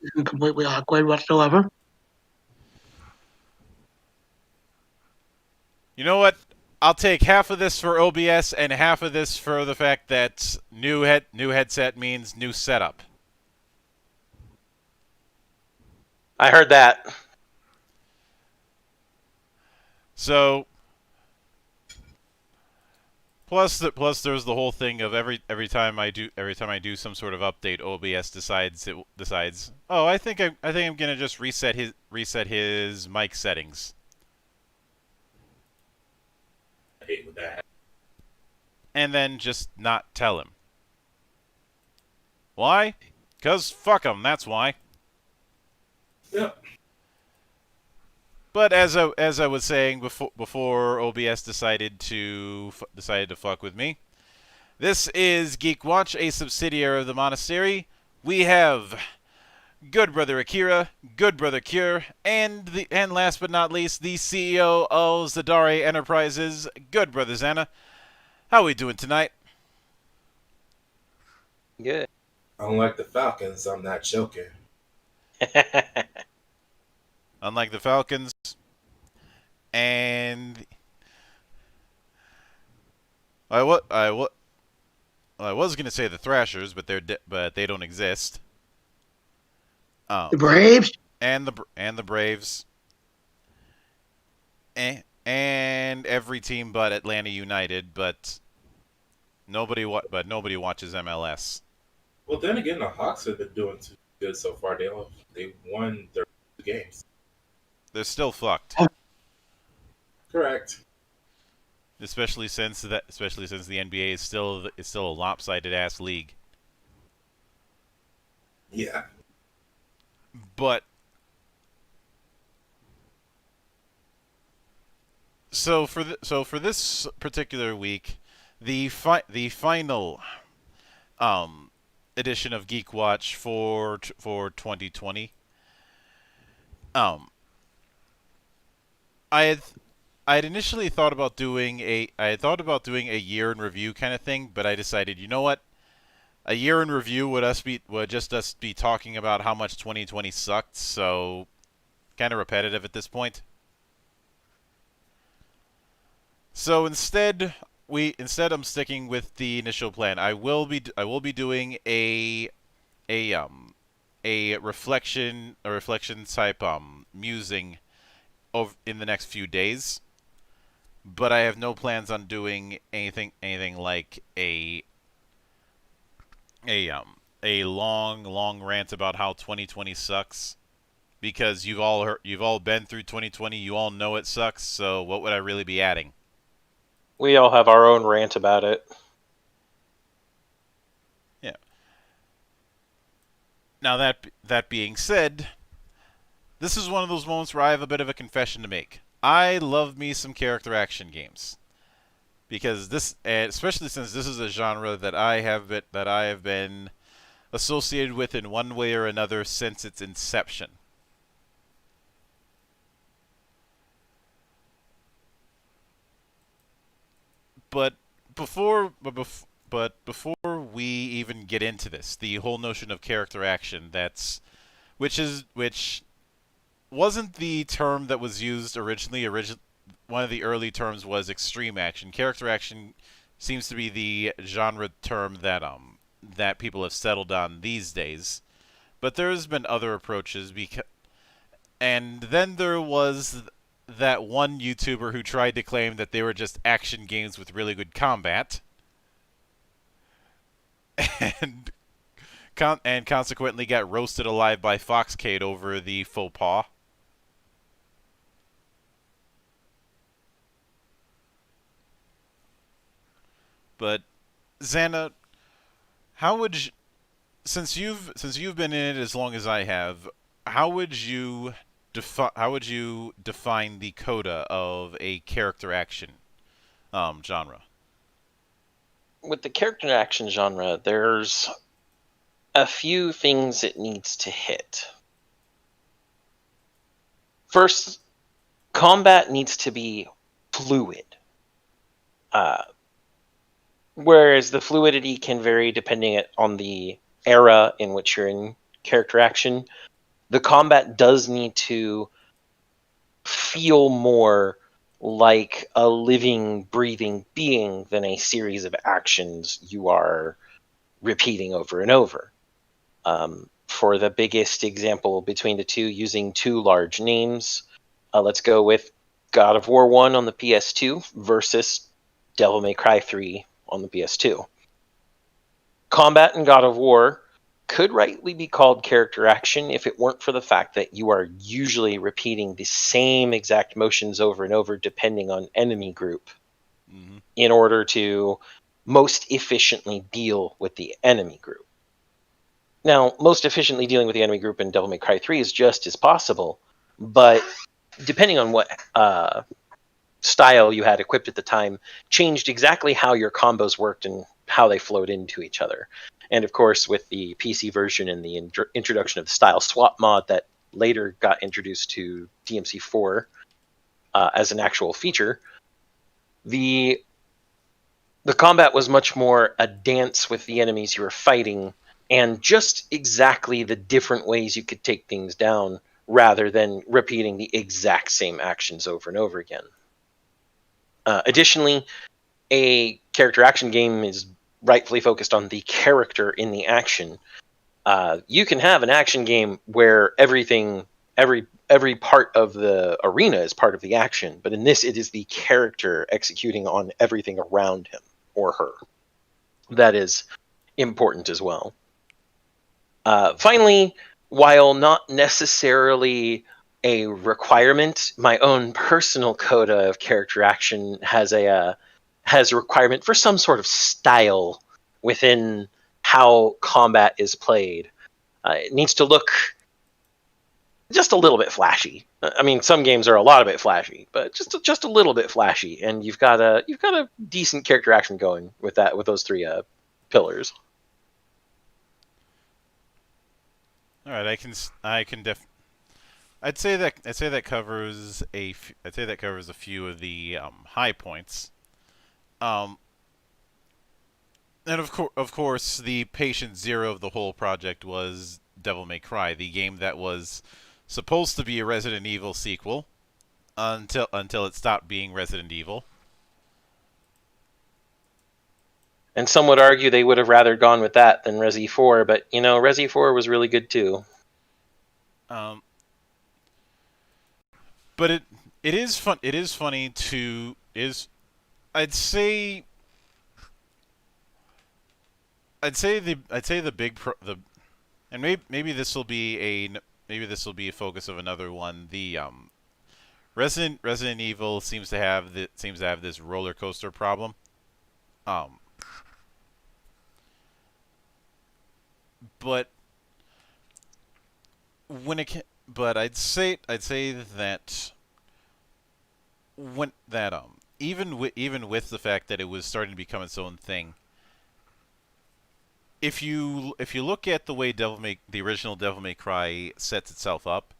Isn't completely awkward whatsoever. You know what? I'll take half of this for OBS and half of this for the fact that new headset means new setup. I heard that. So plus there's the whole thing of every time I do some sort of update, OBS decides, oh, I think I'm gonna just reset his mic settings. I hate with that. And then just not tell him. Why? 'Cause fuck him, that's why. Yep. But as I was saying before OBS decided to fuck with me, this is GeekWatch, a subsidiary of the Monastery. We have Good Brother Akira, Good Brother Cure, and last but not least, the CEO of Zadare Enterprises, Good Brother Xana. How are we doing tonight? Good. Unlike the Falcons, I'm not joking. Unlike the Falcons, and I was gonna say the Thrashers, but they don't exist. The Braves? And the Braves, and every team but Atlanta United, but nobody watches MLS. Well, then again, the Hawks have been doing too good so far. They won their games. They're still fucked. Correct. Especially since the NBA is still a lopsided ass league. Yeah. But so for this particular week, the final edition of Geek Watch for 2020. I had initially thought about doing a year in review kind of thing, but I decided, you know what? A year in review would just us be talking about how much 2020 sucked, so kind of repetitive at this point. So instead I'm sticking with the initial plan. I will be doing a reflection type musing in the next few days. But I have no plans on doing anything like a long rant about how 2020 sucks, because you've all been through 2020, you all know it sucks, so what would I really be adding? We all have our own rant about it. Yeah. Now that being said, this is one of those moments where I have a bit of a confession to make. I love me some character action games, because especially since this is a genre that I have been associated with in one way or another since its inception. But before we even get into this, the whole notion of character action, which wasn't the term that was used originally. One of the early terms was extreme action. Character action seems to be the genre term that people have settled on these days. But there's been other approaches, and then there was that one YouTuber who tried to claim that they were just action games with really good combat, and consequently got roasted alive by Foxcade over the faux pas. But Xana, how would you, since you've been in it as long as I have, how would you define the coda of a character action genre? With the character action genre, there's a few things it needs to hit. First, combat needs to be fluid. Whereas the fluidity can vary depending on the era in which you're in character action, the combat does need to feel more like a living, breathing being than a series of actions you are repeating over and over. For the biggest example between the two, using two large names, let's go with God of War 1 on the PS2 versus Devil May Cry 3 on the PS2. Combat in God of War could rightly be called character action if it weren't for the fact that you are usually repeating the same exact motions over and over depending on enemy group in order to most efficiently deal with the enemy group. Now, most efficiently dealing with the enemy group in Devil May Cry 3 is just as possible, but depending on what style you had equipped at the time, changed exactly how your combos worked and how they flowed into each other. And of course, with the PC version and the introduction of the style swap mod that later got introduced to DMC4 as an actual feature, the combat was much more a dance with the enemies you were fighting and just exactly the different ways you could take things down rather than repeating the exact same actions over and over again. Additionally, a character action game is rightfully focused on the character in the action. You can have an action game where every part of the arena is part of the action, but in this, it is the character executing on everything around him or her. That is important as well. Finally, while not necessarily a requirement, my own personal coda of character action has a requirement for some sort of style within how combat is played. It needs to look just a little bit flashy. I mean, some games are a lot of bit flashy, but just a little bit flashy, and you've got a decent character action going with those three pillars. All right, I'd say that covers a few of the high points. And of course, the patient zero of the whole project was Devil May Cry, the game that was supposed to be a Resident Evil sequel until it stopped being Resident Evil. And some would argue they would have rather gone with that than Resi 4, but Resi 4 was really good too. But it is fun. It is funny to I'd say the big and maybe this will be a focus of another one. The Resident Evil seems to have this roller coaster problem. But I'd say that even with the fact that it was starting to become its own thing, if you look at the way the original Devil May Cry sets itself up,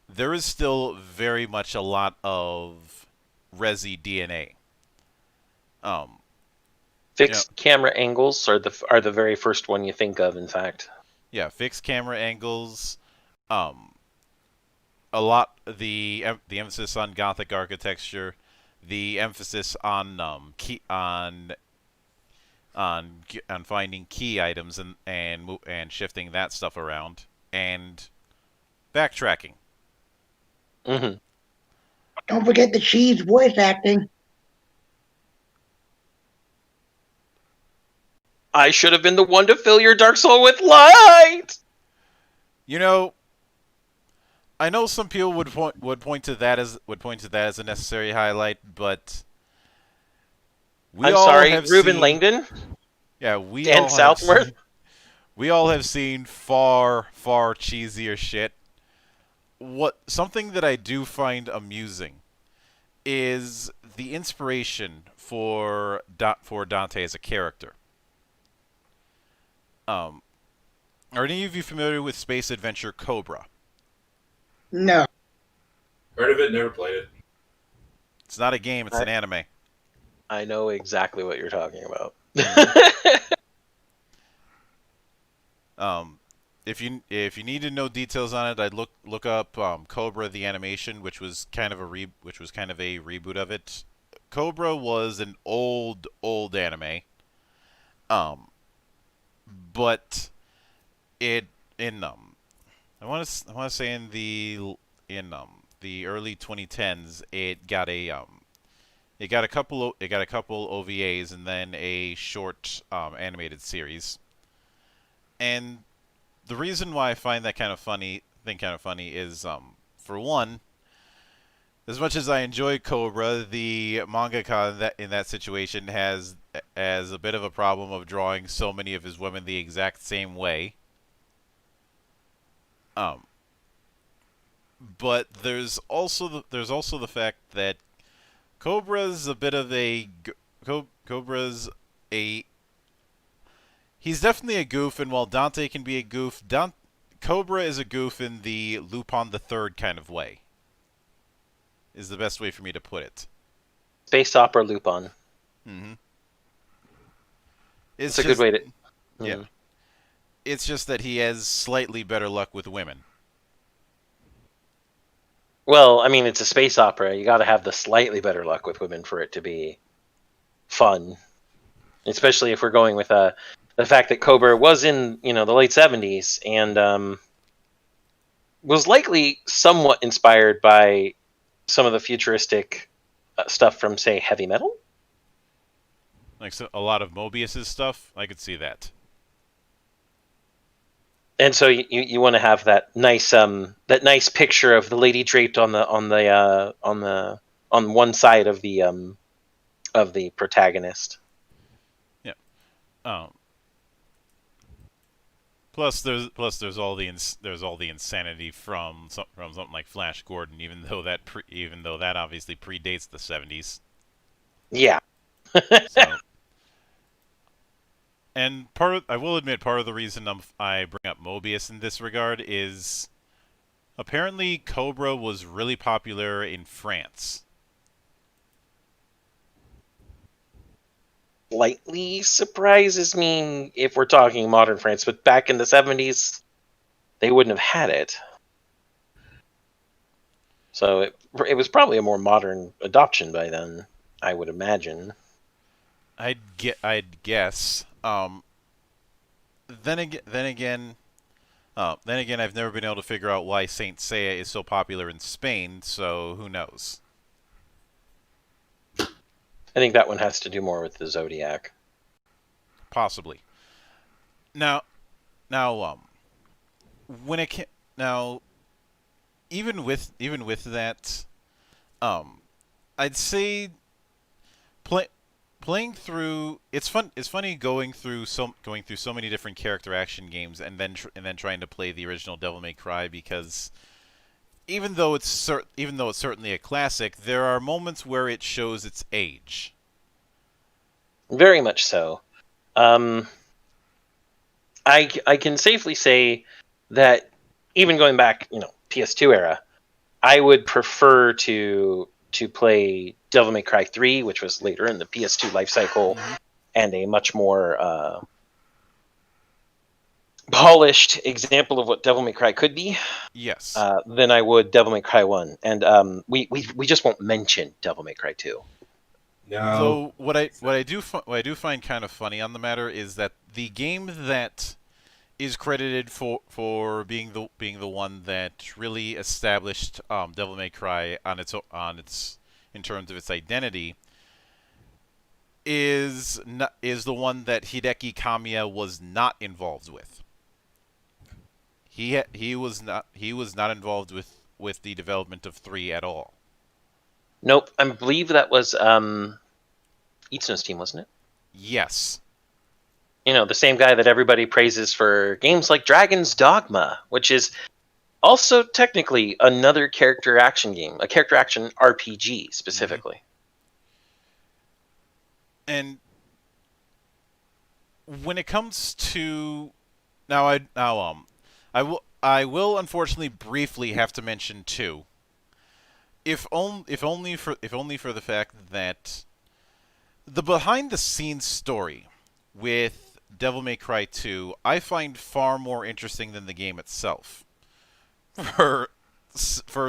there is still very much a lot of Resi DNA. Fixed camera angles are the very first one you think of, in fact. Yeah, fixed camera angles. A lot the emphasis on Gothic architecture, the emphasis on finding key items and shifting that stuff around, and backtracking. Mm-hmm. Don't forget the cheese voice acting. I should have been the one to fill your dark soul with light. You know, I know some people would point to that as a necessary highlight, but I'm sorry, Reuben Langdon. Yeah, we Dan all Southworth. We all have seen far cheesier shit. Something that I do find amusing is the inspiration for Dante as a character. Are any of you familiar with space adventure Cobra? No. Heard of it, never played it. It's not a game, it's an anime. I know exactly what you're talking about. If you need to know details on it, I'd look up Cobra the animation, which was kind of a reboot of it. Cobra was an old anime. But I want to say in the early 2010s it got a couple OVAs and then a short animated series. And the reason why I find that kind of funny is for one, as much as I enjoy Cobra, the mangaka in that situation has a bit of a problem of drawing so many of his women the exact same way. But there's also the fact that Cobra's a bit of a he's definitely a goof, and while Dante can be a goof, Cobra is a goof in the Lupin the Third kind of way. Is the best way for me to put it. Space opera Lupin. Mm-hmm. It's a good way to... Yeah. It's just that he has slightly better luck with women. Well, I mean, it's a space opera. You got to have the slightly better luck with women for it to be fun. Especially if we're going with the fact that Cobra was in, the late 70s and was likely somewhat inspired by some of the futuristic stuff from, say, heavy metal. Like a lot of Mobius's stuff, I could see that. And so you want to have that nice picture of the lady draped on one side of the protagonist. Yeah. Plus there's all the insanity from something like Flash Gordon, even though that obviously predates the 70s. Yeah. So, and I will admit part of the reason I bring up Mobius in this regard is apparently Cobra was really popular in France. Slightly surprises me if we're talking modern France, but back in the 70s, they wouldn't have had it. So it was probably a more modern adoption by then, I would imagine. I'd guess. Then again, I've never been able to figure out why Saint Seiya is so popular in Spain. So who knows? I think that one has to do more with the Zodiac. Possibly. Now, when it can, now, even with that, I'd say playing through it's funny going through so many different character action games and then trying to play the original Devil May Cry, because even though it's certainly a classic, there are moments where it shows its age. Very much so. I can safely say that even going back, PS2 era, I would prefer to play Devil May Cry 3, which was later in the PS2 lifecycle, and a much more polished example of what Devil May Cry could be Yes. than I would Devil May Cry 1. And we just won't mention Devil May Cry 2. Now, Though what I do find kind of funny on the matter is that the game that is credited for being the one that really established Devil May Cry on its in terms of its identity is the one that Hideki Kamiya was not involved with. He was not involved with the development of 3 at all. Nope, I believe that was Itsuno's team, wasn't it? Yes. You know, the same guy that everybody praises for games like Dragon's Dogma, which is also technically another character action game, a character action RPG specifically. And when it comes to I will unfortunately briefly have to mention 2. If only for the fact that the behind the scenes story with Devil May Cry 2 I find far more interesting than the game itself. For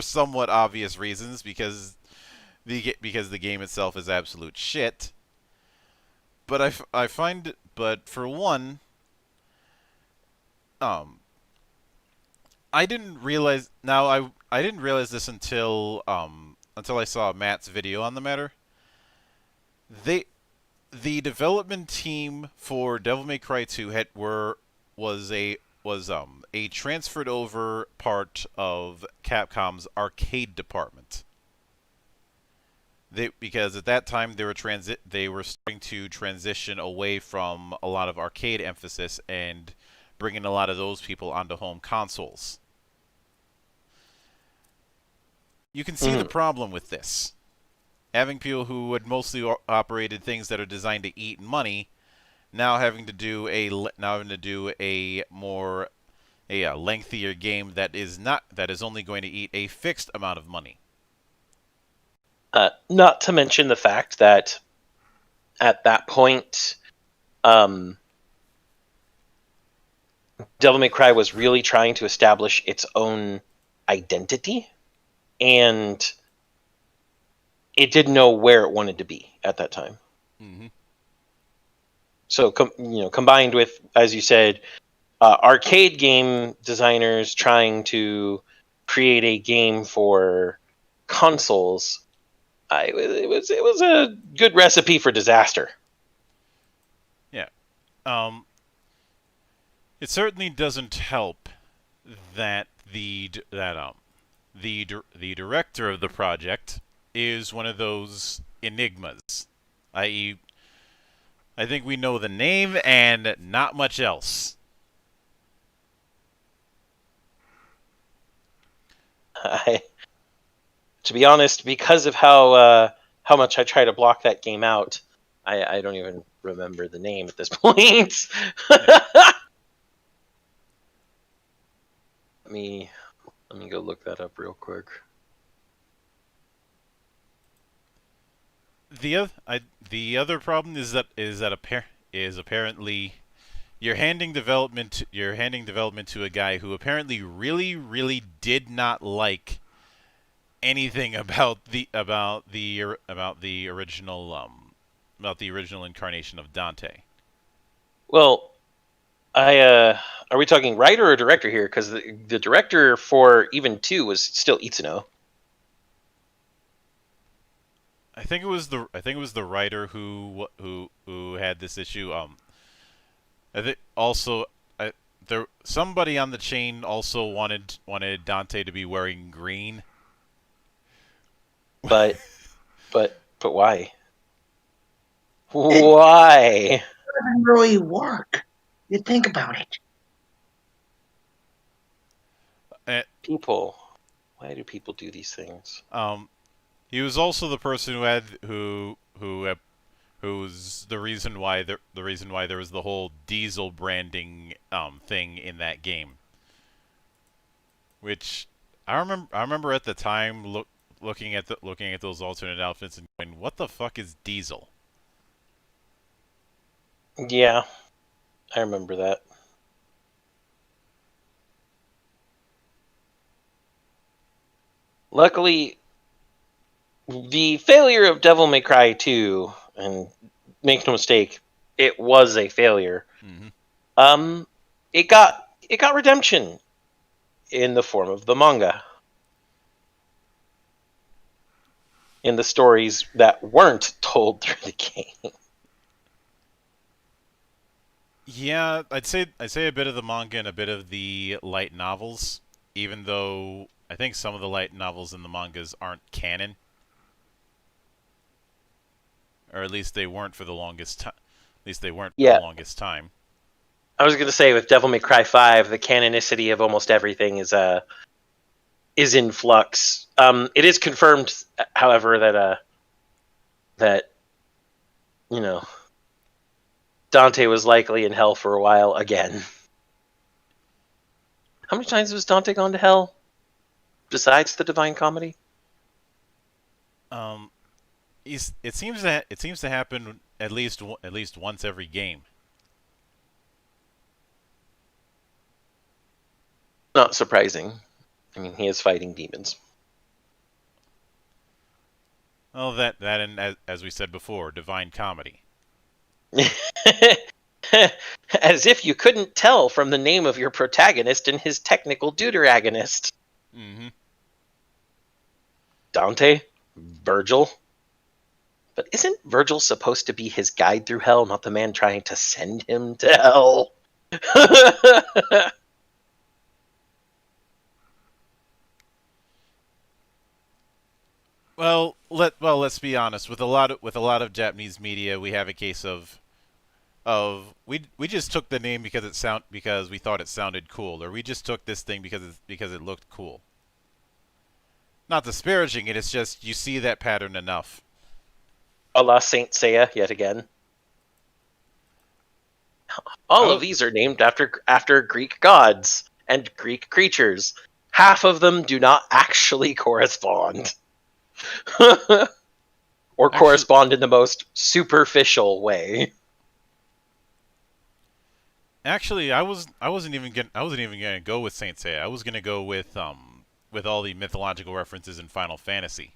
somewhat obvious reasons, because the game itself is absolute shit. But I find, but for one, I didn't realize. Now I didn't realize this until I saw Matt's video on the matter. The development team for Devil May Cry 2 was a transferred over part of Capcom's arcade department. Because at that time they were starting to transition away from a lot of arcade emphasis and bringing a lot of those people onto home consoles. You can see the problem with this. Having people who had mostly operated things that are designed to eat money, now having to do a lengthier game that is only going to eat a fixed amount of money. Not to mention the fact that at that point, Devil May Cry was really trying to establish its own identity, and it didn't know where it wanted to be at that time. Mm-hmm. So, combined with, as you said, arcade game designers trying to create a game for consoles, it was a good recipe for disaster. Yeah. It certainly doesn't help that the director of the project is one of those enigmas, i.e., I think we know the name and not much else. To be honest, because of how much I try to block that game out, I don't even remember the name at this point. Let me go look that up real quick. The other problem is apparently you're handing development to a guy who apparently really did not like anything about the original incarnation of Dante. Well, are we talking writer or director here? Because the director for even 2 was still Itsuno. I think it was the writer who had this issue. I think also somebody on the chain also wanted Dante to be wearing green. But why? Why? It doesn't really work. You think about it. People. Why do people do these things? He was also the person who's the reason why there was the whole Diesel branding thing in that game. Which I remember at the time looking at those alternate outfits and going, "What the fuck is Diesel?" Yeah, I remember that. Luckily, the failure of Devil May Cry 2, and make no mistake, it was a failure. Mm-hmm. It got redemption in the form of the manga. In the stories that weren't told through the game. Yeah, I'd say a bit of the manga and a bit of the light novels, even though I think some of the light novels and the mangas aren't canon, or at least they weren't for the longest time. At least they weren't for the Yeah, longest time. I was going to say with Devil May Cry 5, the canonicity of almost everything is in flux. It is confirmed, however, that you know Dante was likely in hell for a while again. How many times was Dante gone to hell besides the Divine Comedy? Um, it seems to happen at least once every game. Not surprising. I mean, he is fighting demons. Well, that and as we said before, divine comedy. As if you couldn't tell from the name of your protagonist and his technical deuteragonist. Mm-hmm. Dante? Virgil? But isn't Virgil supposed to be his guide through hell, not the man trying to send him to hell? Let's be honest. With a lot of Japanese media, we have a case of we just took the name because we thought it sounded cool, or we just took this thing because it looked cool. Not disparaging it, it's just you see that pattern enough. A la Saint Seiya, yet again. All Oh, of these are named after Greek gods and Greek creatures. Half of them do not actually correspond. Or actually, correspond in the most superficial way. actually, I wasn't even gonna go with Saint Seiya. I was gonna go with all the mythological references in Final Fantasy.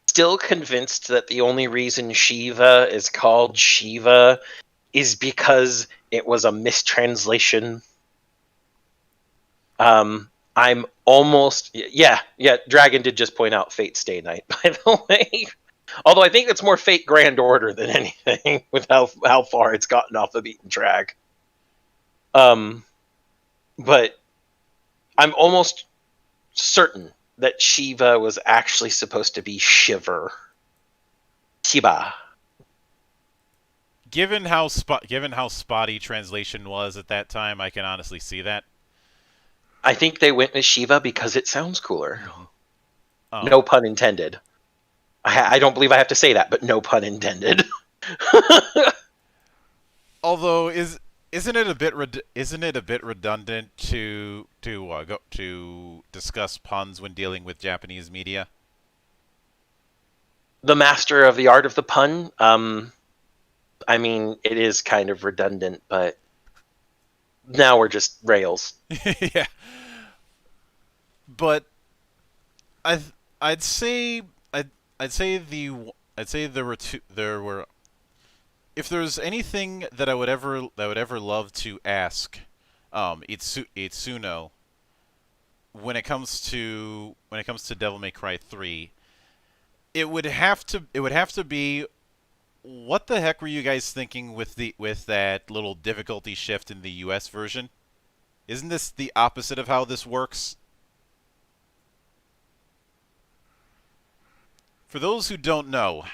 Still convinced that the only reason Shiva is called Shiva is because it was a mistranslation. I'm almost yeah. Dragon did just point out Fate Stay Night, by the way. Although I think it's more Fate Grand Order than anything, with how far it's gotten off the beaten track. But I'm almost certain that Shiva was actually supposed to be Shiver. Shiba. Given how spotty translation was at that time, I can honestly see that. I think they went with Shiva because it sounds cooler. Um, No pun intended. I don't believe I have to say that, but no pun intended. Although isn't it a bit redundant to discuss puns when dealing with Japanese media? The master of the art of the pun. I mean, it is kind of redundant, but now we're just rails. Yeah, but I I'd say I'd say there were if there's anything that I would ever love to ask Itsuno when it comes to Devil May Cry 3, it would have to be, what the heck were you guys thinking with that little difficulty shift in the US version? Isn't this the opposite of how this works? For those who don't know,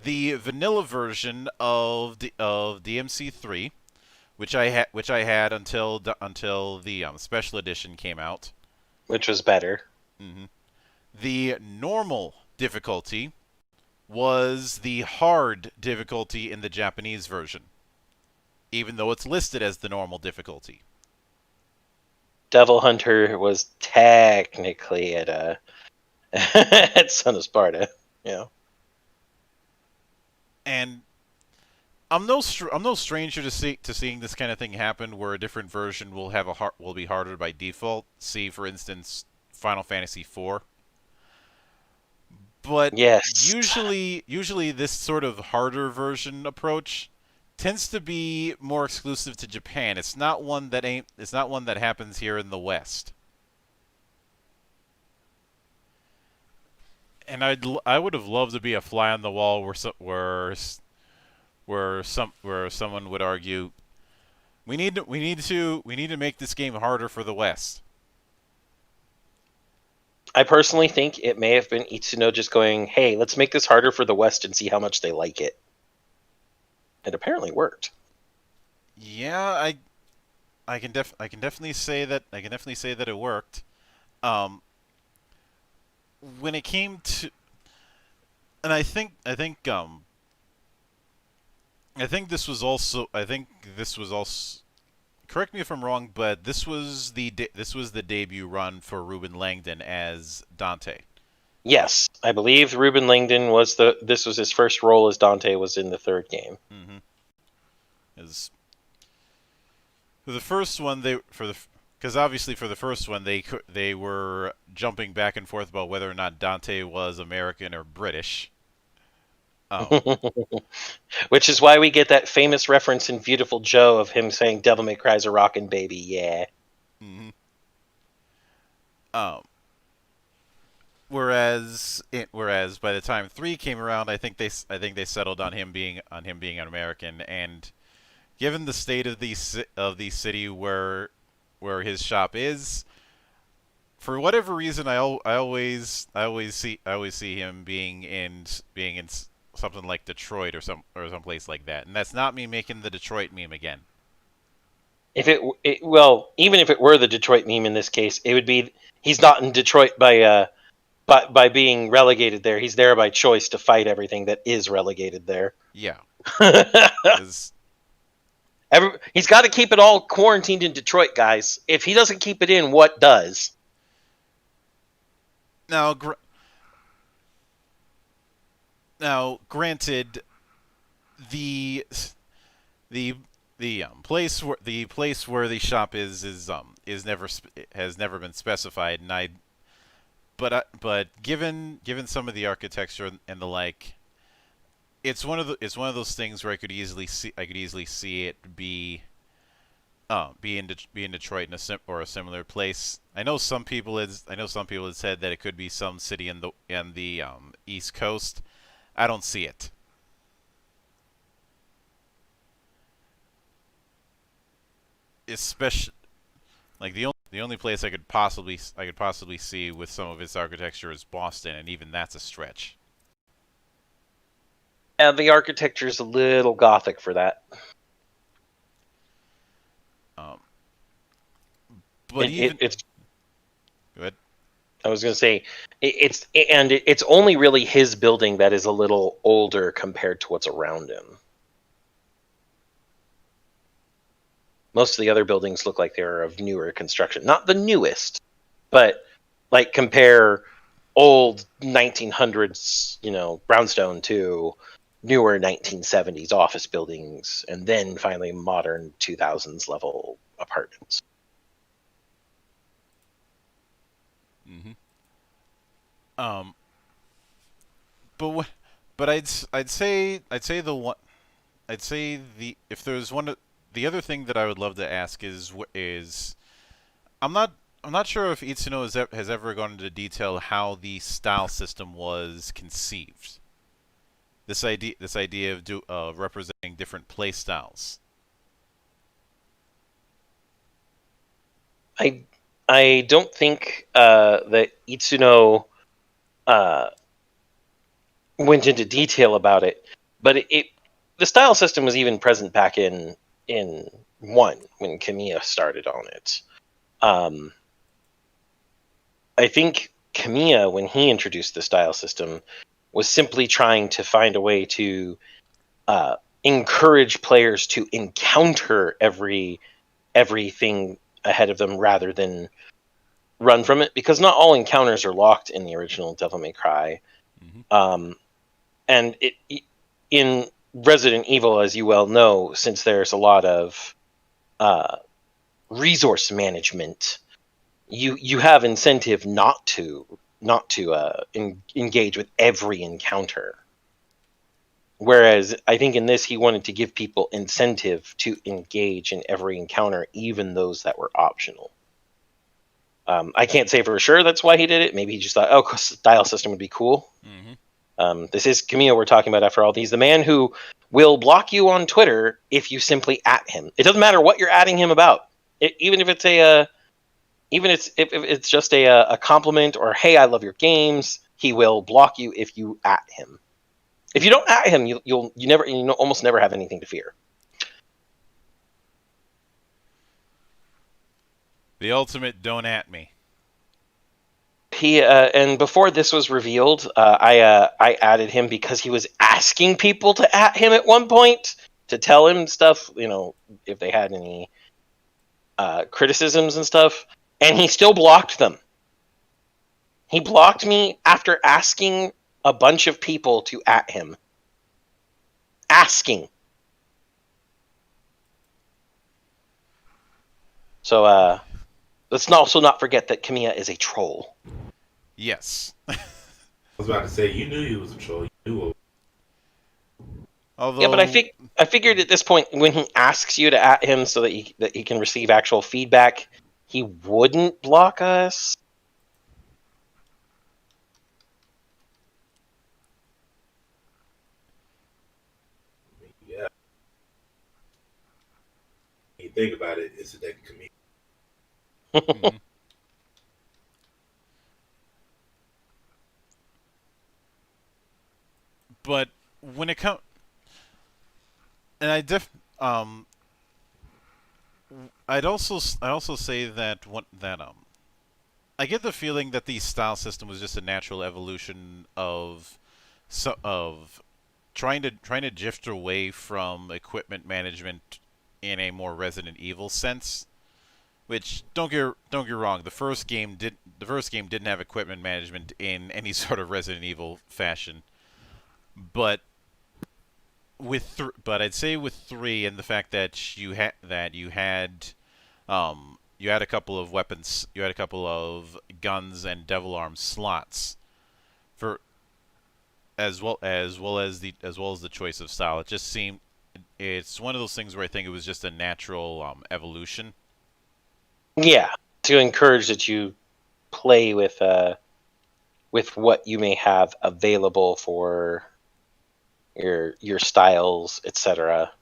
the vanilla version of DMC3, which I had until the special edition came out. Which was better. hmm The normal difficulty was the hard difficulty in the Japanese version, even though it's listed as the normal difficulty. Devil Hunter was technically at at Son of Sparta. Yeah. And I'm no stranger to seeing this kind of thing happen, where a different version will be harder by default. See, for instance, Final Fantasy IV. But Yes. usually this sort of harder version approach tends to be more exclusive to Japan. It's not one that happens here in the West. And I would have loved to be a fly on the wall where someone would argue we need to make this game harder for the West. I personally think it may have been Itsuno just going, hey, let's make this harder for the West and see how much they like it. It apparently worked. Yeah, I can definitely say that it worked. When it came to, and I think this was also correct me if I'm wrong, but this was the debut run for Ruben Langdon as Dante. Yes, I believe Ruben Langdon this was his first role as Dante was in the third game. Mm-hmm. For the first one, because obviously for the first one they were jumping back and forth about whether or not Dante was American or British. Which is why we get that famous reference in Beautiful Joe of him saying Devil May Cry's a rockin' baby, yeah. Mm-hmm. Whereas by the time 3 came around, I think they settled on him being an American, and given the state of the city where his shop is, for whatever reason, I always see him being in something like Detroit or some place like that, and that's not me making the Detroit meme again. Even if it were the Detroit meme in this case, it would be he's not in Detroit by being relegated there. He's there by choice to fight everything that is relegated there. Yeah. He's got to keep it all quarantined in Detroit, guys. If he doesn't keep it in, what does? Now, granted, the place where the shop has never been specified, and but given some of the architecture and the like, it's one of those things where I could easily see it be in Detroit or a similar place. I know some people had said that it could be some city in the East Coast. I don't see it. Especially, like, the only place I could possibly see with some of its architecture is Boston, and even that's a stretch. And the architecture is a little gothic for that. But it's good. I was going to say it's only really his building that is a little older compared to what's around him. Most of the other buildings look like they're of newer construction. Not the newest, but like compare old 1900s, brownstone to newer 1970s office buildings, and then finally modern 2000s level apartments. Mm-hmm. But I'd say if there's the other thing that I would love to ask is I'm not sure if Itsuno has ever gone into detail how the style system was conceived. This idea of representing different play styles. I don't think that Itsuno went into detail about it, but the style system was even present back in 1 when Kamiya started on it. I think Kamiya, when he introduced the style system, was simply trying to find a way to encourage players to encounter everything ahead of them rather than run from it, because not all encounters are locked in the original Devil May Cry. Mm-hmm. And in Resident Evil, as you well know, since there's a lot of resource management, you have incentive not to engage with every encounter. Whereas I think in this he wanted to give people incentive to engage in every encounter, even those that were optional. I can't say for sure that's why he did it. Maybe he just thought, oh, dial system would be cool. Mm-hmm. This is Camille we're talking about after all. He's the man who will block you on Twitter if you simply at him. It doesn't matter what you're atting him about. Even if it's if it's just a compliment or hey, I love your games, he will block you if you at him. If you don't at him, you almost never have anything to fear. The ultimate don't at me. He and before this was revealed, I added him because he was asking people to at him at one point to tell him stuff, if they had any criticisms and stuff, and he still blocked them. He blocked me after asking a bunch of people to at him. Asking. So let's also not forget that Camilla is a troll. Yes. I was about to say, you knew he was a troll. You knew it. Although, Yeah, but I figured at this point, when he asks you to at him so that he can receive actual feedback, he wouldn't block us. Yeah. When you think about it, it's a deck of comedian. Mhm. But when it comes, and I'd also say that I get the feeling that the style system was just a natural evolution of trying to drift away from equipment management in a more Resident Evil sense. Which don't get wrong, the first game didn't have equipment management in any sort of Resident Evil fashion, but but I'd say with 3 and the fact that you had a couple of weapons, you had a couple of guns and devil arm slots for as well as the choice of style. It just seemed it's one of those things where I think it was just a natural evolution. Yeah, to encourage that you play with what you may have available for your styles, etc.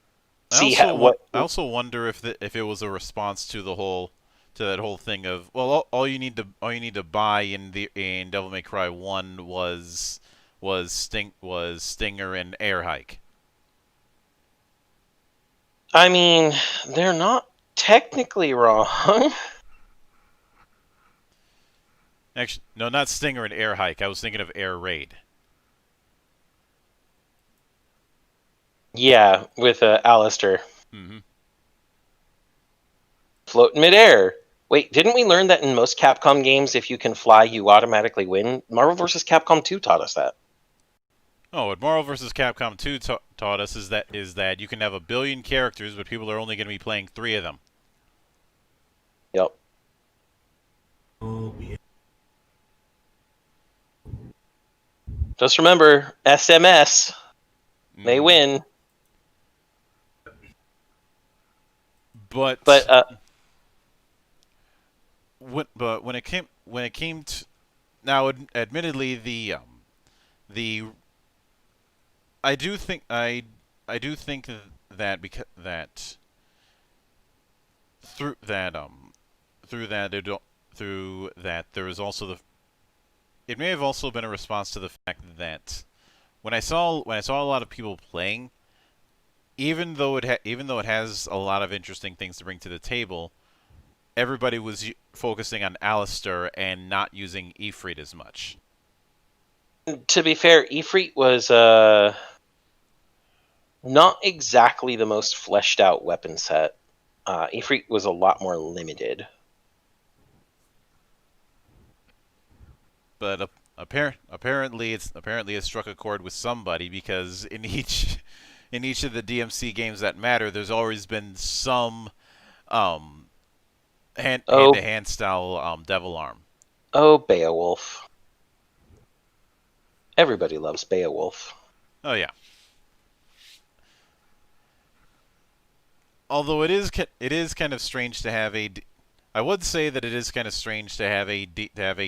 I also wonder if it was a response to that whole thing of, well, all you need to buy in Devil May Cry 1 was Stinger and Air Hike. I mean, they're not technically wrong. Actually, no, not Stinger and Air Hike. I was thinking of Air Raid. Yeah, with Alistair. Mm-hmm. Float in midair. Wait, didn't we learn that in most Capcom games, if you can fly, you automatically win? Marvel vs. Capcom 2 taught us that. Oh, what Marvel vs. Capcom 2 taught us is that you can have 1 billion characters, but people are only going to be playing 3 of them. Yep. Oh, yeah. Just remember, SMS may win. But when it came to now, admittedly, I do think that there was also it may have also been a response to the fact that when I saw a lot of people playing, even though it has a lot of interesting things to bring to the table, everybody was focusing on Alistair and not using Ifrit as much. To be fair, Ifrit was not exactly the most fleshed out weapon set. Ifrit was a lot more limited. But apparently it struck a chord with somebody, because in each in each of the DMC games that matter, there's always been some hand-to-hand style devil arm. Oh, Beowulf. Everybody loves Beowulf. Oh yeah. Although it is kind of strange to have I would say that it is kind of strange to have a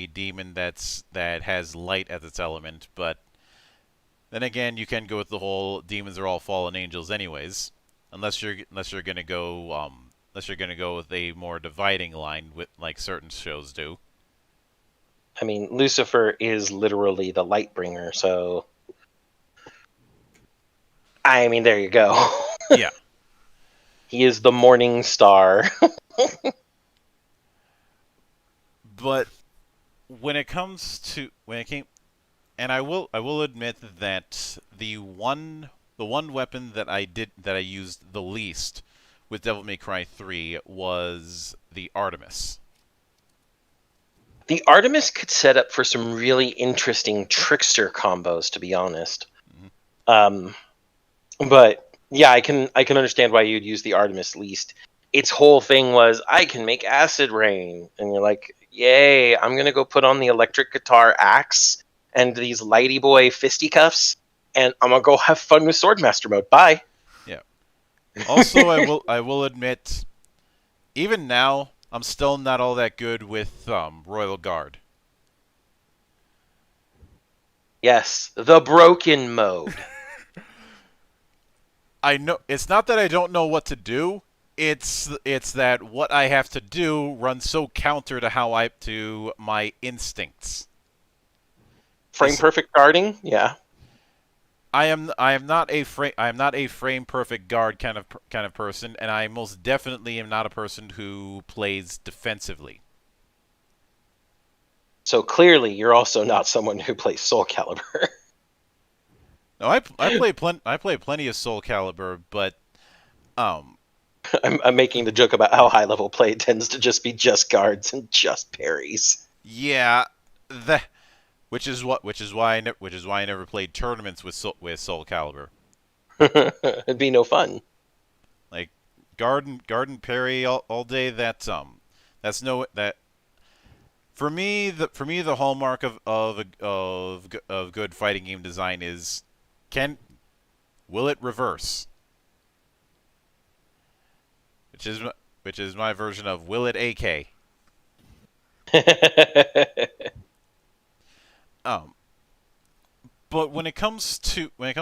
demon that has light as its element, but then again, you can go with the whole demons are all fallen angels anyways, unless you're gonna go with a more dividing line with like certain shows do. I mean, Lucifer is literally the light bringer, so I mean, there you go. Yeah. He is the morning star. But when it came, and I will admit that the one weapon that I used the least with Devil May Cry 3 was the Artemis. The Artemis could set up for some really interesting trickster combos, to be honest. Mm-hmm. But yeah, I can understand why you'd use the Artemis least. Its whole thing was, I can make acid rain, and you're like, yay! I'm gonna go put on the electric guitar axe and these lighty boy fisticuffs, and I'm gonna go have fun with Swordmaster mode. Bye. Yeah. Also, I will admit, even now, I'm still not all that good with Royal Guard. Yes, the broken mode. I know it's not that I don't know what to do. It's that what I have to do runs so counter to my instincts. Frame perfect guarding, yeah. I am not a frame perfect guard kind of person, and I most definitely am not a person who plays defensively. So clearly, you're also not someone who plays Soul Calibur. No, I play plenty of Soul Calibur, but I'm making the joke about how high level play tends to just be just guards and just parries. yeah, which is why I never played tournaments with Soul Calibur. It'd be no fun. Like guard and parry all day. That's for me the hallmark of good fighting game design is will it reverse? Which is my version of will it AK? But when it comes to a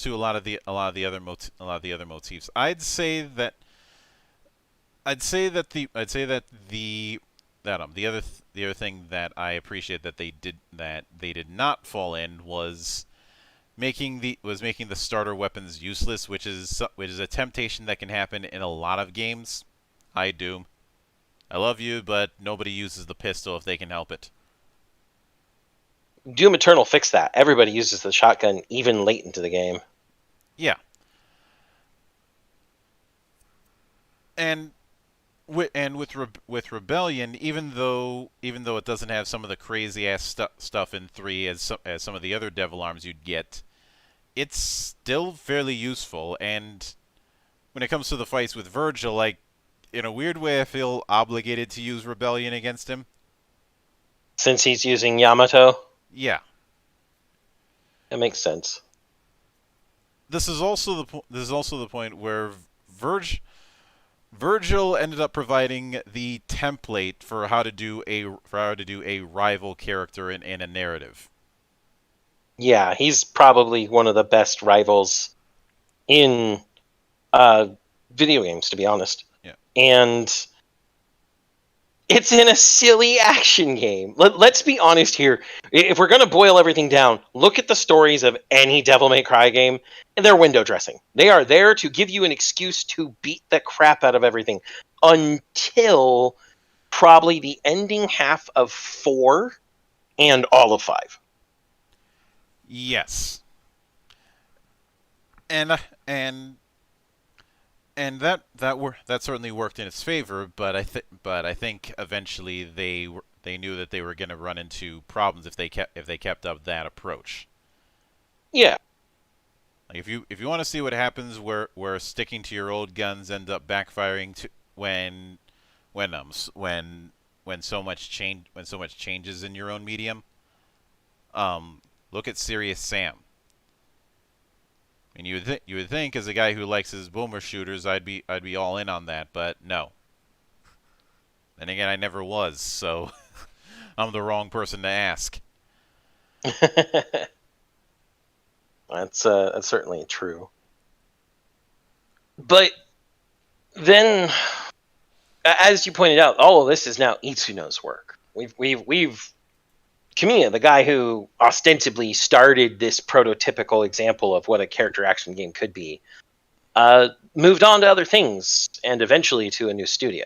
lot of the other motifs, I'd say that the other thing that I appreciate that they did not fall in was making the starter weapons useless, which is a temptation that can happen in a lot of games. Doom. I love you, but nobody uses the pistol if they can help it. Doom Eternal fixed that. Everybody uses the shotgun even late into the game. Yeah. And with Rebellion, even though it doesn't have some of the crazy ass stuff in 3 as some of the other Devil Arms you'd get, it's still fairly useful. And when it comes to the fights with Virgil, like in a weird way, I feel obligated to use Rebellion against him. Since he's using Yamato? Yeah. That makes sense. This is also the point where Virgil ended up providing the template for how to do a rival character in a narrative. Yeah, he's probably one of the best rivals in video games, to be honest. Yeah. And it's in a silly action game. Let's be honest here. If we're going to boil everything down, look at the stories of any Devil May Cry game, and they're window dressing. They are there to give you an excuse to beat the crap out of everything until probably the ending half of 4 and all of 5. Yes. And that certainly worked in its favor, but I think eventually they knew that they were going to run into problems if they kept up that approach. Yeah, Like if you want to see what happens where sticking to your old guns end up backfiring when so much changes in your own medium, look at Serious Sam. And you would think as a guy who likes his boomer shooters, I'd be all in on that, but no. And again, I never was, so I'm the wrong person to ask. That's certainly true. But then, as you pointed out, all of this is now Itsuno's work. We've Kamiya, the guy who ostensibly started this prototypical example of what a character action game could be, moved on to other things and eventually to a new studio.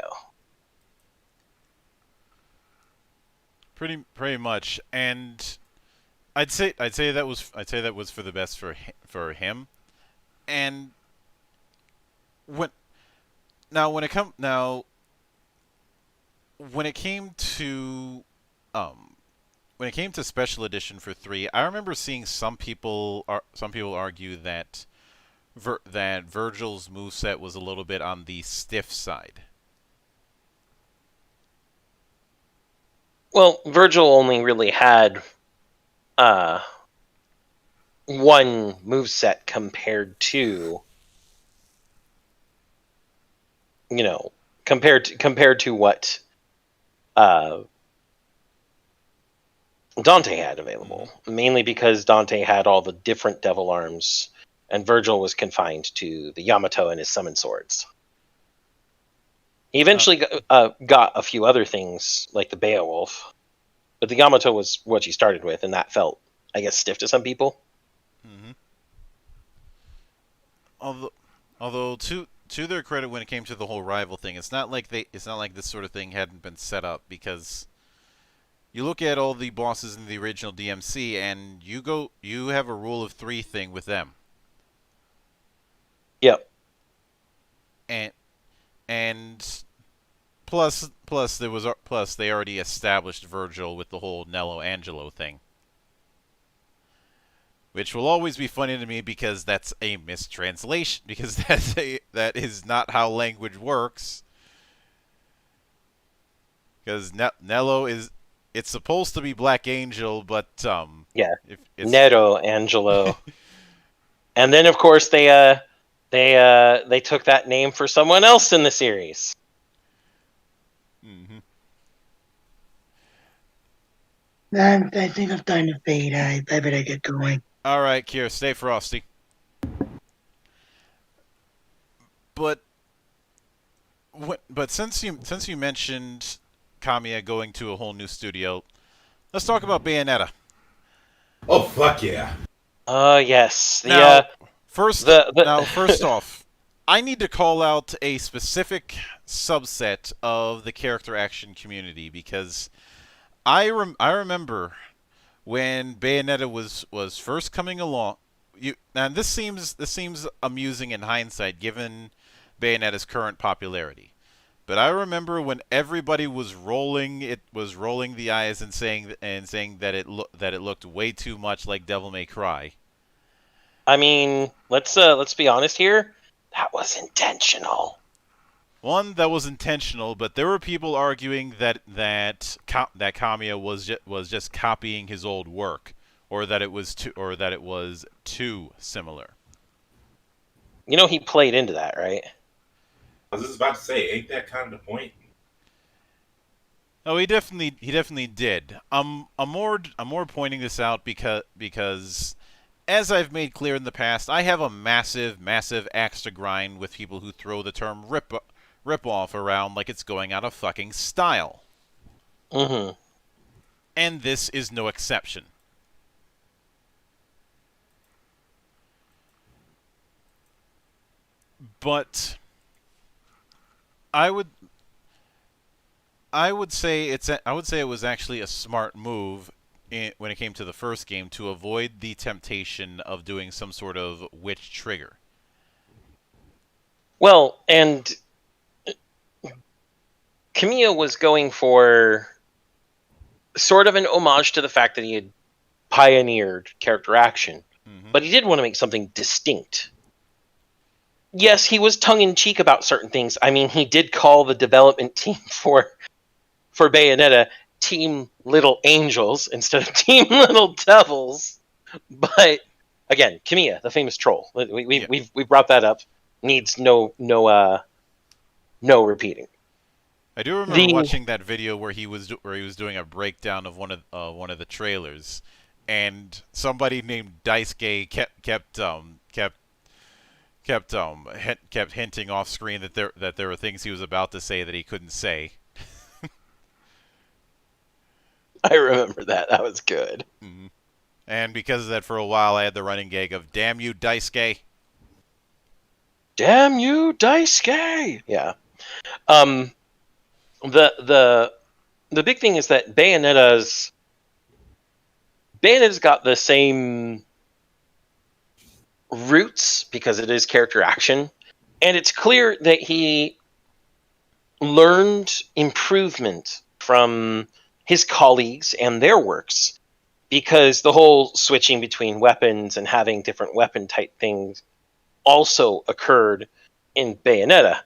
Pretty much, and I'd say that was for the best for him. And when it came to Special Edition for 3, I remember seeing some people argue that Virgil's moveset was a little bit on the stiff side. Well, Virgil only really had one moveset compared to what Dante had available, mainly because Dante had all the different devil arms, and Virgil was confined to the Yamato and his summon swords. He eventually got a few other things, like the Beowulf, but the Yamato was what he started with, and that felt, I guess, stiff to some people. Mm-hmm. Although to their credit, when it came to the whole rival thing, it's not like this sort of thing hadn't been set up, because you look at all the bosses in the original DMC, and you have a rule of 3 thing with them. Yep. And plus they already established Virgil with the whole Nello Angelo thing, which will always be funny to me because that's a mistranslation, because that is not how language works. Because Nello it's supposed to be Black Angel, but yeah, it's Nero Angelo. And then of course they took that name for someone else in the series. Mm-hmm. I think I'm time to fade. I better get going. All right, Kira, stay frosty. But since you mentioned Kamiya going to a whole new studio, let's talk about Bayonetta. Oh fuck yeah! Yes. First off, I need to call out a specific subset of the character action community, because I remember when Bayonetta was first coming along. And this seems amusing in hindsight, given Bayonetta's current popularity. But I remember when everybody was rolling the eyes and saying that it looked way too much like Devil May Cry. I mean, let's be honest here. That was intentional. One, that was intentional, but there were people arguing that Kamiya was just copying his old work, or that it was too similar. You know, he played into that, right? I was just about to say, ain't that kind of the point? Oh, he definitely did. I'm more pointing this out because as I've made clear in the past, I have a massive axe to grind with people who throw the term rip-off around like it's going out of fucking style. Mm-hmm. And this is no exception. But I would say it was actually a smart move when it came to the first game to avoid the temptation of doing some sort of witch trigger. Well, and Kamiya was going for sort of an homage to the fact that he had pioneered character action. Mm-hmm. but he did want to make something distinct. Yes, he was tongue-in-cheek about certain things. I mean, he did call the development team for Bayonetta Team Little Angels instead of Team Little Devils. But again, Kamiya, the famous troll, we brought that up. Needs no repeating. I do remember watching that video where he was doing a breakdown of one of the trailers, and somebody named Daisuke kept hinting off screen that there were things he was about to say that he couldn't say. I remember that. That was good. Mm-hmm. And because of that, for a while, I had the running gag of "Damn you, Daisuke!" Damn you, Daisuke! Yeah. The big thing is that Bayonetta's got the same roots because it is character action, and it's clear that he learned improvement from his colleagues and their works, because the whole switching between weapons and having different weapon type things also occurred in Bayonetta.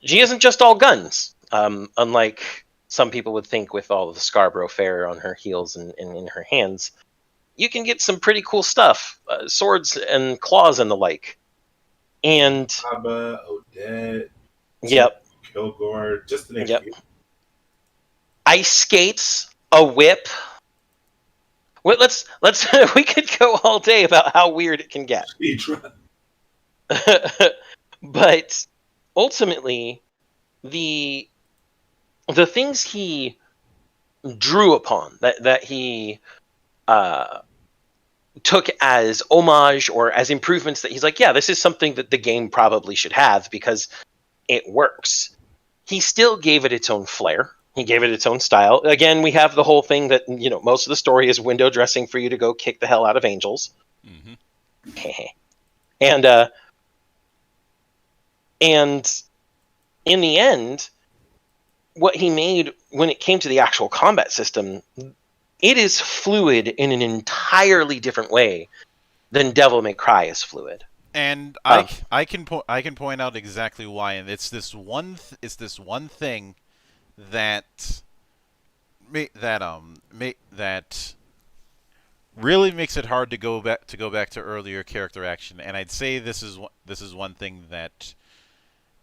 She isn't just all guns, unlike some people would think with all of the Scarborough Fair on her heels and in her hands. You can get some pretty cool stuff, swords and claws and the like. And Abba, Odette, yep, Kilgore, just to name yep. a few. Ice skates, a whip. Well, let's we could go all day about how weird it can get. But ultimately, the things he drew upon, that he took as homage or as improvements, that he's like, yeah, this is something that the game probably should have because it works. He still gave it its own flair. He gave it its own style. Again, we have the whole thing that, most of the story is window dressing for you to go kick the hell out of angels. Mm-hmm. And in the end, what he made when it came to the actual combat system, it is fluid in an entirely different way than Devil May Cry is fluid. And I can point out exactly why, and it's this one thing that really makes it hard to go back to earlier character action. And I'd say this is one thing that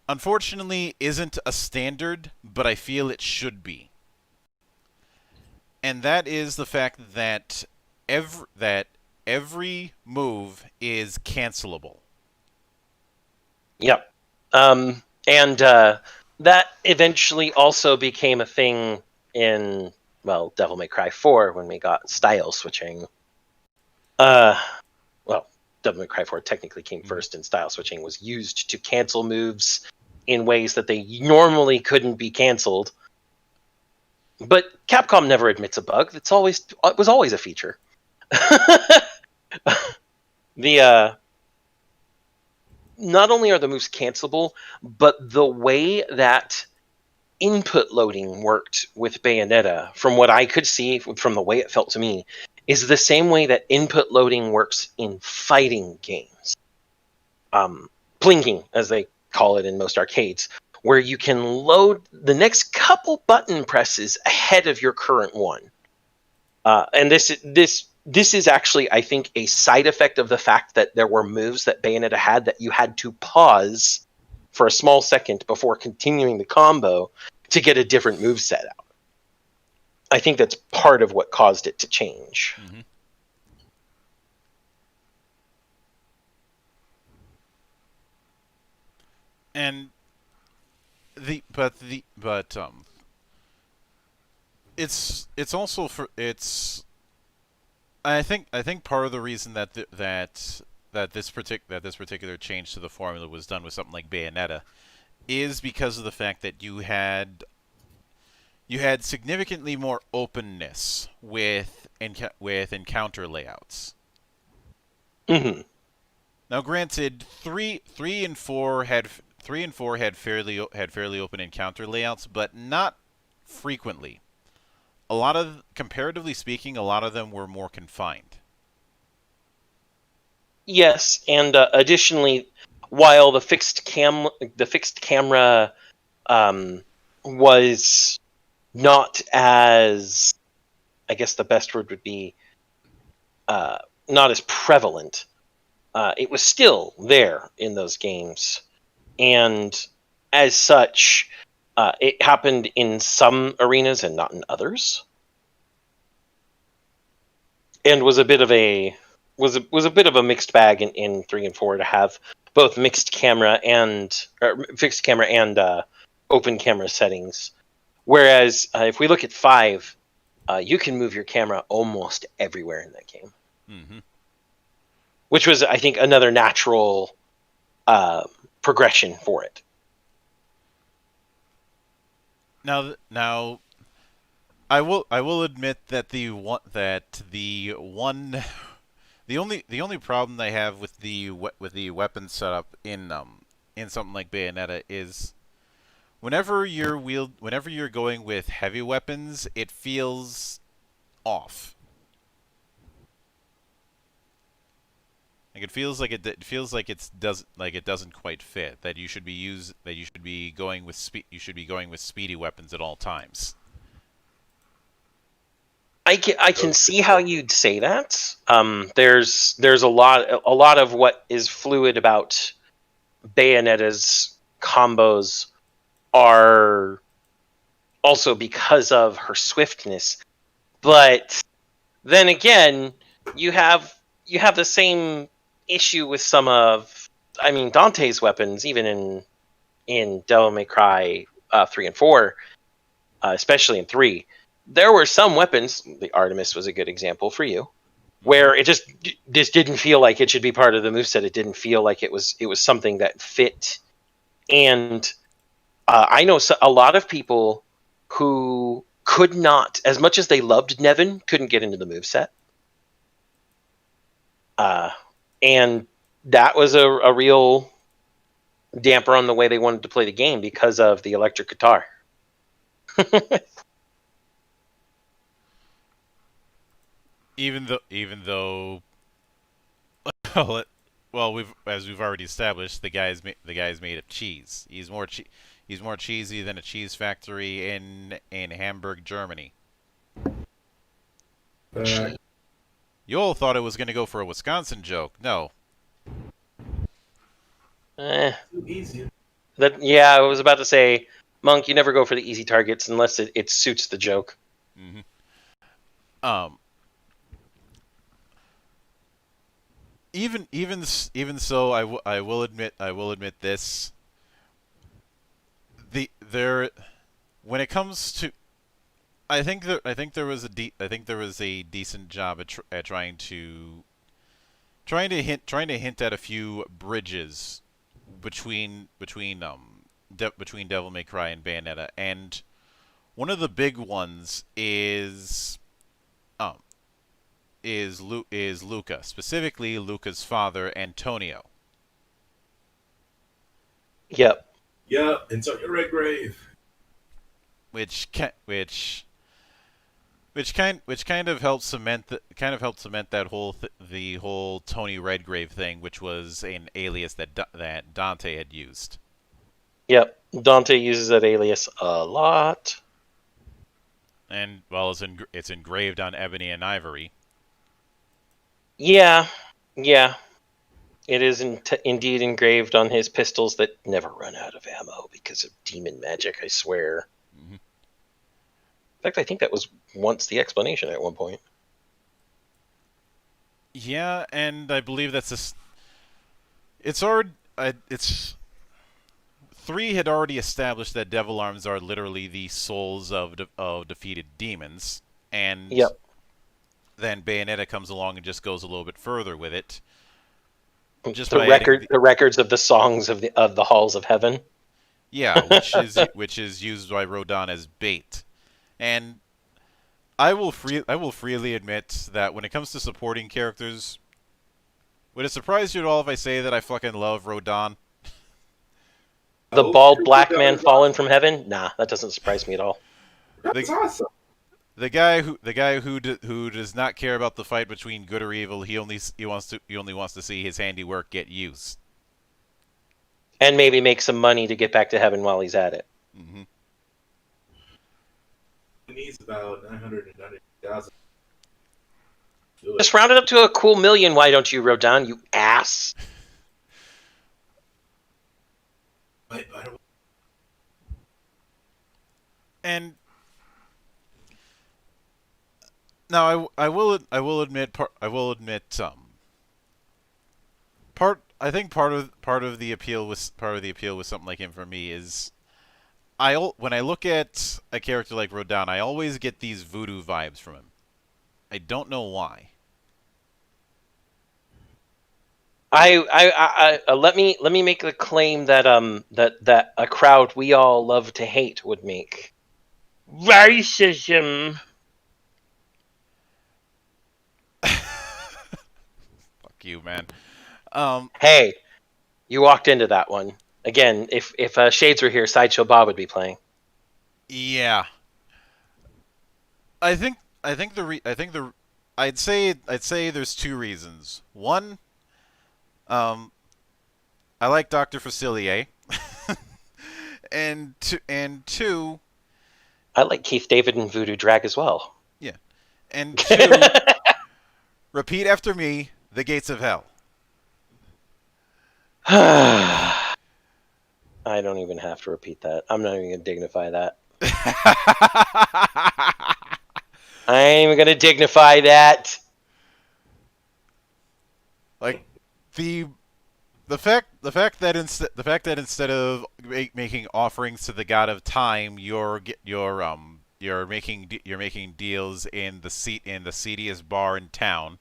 unfortunately isn't a standard, but I feel it should be. And that is the fact that every move is cancelable. Yep. And that eventually also became a thing in, Devil May Cry 4 when we got style switching. Devil May Cry 4 technically came first, and style switching was used to cancel moves in ways that they normally couldn't be canceled. But Capcom never admits a bug. It was always a feature. Not only are the moves cancelable, but the way that input loading worked with Bayonetta, from what I could see, from the way it felt to me, is the same way that input loading works in fighting games. Plinking, as they call it in most arcades, where you can load the next couple button presses ahead of your current one. And this is actually, I think, a side effect of the fact that there were moves that Bayonetta had that you had to pause for a small second before continuing the combo to get a different move set out. I think that's part of what caused it to change. Mm-hmm. And it's also I think part of the reason that this particular change to the formula was done with something like Bayonetta is because of the fact that you had significantly more openness with encounter layouts. Mm-hmm. Now, granted, three and four had fairly open encounter layouts, but not frequently. Comparatively speaking, a lot of them were more confined. Yes, and additionally, while the fixed camera was not as, I guess the best word would be not as prevalent, it was still there in those games, and as such, it happened in some arenas and not in others, and was a bit of a mixed bag in 3 and 4 to have both fixed camera and open camera settings. Whereas if we look at 5, you can move your camera almost everywhere in that game, Mm-hmm. which was, I think, another natural progression for it. Now, I will admit that the only problem I have with the weapon setup in something like Bayonetta is whenever you're going with heavy weapons, it feels off. Like it feels like it feels like it doesn't quite fit. That you should be going with speedy weapons at all times. I can see how you'd say that. There's a lot of what is fluid about Bayonetta's combos are also because of her swiftness. But then again, you have the same issue with some of, I mean, Dante's weapons, even in Devil May Cry 3 and 4, especially in 3. There were some weapons, the Artemis was a good example for you, where it just didn't feel like it should be part of the moveset. It didn't feel like it was something that fit. And I know a lot of people who could not, as much as they loved Nevin, couldn't get into the moveset. And that was a real damper on the way they wanted to play the game because of the electric guitar. Even though, well, we've already established, the guy's made of cheese. He's more cheesy than a cheese factory in Hamburg, Germany. You all thought it was going to go for a Wisconsin joke. No. Too easy. I was about to say, Monk, you never go for the easy targets unless it suits the joke. Mm-hmm. Even so, I will admit this. When it comes to, I think there was a decent job at trying to hint at a few bridges between Devil May Cry and Bayonetta, and one of the big ones is Luca, specifically Luca's father, Antonio. Yep. Yep, Antonio Redgrave. Which kind of helped cement that the whole Tony Redgrave thing, which was an alias that Dante had used. Yep, Dante uses that alias a lot. And well, it's engraved on ebony and ivory. Yeah. It is indeed engraved on his pistols that never run out of ammo because of demon magic, I swear. Mm-hmm. In fact, I think that was once the explanation at one point. Yeah, and I believe it's 3 had already established that devil arms are literally the souls of defeated demons, and yep. Then Bayonetta comes along and just goes a little bit further with it. Just the records of the songs of the halls of heaven. Yeah, which is used by Rodin as bait. And I will freely admit that when it comes to supporting characters, would it surprise you at all if I say that I fucking love Rodin? The bald black man fallen from heaven? Nah, that doesn't surprise me at all. That's awesome. who does not care about the fight between good or evil. He only wants to see his handiwork get used. And maybe make some money to get back to heaven while he's at it. Mm-hmm. He needs about 990,000. Just round it up to a cool million, why don't you, Rodon, you ass? Wait, by the way, And now I will admit I think part of the appeal with something like him for me is when I look at a character like Rodon, I always get these voodoo vibes from him. I don't know why. Let me make the claim that that a crowd we all love to hate would make. Racism. Fuck you, man. Hey, you walked into that one. Again, if Shades were here, Sideshow Bob would be playing. Yeah. I think I'd say there's two reasons. One, I like Dr. Facilier. and two, I like Keith David and Voodoo Drag as well. yeah. And two, repeat after me, the gates of hell. I don't even have to repeat that. I'm not even going to dignify that. I ain't even going to dignify that. Like the fact that instead of making offerings to the god of time, you're making deals in the seediest bar in town.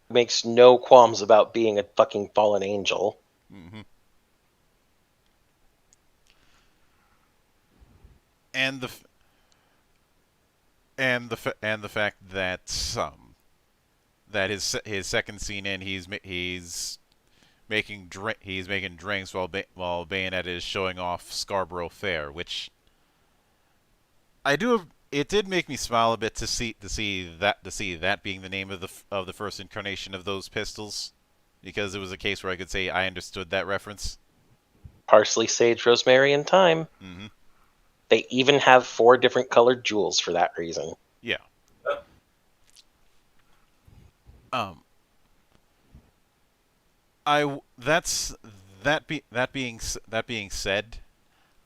Makes no qualms about being a fucking fallen angel. Mm-hmm. And the fact that that his second scene in he's making drinks while Bayonetta is showing off Scarborough Fair, which it did make me smile a bit to see that being the name of the first incarnation of those pistols, because it was a case where I could say I understood that reference. Parsley, sage, rosemary, and thyme. Mm-hmm. They even have 4 different colored jewels for that reason. Yeah. That being said,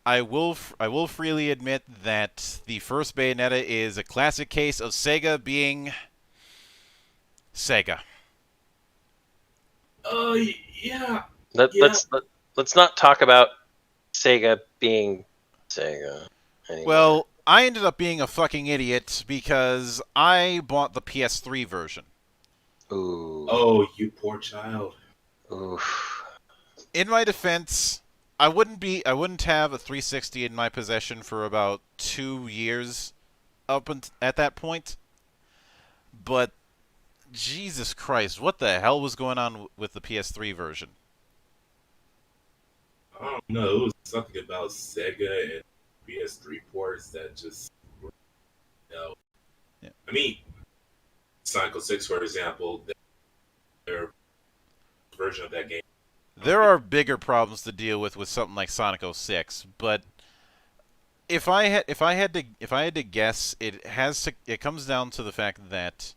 I will freely admit that the first Bayonetta is a classic case of Sega being Sega. Yeah. Let's not talk about Sega being Sega anymore. Well, I ended up being a fucking idiot because I bought the PS3 version. Ooh. Oh, you poor child. Oof. In my defense, I wouldn't have a 360 in my possession for about 2 years at that point. But Jesus Christ, what the hell was going on with the PS3 version? I don't know. It was something about Sega and PS3 ports that just, Yeah. I mean, Sonic 06, for example, their version of that game. There are bigger problems to deal with something like Sonic 06, but if I had to guess, it comes down to the fact that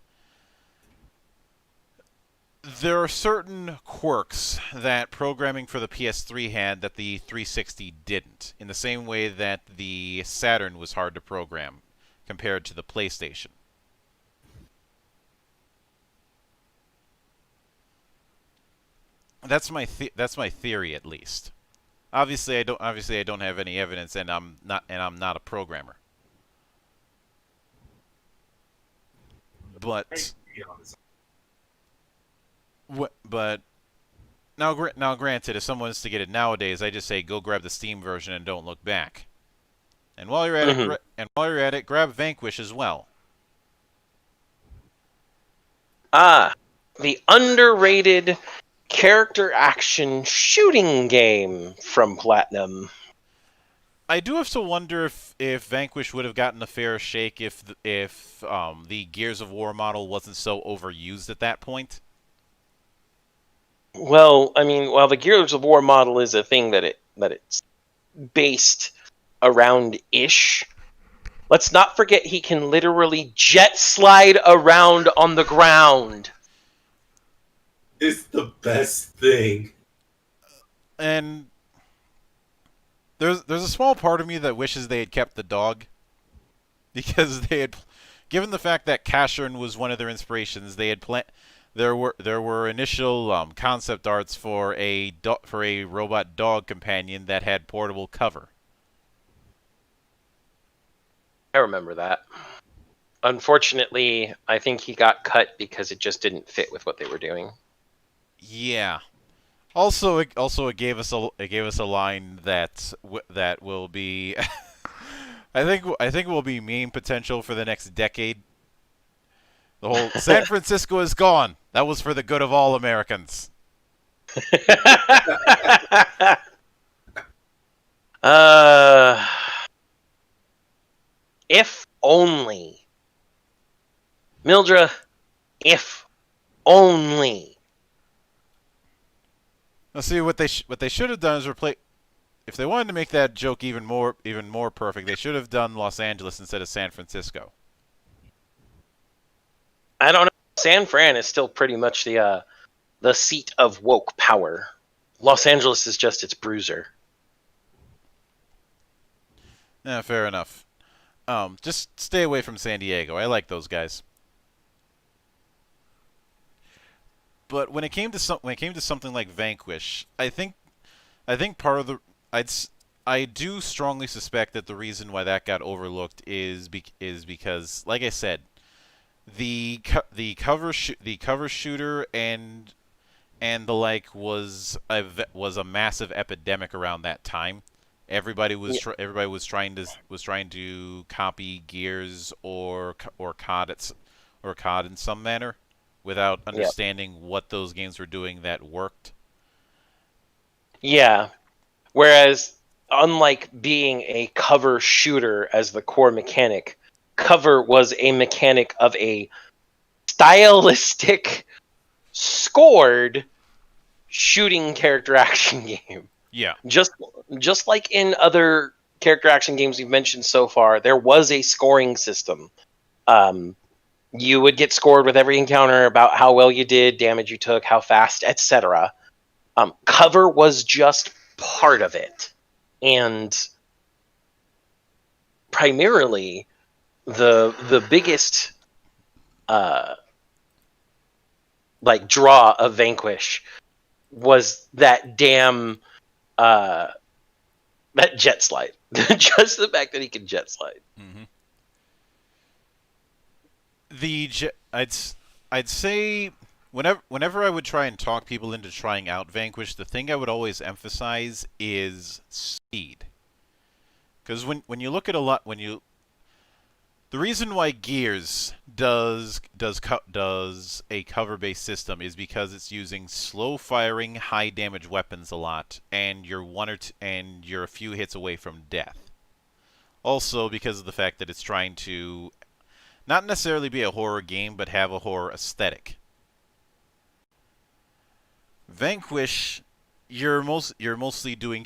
there are certain quirks that programming for the PS3 had that the 360 didn't, in the same way that the Saturn was hard to program compared to the PlayStation. That's my theory, at least. Obviously, I don't have any evidence, and I'm not a programmer. But now, granted, if someone wants to get it nowadays, I just say go grab the Steam version and don't look back. And while you're at it, grab Vanquish as well. The underrated character action shooting game from Platinum. I do have to wonder if Vanquish would have gotten a fair shake if the Gears of War model wasn't so overused at that point. Well, I mean, while the Gears of War model is a thing that it's based around ish, let's not forget he can literally jet slide around on the ground. It's the best thing. And there's a small part of me that wishes they had kept the dog, because they had, given the fact that Cashern was one of their inspirations, they had there were initial concept arts for a robot dog companion that had portable cover. I remember that. Unfortunately, I think he got cut because it just didn't fit with what they were doing. Yeah. Also, it gave us a line that will be I think will be meme potential for the next decade. The whole San Francisco is gone. That was for the good of all Americans. If only. Mildra, if only. Now, see what they should have done is replace. If they wanted to make that joke even more perfect, they should have done Los Angeles instead of San Francisco. I don't know. San Fran is still pretty much the seat of woke power. Los Angeles is just its bruiser. Yeah, fair enough. Just stay away from San Diego. I like those guys. But when it came to something like Vanquish, I think part of the I do strongly suspect that the reason why that got overlooked is because, like I said, the cover shooter and the like was a massive epidemic around that time. Everybody was trying to copy Gears or COD in some manner, without understanding what those games were doing that worked. Yeah. Whereas, unlike being a cover shooter as the core mechanic, cover was a mechanic of a stylistic, scored shooting character action game. Yeah. Just like in other character action games we've mentioned so far, there was a scoring system. You would get scored with every encounter about how well you did, damage you took, how fast, etc. Cover was just part of it. And primarily, the biggest draw of Vanquish was that damn that jet slide. Just the fact that he can jet slide. Mm-hmm. I'd say whenever I would try and talk people into trying out Vanquish, the thing I would always emphasize is speed. Because when you look at the reason why Gears does a cover-based system is because it's using slow-firing, high-damage weapons a lot, and you're a few hits away from death. Also, because of the fact that it's trying to not necessarily be a horror game, but have a horror aesthetic. Vanquish, you're mostly doing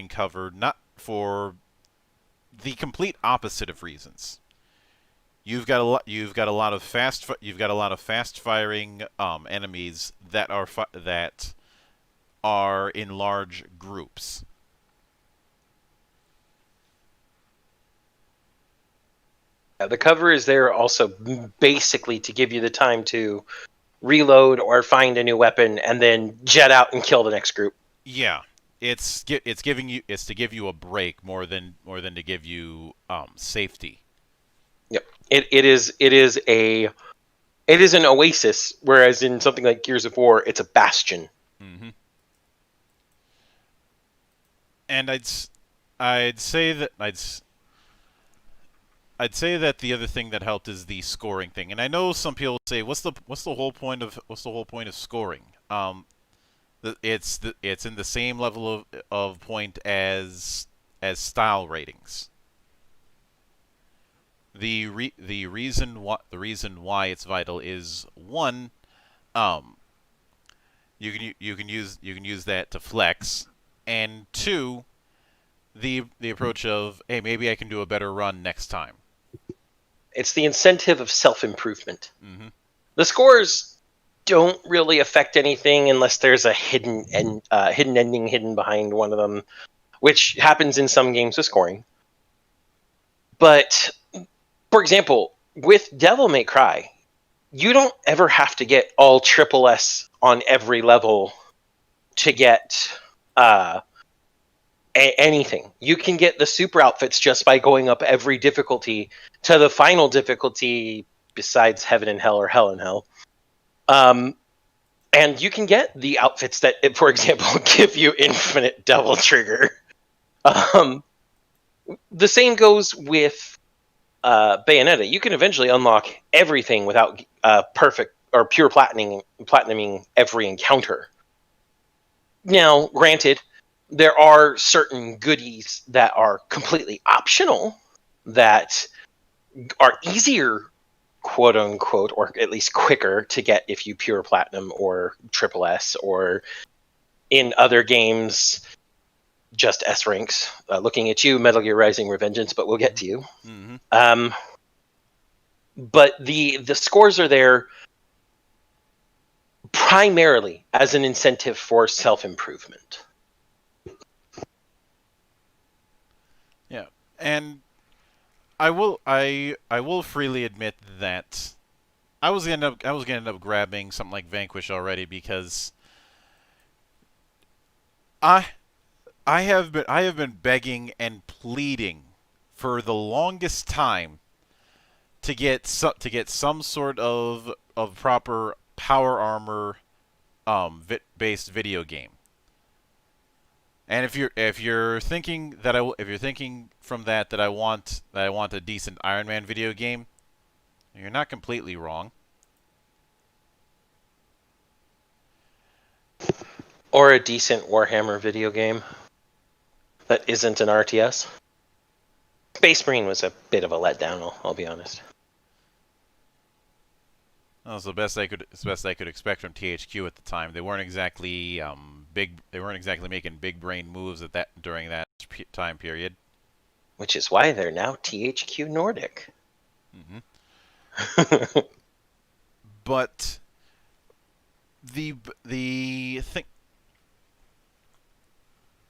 cover not for the complete opposite of reasons. You've got a lot of fast firing enemies that are in large groups. The cover is there also basically to give you the time to reload or find a new weapon and then jet out and kill the next group. Yeah, it's to give you a break more than to give you safety. Yep. It is an oasis, whereas in something like Gears of War, it's a bastion. Mm-hmm. And I'd say that the other thing that helped is the scoring thing. And I know some people say, what's the whole point of scoring? It's in the same level of point as as style ratings. The reason why it's vital is one, um, you can use that to flex, and two, the approach of, hey, maybe I can do a better run next time. It's the incentive of self-improvement. Mm-hmm. The scores don't really affect anything unless there's a hidden ending hidden behind one of them, which happens in some games with scoring. But, for example, with Devil May Cry, you don't ever have to get all triple S on every level to get anything. You can get the super outfits just by going up every difficulty to the final difficulty besides Heaven and Hell or Hell and Hell. And you can get the outfits that, for example, give you infinite double trigger. The same goes with Bayonetta. You can eventually unlock everything without perfect or pure platinuming every encounter. Now, granted, there are certain goodies that are completely optional that are easier, quote unquote, or at least quicker to get if you pure platinum or triple S, or in other games, just S ranks. Looking at you, Metal Gear Rising Revengeance, but we'll get to you. Mm-hmm. But the scores are there primarily as an incentive for self-improvement. Yeah, and I will freely admit that I was gonna end up grabbing something like Vanquish already, because I have been begging and pleading for the longest time to get some sort of proper power armor based video game. And if you're thinking from that I want a decent Iron Man video game, you're not completely wrong. Or a decent Warhammer video game that isn't an RTS. Space Marine was a bit of a letdown, I'll be honest. That was the best I could expect from THQ at the time. They weren't exactly They weren't exactly making big brain moves during that time period. Which is why they're now THQ Nordic. Mm-hmm. But the thing.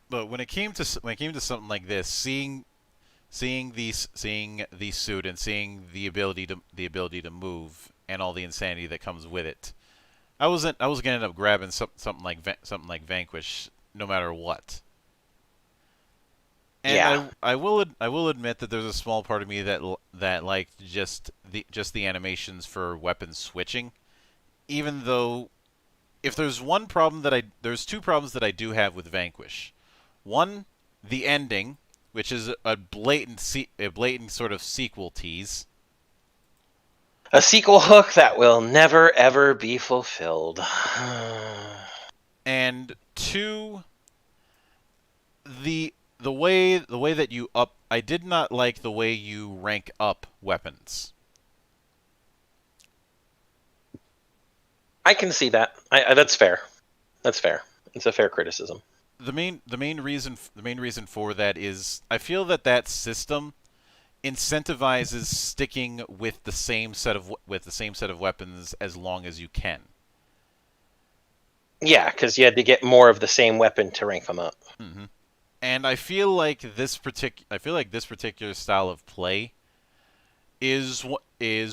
But when it came to something like this, seeing the suit and seeing the ability to move and all the insanity that comes with it, I was gonna end up grabbing something like Vanquish no matter what. And yeah. I will admit that there's a small part of me that liked just the animations for weapon switching, even though if there's there's two problems that I do have with Vanquish. One, the ending, which is a blatant sort of sequel tease. A sequel hook that will never ever be fulfilled. And two, the way that you up. I did not like the way you rank up weapons. I can see that. That's fair. That's fair. It's a fair criticism. The main reason for that is I feel that system incentivizes sticking with the same set of weapons as long as you can. Yeah, because you had to get more of the same weapon to rank them up. Mm-hmm. And I feel like this particular style of play is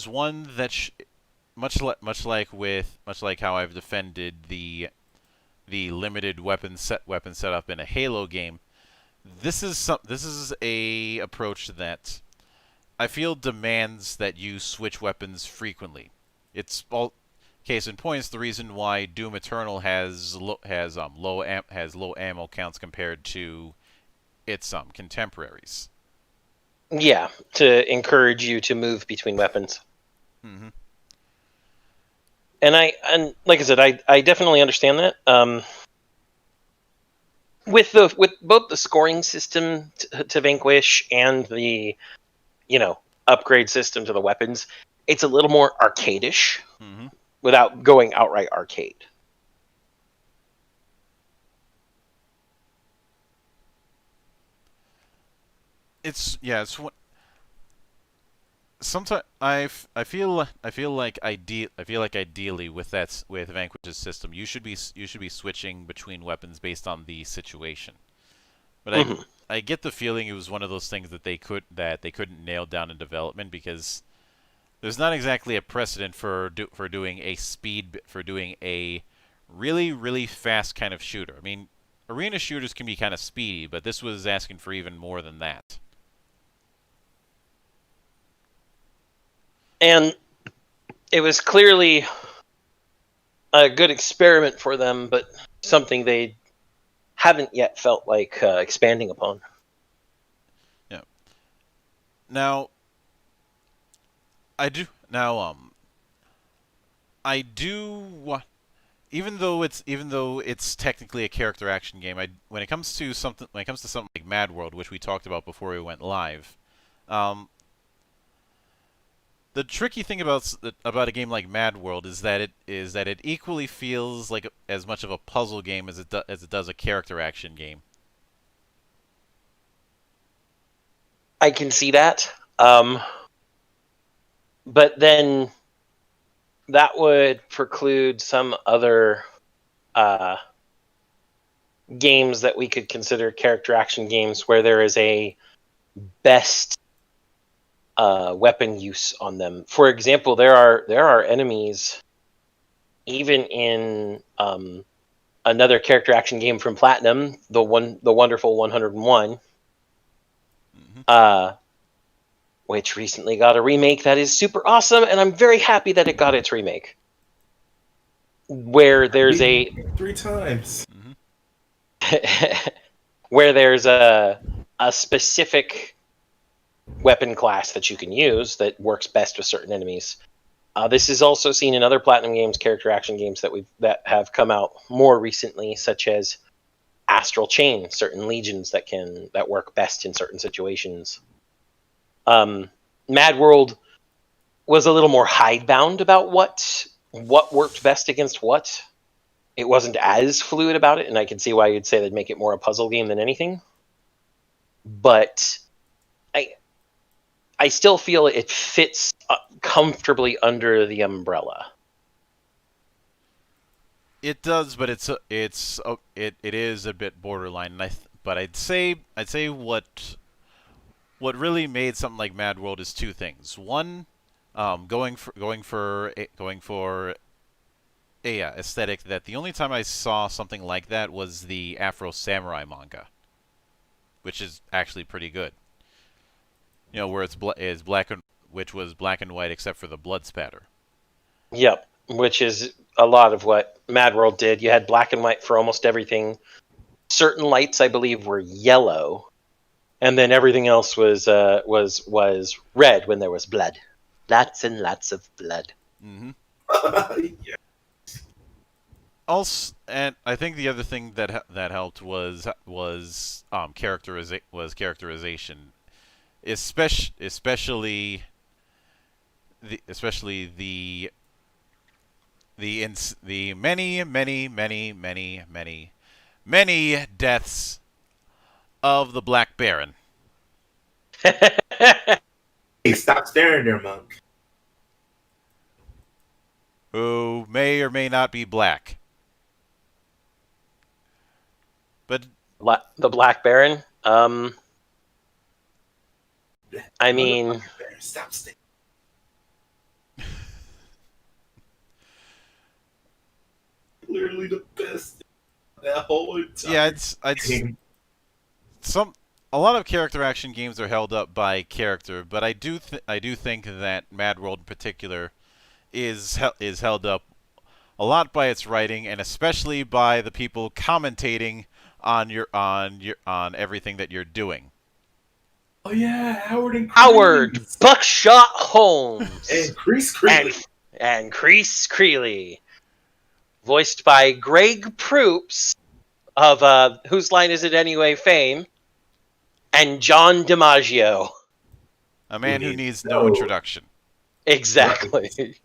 one that much like how I've defended the limited weapon setup in a Halo game. This is a approach that I feel demands that you switch weapons frequently. It's all case in point. It's the reason why Doom Eternal has low ammo counts compared to its contemporaries. Yeah, to encourage you to move between weapons. Mm-hmm. And like I said, I definitely understand that. with both the scoring system to Vanquish and the upgrade system to the weapons, it's a little more arcade-ish without going outright arcade. It's what. Sometimes I feel like ideally with Vanquish's system, you should be switching between weapons based on the situation. But I get the feeling it was one of those things that they couldn't nail down in development, because there's not exactly a precedent for doing a really, really fast kind of shooter. I mean, arena shooters can be kind of speedy, but this was asking for even more than that. And it was clearly a good experiment for them, but something they haven't yet felt like expanding upon. Yeah. Now, I do even though it's technically a character action game, when it comes to something like Mad World, which we talked about before we went live, the tricky thing about a game like Mad World is that it equally feels like as much of a puzzle game as it does a character action game. I can see that, but then that would preclude some other games that we could consider character action games where there is a best weapon use on them. For example, there are enemies even in another character action game from Platinum, the wonderful 101, which recently got a remake that is super awesome, and I'm very happy that it got its remake. Where there's 3 times. where there's a specific weapon class that you can use that works best with certain enemies. This is also seen in other Platinum games, character action games that have come out more recently, such as Astral Chain, certain legions that work best in certain situations. Mad World was a little more hidebound about what worked best against what. It wasn't as fluid about it, and I can see why you'd say they'd make it more a puzzle game than anything. But I still feel it fits comfortably under the umbrella. It does, but it is a bit borderline. But I'd say what really made something like Mad World is two things. One, going for a aesthetic that the only time I saw something like that was the Afro Samurai manga, which is actually pretty good. You know, where which was black and white except for the blood spatter. Yep, which is a lot of what Mad World did. You had black and white for almost everything. Certain lights, I believe, were yellow, and then everything else was red when there was blood. Lots and lots of blood. Mm-hmm. Yeah. Also, and I think the other thing that helped was characterization, especially the many deaths of the Black Baron. Hey, stop staring there, monk. Who may or may not be black. But the Black Baron. I mean, stop staring. Literally the best. That whole entire yeah, a lot of character action games are held up by character, but I do think that Mad World in particular is held up a lot by its writing, and especially by the people commentating on everything that you're doing. Oh yeah, Howard Buckshot Holmes and Chris Creeley and Chris Creeley, voiced by Greg Proops of Whose Line Is It Anyway fame, and John DiMaggio. A man who needs no introduction. Exactly.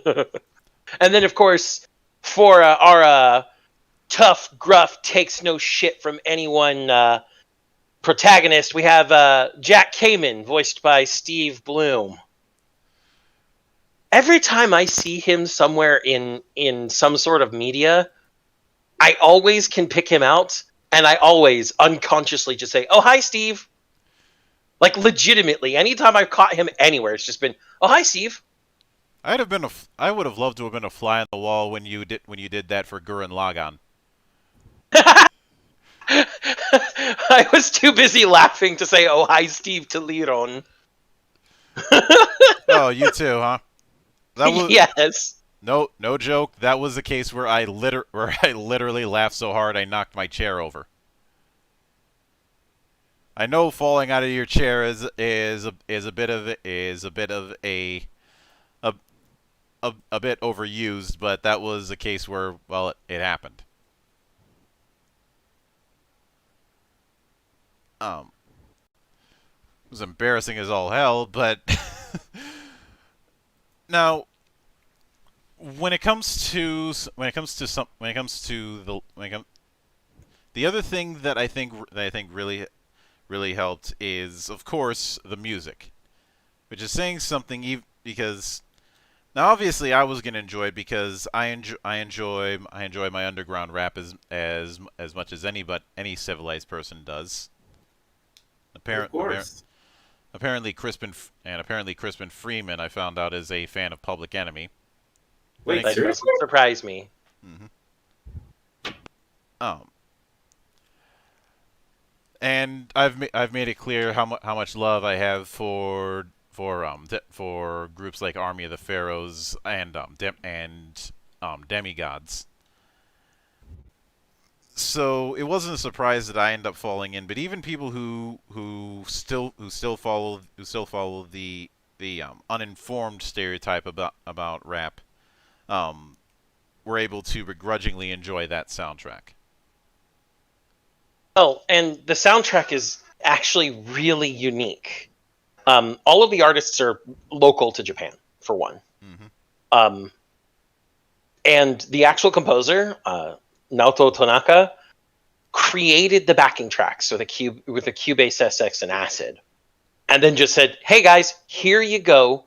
And then, of course, for our tough, gruff, takes no shit from anyone protagonist, we have Jack Kamen, voiced by Steve Bloom. Every time I see him somewhere in some sort of media, I always can pick him out, and I always unconsciously just say, "Oh, hi, Steve." Like, legitimately, anytime I've caught him anywhere, it's just been, "Oh, hi, Steve." I would have loved to have been a fly on the wall when you did that for Gurren Lagann. I was too busy laughing to say, "Oh, hi, Steve," to Liron. Oh, you too, huh? That was Yes. no joke. That was the case where I literally laughed so hard I knocked my chair over. I know falling out of your chair is a bit of a bit overused, but that was a case where, well, it happened. It was embarrassing as all hell, but now when it comes to the other thing that I think really helped is, of course, the music, which is saying something, because now obviously I was gonna enjoy it because I enjoy my underground rap as much as any civilized person does. Of course. Apparently Crispin Freeman, I found out, is a fan of Public Enemy. Wait, That seriously? doesn't surprise me. And I've made it clear how much love I have for groups like Army of the Pharaohs and Demigods. So it wasn't a surprise that I ended up falling in, but even people who still follow the uninformed stereotype about rap were able to begrudgingly enjoy that soundtrack. Oh, and the soundtrack is actually really unique. All of the artists are local to Japan, for one. And the actual composer, Naoto Tanaka, created the backing tracks with a Cubase SX and Acid, and then just said, "Hey guys, here you go.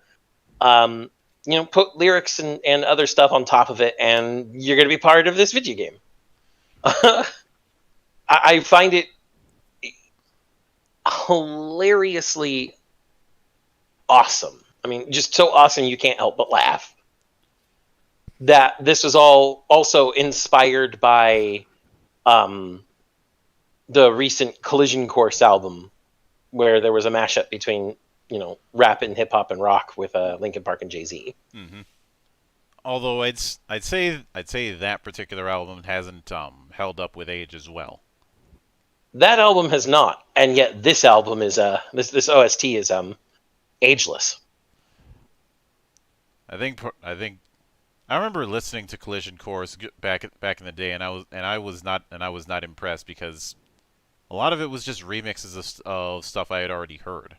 Put lyrics and other stuff on top of it, and you're going to be part of this video game." I find it hilariously awesome. I mean, just so awesome you can't help but laugh. That this was all also inspired by the recent Collision Course album, where there was a mashup between rap and hip hop and rock with Linkin Park and Jay-Z. Although I'd say that particular album hasn't held up with age as well. That album has not, and yet this album is this OST is ageless. I remember listening to Collision Course back in the day, and I was not impressed because a lot of it was just remixes of stuff I had already heard.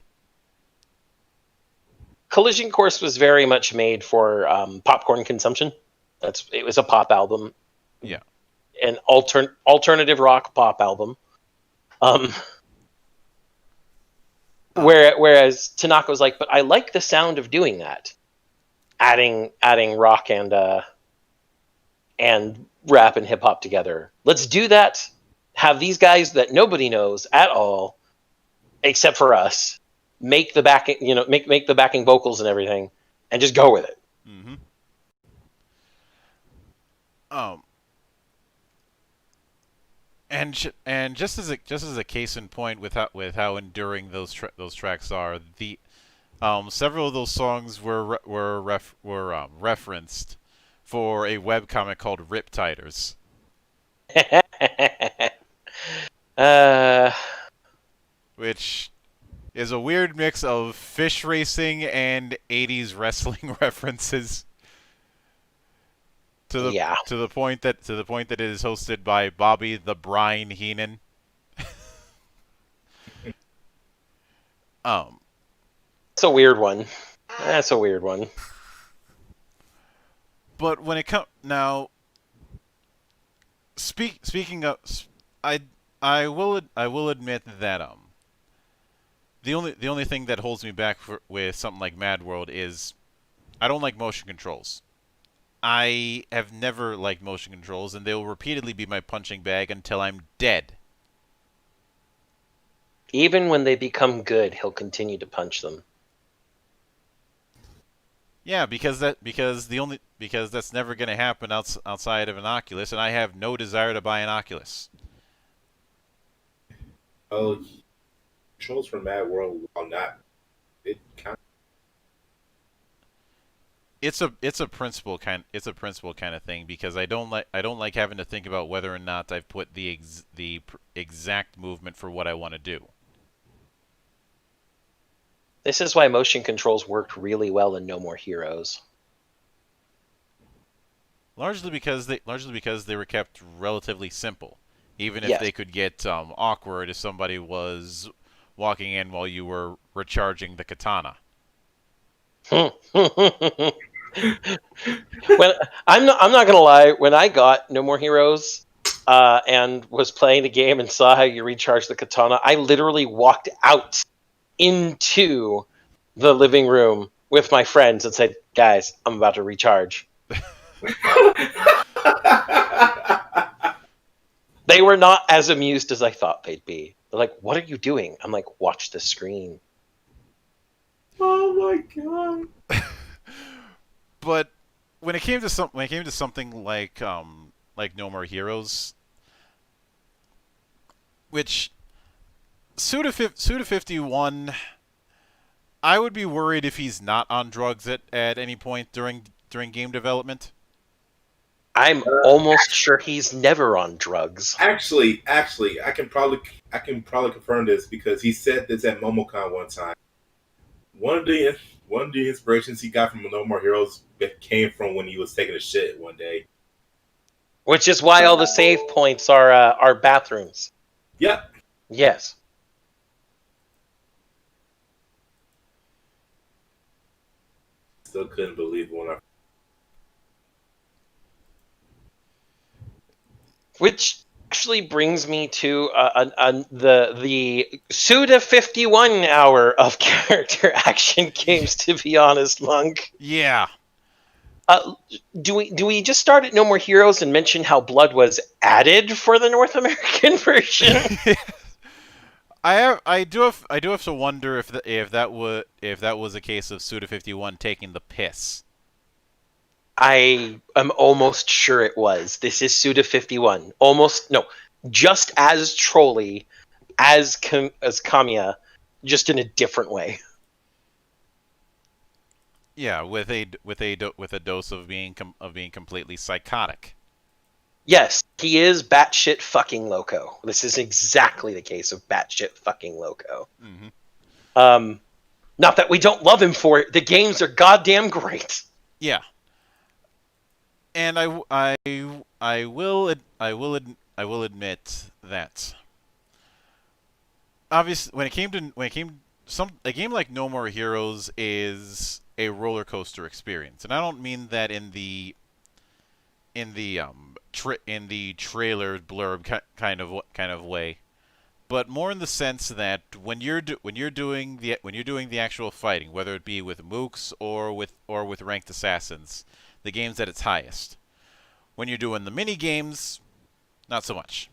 Collision Course was very much made for popcorn consumption. It was a pop album. Yeah. An alternative rock pop album. Whereas Tanaka was like, but I like the sound of doing that. Adding rock and rap and hip hop together. Let's do that. Have these guys that nobody knows at all, except for us, make the backing, make the backing vocals and everything, and just go with it. And just as a case in point with how enduring those tracks are, the several of those songs were referenced for a webcomic called Riptiders. Which is a weird mix of fish racing and 80s wrestling references. Yeah. to the point that it is hosted by Bobby the Brine Heenan. Um, It's a weird one. That's a weird one. but when it comes now, speaking of, I I will admit that the only thing that holds me back with something like Mad World is I don't like motion controls. I have never liked motion controls, and they will repeatedly be my punching bag until I'm dead. Even when they become good, he'll continue to punch them. Yeah, because that's never going to happen outside of an Oculus, and I have no desire to buy an Oculus. Oh, controls from Mad World, while not, it kind It's a principle kind of thing because I don't like having to think about whether or not I've put the exact movement for what I want to do. This is why motion controls worked really well in No More Heroes. Largely because they were kept relatively simple, even if Yes. they could get awkward if somebody was walking in while you were recharging the katana. when I'm not gonna lie, when I got No More Heroes and was playing the game and saw how you recharge the katana, I literally walked out into the living room with my friends and said, "Guys, I'm about to recharge." They were not as amused as I thought they'd be. They're like, "What are you doing?" I'm like, "Watch the screen." Oh my god! But when it came to something like No More Heroes, which Suda 51, I would be worried if he's not on drugs at any point during game development. I'm almost sure he's never on drugs. Actually, I can probably confirm this because he said this at MomoCon one time. One of the inspirations he got from No More Heroes came from when he was taking a shit one day. Which is why all the save points are bathrooms. Yep. Yes. Still couldn't believe it when I. Which actually brings me to the Suda 51 hour of character action games. To be honest, Monk. Yeah. Do we just start at No More Heroes and mention how blood was added for the North American version? I do have to wonder if that was a case of Suda 51 taking the piss. I am almost sure it was. This is Suda 51. Just as trolly as Kamiya, just in a different way. Yeah, with a dose of being completely psychotic. Yes, he is batshit fucking loco. This is exactly the case of batshit fucking loco. Mm-hmm. Not that we don't love him for it. The games are goddamn great. Yeah. And I will admit that obviously when it came a game like No More Heroes is a roller coaster experience, and I don't mean that in the trailer blurb kind of way, but more in the sense that when you're doing the actual fighting, whether it be with mooks or with ranked assassins, the game's at its highest. When you're doing the mini games, not so much.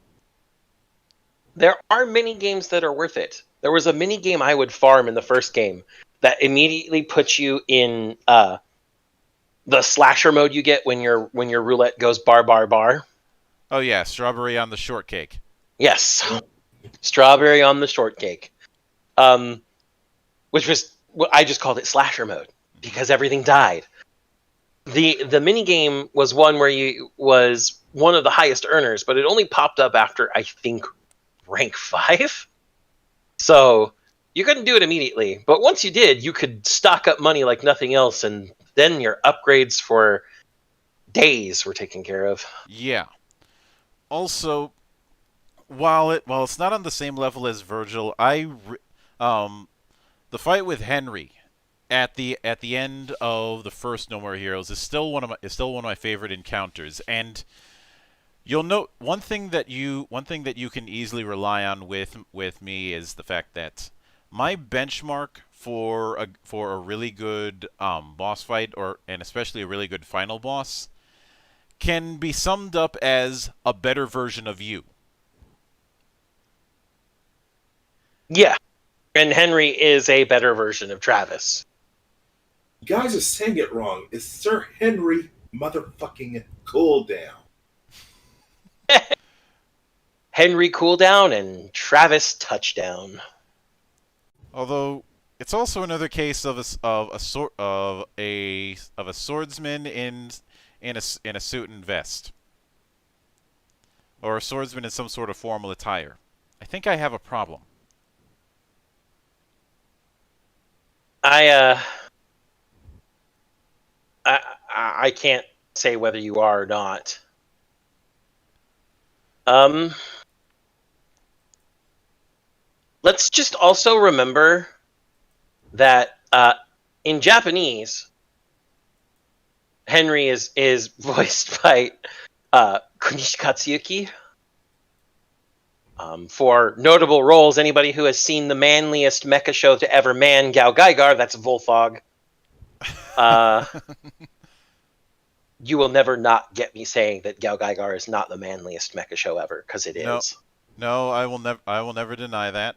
There are mini games that are worth it. There was a mini game I would farm in the first game that immediately puts you in the slasher mode you get when your roulette goes bar bar bar. Oh yeah, strawberry on the shortcake. Yes, strawberry on the shortcake. Which was I just called it slasher mode because everything died. The mini game was one where you was one of the highest earners, but it only popped up after I think rank 5. So you couldn't do it immediately, but once you did, you could stock up money like nothing else, and then your upgrades for days were taken care of. Yeah. Also, while it's not on the same level as Virgil, the fight with Henry at the end of the first No More Heroes is still one of my favorite encounters. And you'll note one thing that you can easily rely on with me is the fact that my benchmark for a really good boss fight, and especially a really good final boss, can be summed up as a better version of you. Yeah. And Henry is a better version of Travis. You guys are saying it wrong. It's Sir Henry motherfucking Cooldown. Henry Cooldown and Travis Touchdown. Although it's also another case of a swordsman in a suit and vest, or a swordsman in some sort of formal attire. I think I have a problem. I can't say whether you are or not. Let's just also remember that in Japanese, Henry is voiced by Kunishi Katsuyuki. For notable roles, anybody who has seen the manliest mecha show to ever man Gao Gaigar, that's Volfog. You will never not get me saying that Gao Gaigar is not the manliest mecha show ever, because it is. No, I will never deny that.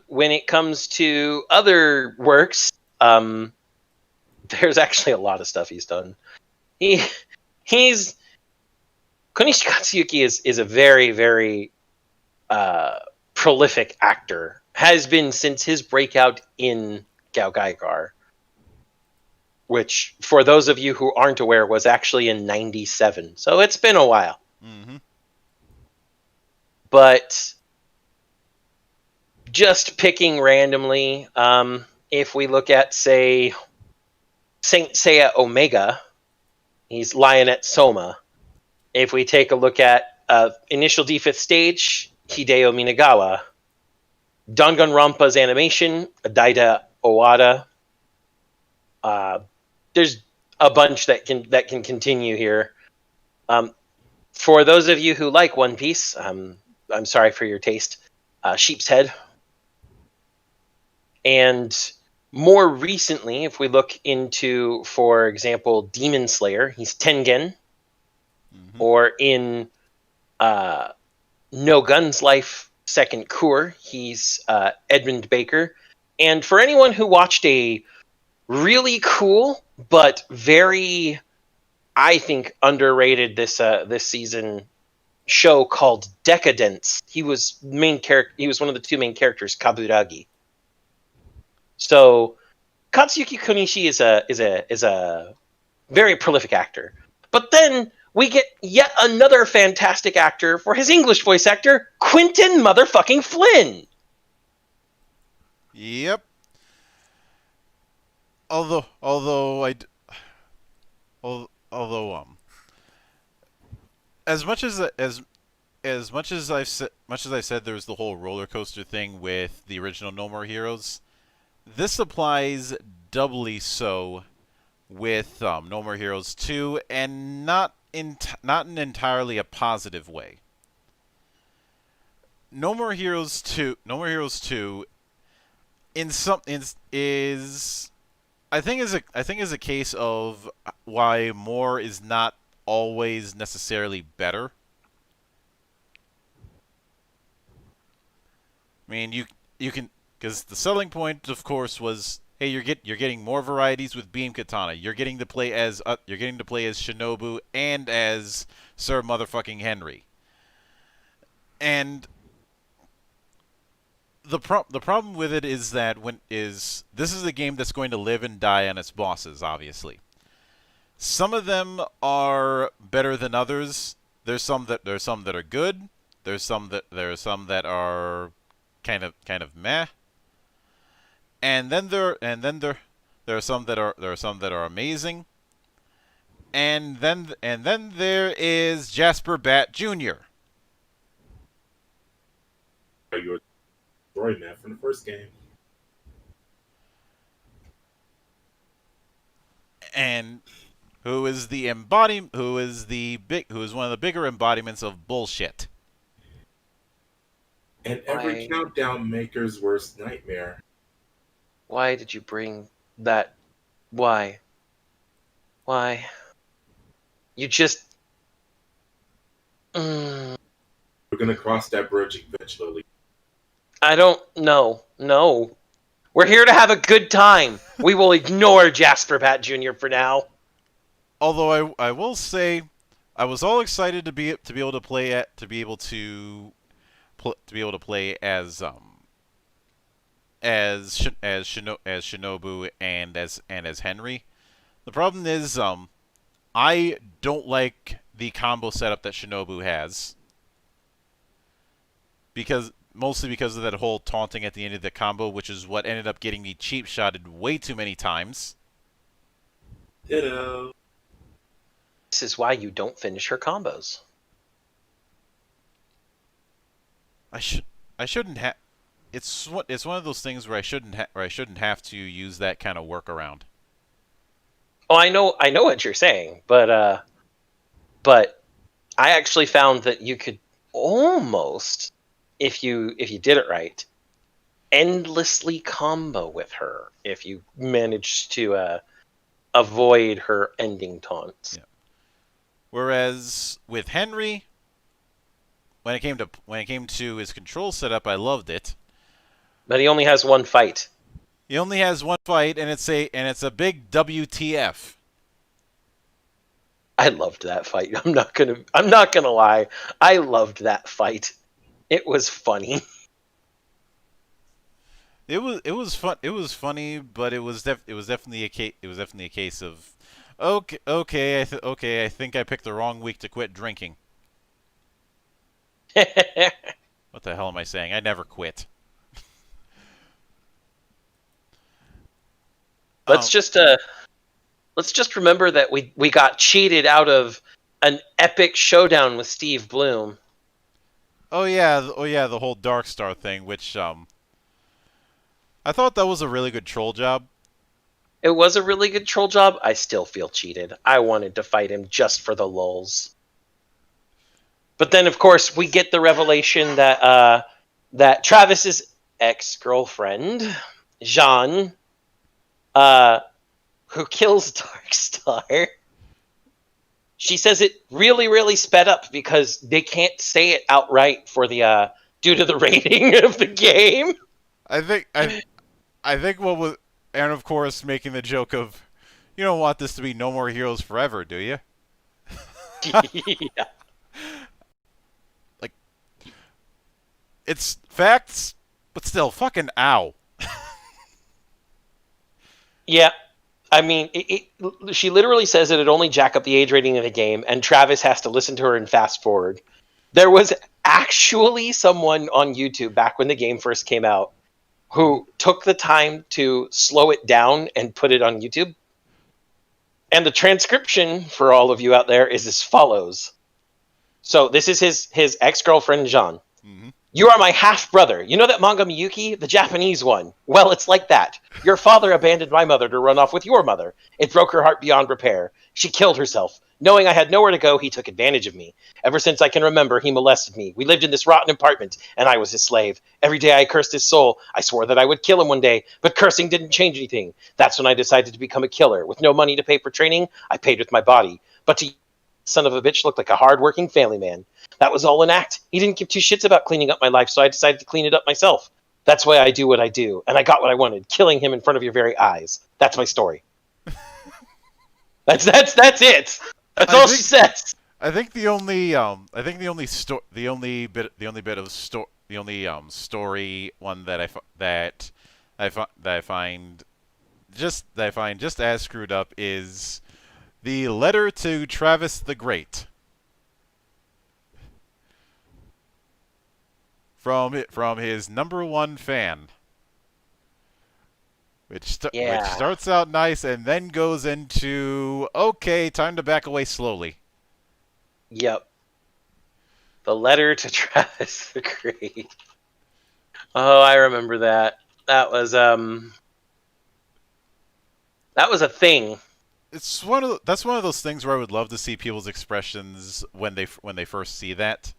When it comes to other works, there's actually a lot of stuff he's done. He's Kunishi Katsuyuki is a very, very prolific actor. Has been since his breakout in Gao Gaigar, which, for those of you who aren't aware, was actually in '97. So it's been a while. Mm-hmm. But just picking randomly, if we look at, say, Saint Seiya Omega, he's Lionette Soma. If we take a look at Initial D Fifth Stage, Hideo Minagawa. Danganronpa's animation, Daida Owada. There's a bunch that can continue here. For those of you who like One Piece, I'm sorry for your taste. Sheep's Head. And more recently, if we look into, for example, Demon Slayer, he's Tengen. Mm-hmm. Or in No Guns Life Second Cour, he's Edmund Baker. And for anyone who watched a really cool but very, I think, underrated this season show called Decadence, he was He was one of the two main characters, Kaburagi. So Katsuyuki Kunishi is a very prolific actor. But then we get yet another fantastic actor for his English voice actor, Quentin motherfucking Flynn. Yep. Although as much as I've said there was the whole roller coaster thing with the original No More Heroes, this applies doubly so with No More Heroes 2, and not in entirely a positive way. No More Heroes 2 is a case of why more is not always necessarily better. I mean, you can, because the selling point, of course, was, hey, you're getting more varieties with Beam Katana. You're getting to play as Shinobu and as Sir motherfucking Henry. And the problem with it is that this is a game that's going to live and die on its bosses, obviously. Some of them are better than others. There's some that are good. There's some that are kind of meh. And then there are some that are amazing. and then there is Jasper Bat Jr. You're a story man from the first game. and who is one of the bigger embodiments of bullshit. And every countdown maker's worst nightmare. Why did you bring that? Why? Why? You just. We're gonna cross that bridge eventually. I don't know. No. We're here to have a good time. We will ignore Jasper Pat Jr. for now. Although I will say, I was all excited to be able to play as Shinobu and as Henry. The problem is I don't like the combo setup that Shinobu has, mostly because of that whole taunting at the end of the combo, which is what ended up getting me cheap shotted way too many times. Ditto. This is why you don't finish her combos. I shouldn't have. It's one of those things where I shouldn't have to use that kind of workaround. Oh, I know what you're saying, but I actually found that you could almost, if you did it right, endlessly combo with her if you managed to avoid her ending taunts. Yeah. Whereas with Henry, when it came to his control setup, I loved it. But he only has one fight. He only has one fight, and it's a big WTF. I loved that fight. I'm not gonna lie. I loved that fight. It was funny. It was fun. It was funny, but it was definitely a case of okay. I think I picked the wrong week to quit drinking. What the hell am I saying? I never quit. Let's just remember that we got cheated out of an epic showdown with Steve Bloom. Oh yeah, the whole Dark Star thing, which I thought that was a really good troll job. It was a really good troll job. I still feel cheated. I wanted to fight him just for the lulz. But then, of course, we get the revelation that that Travis's ex-girlfriend, Jean, who kills Darkstar, she says it really, really sped up because they can't say it outright for the due to the rating of the game. I think what was, and of course making the joke of, you don't want this to be No More Heroes Forever, do you? Yeah. Like, it's facts, but still, fucking ow. Yeah. I mean, she literally says it'd only jack up the age rating of the game, and Travis has to listen to her and fast forward. There was actually someone on YouTube back when the game first came out who took the time to slow it down and put it on YouTube. And the transcription for all of you out there is as follows. So this is his ex-girlfriend, Jean. Mm-hmm. You are my half-brother. You know that manga Miyuki? The Japanese one. Well, it's like that. Your father abandoned my mother to run off with your mother. It broke her heart beyond repair. She killed herself. Knowing I had nowhere to go, he took advantage of me. Ever since I can remember, he molested me. We lived in this rotten apartment, and I was his slave. Every day I cursed his soul. I swore that I would kill him one day, but cursing didn't change anything. That's when I decided to become a killer. With no money to pay for training, I paid with my body. But to son of a bitch looked like a hard-working family man. That was all an act. He didn't give two shits about cleaning up my life, so I decided to clean it up myself. That's why I do what I do, and I got what I wanted, killing him in front of your very eyes. That's my story. That's it. That's all she says. I think the only story one that I find just as screwed up is the letter to Travis the Great from his #1 fan. which Yeah. starts out nice and then goes into okay, time to back away slowly. Yep. The letter to Travis the Great. Oh, I remember that. That was a thing. That's one of those things where I would love to see people's expressions when they first see that.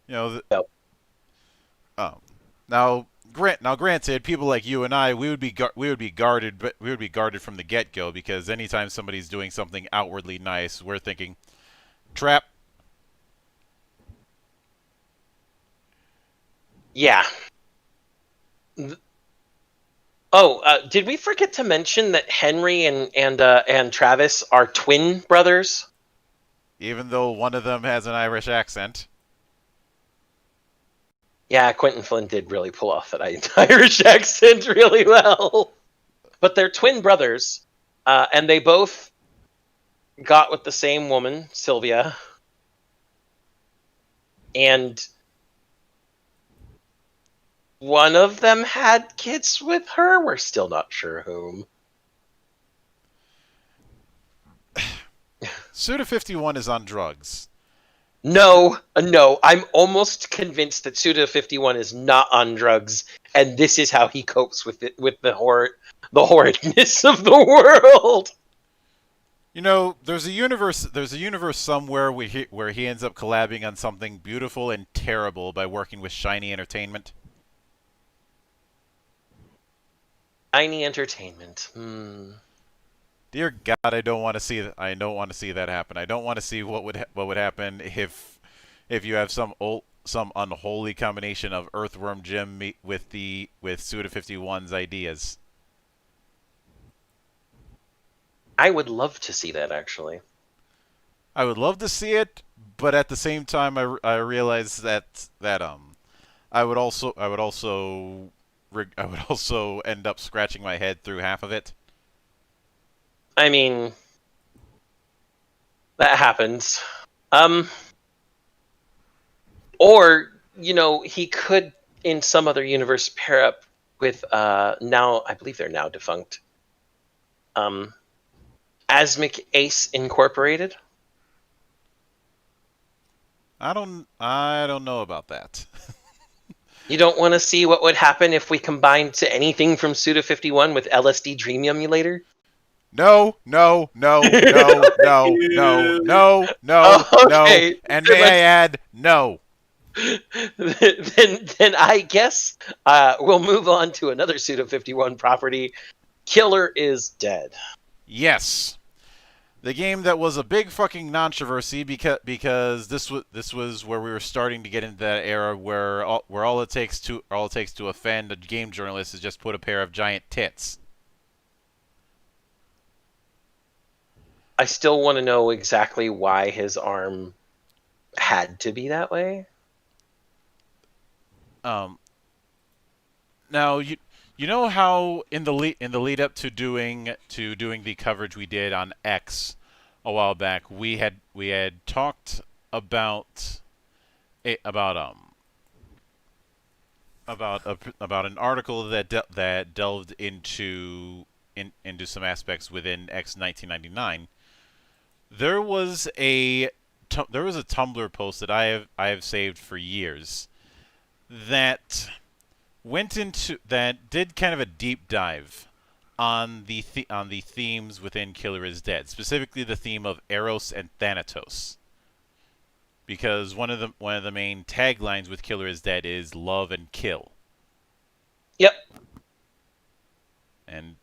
You know, Yep. um, granted, people like you and I, we would be guarded, but we would be guarded from the get go because anytime somebody's doing something outwardly nice, we're thinking trap. Yeah. Oh, did we forget to mention that Henry and Travis are twin brothers? Even though one of them has an Irish accent. Yeah, Quentin Flynn did really pull off that Irish accent really well. But they're twin brothers, and they both got with the same woman, Sylvia. And one of them had kids with her. We're still not sure whom. Suda 51 is on drugs. No. I'm almost convinced that Suda51 is not on drugs, and this is how he copes with it, with the horridness of the world. You know, there's a universe somewhere where he ends up collabing on something beautiful and terrible by working with Shiny Entertainment. Tiny entertainment. Dear God, I don't want to see that. I don't want to see that happen. I don't want to see what would happen if you have some unholy combination of Earthworm Jim with Suda 51's ideas. I would love to see that, actually. I would love to see it, but at the same time, I realize that I would also end up scratching my head through half of it. I mean, that happens. Or, he could, in some other universe, pair up with, now, I believe they're now defunct, Asmic Ace Incorporated. I don't know about that. You don't want to see what would happen if we combined to anything from Suda51 with LSD Dream Emulator? No. Okay. And may I add, no. Then I guess we'll move on to another Suda51 property. Killer is Dead. Yes. The game that was a big fucking controversy because this was where we were starting to get into that era where all it takes to offend a game journalist is just put a pair of giant tits. I still want to know exactly why his arm had to be that way. Now you know how in the lead up to doing the coverage we did on X a while back, we had talked about an article that delved into some aspects within X 1999. There was a Tumblr post that I have saved for years that did kind of a deep dive on the themes within Killer is Dead, specifically the theme of Eros and Thanatos, because one of the main taglines with Killer is Dead is love and kill. Yep. And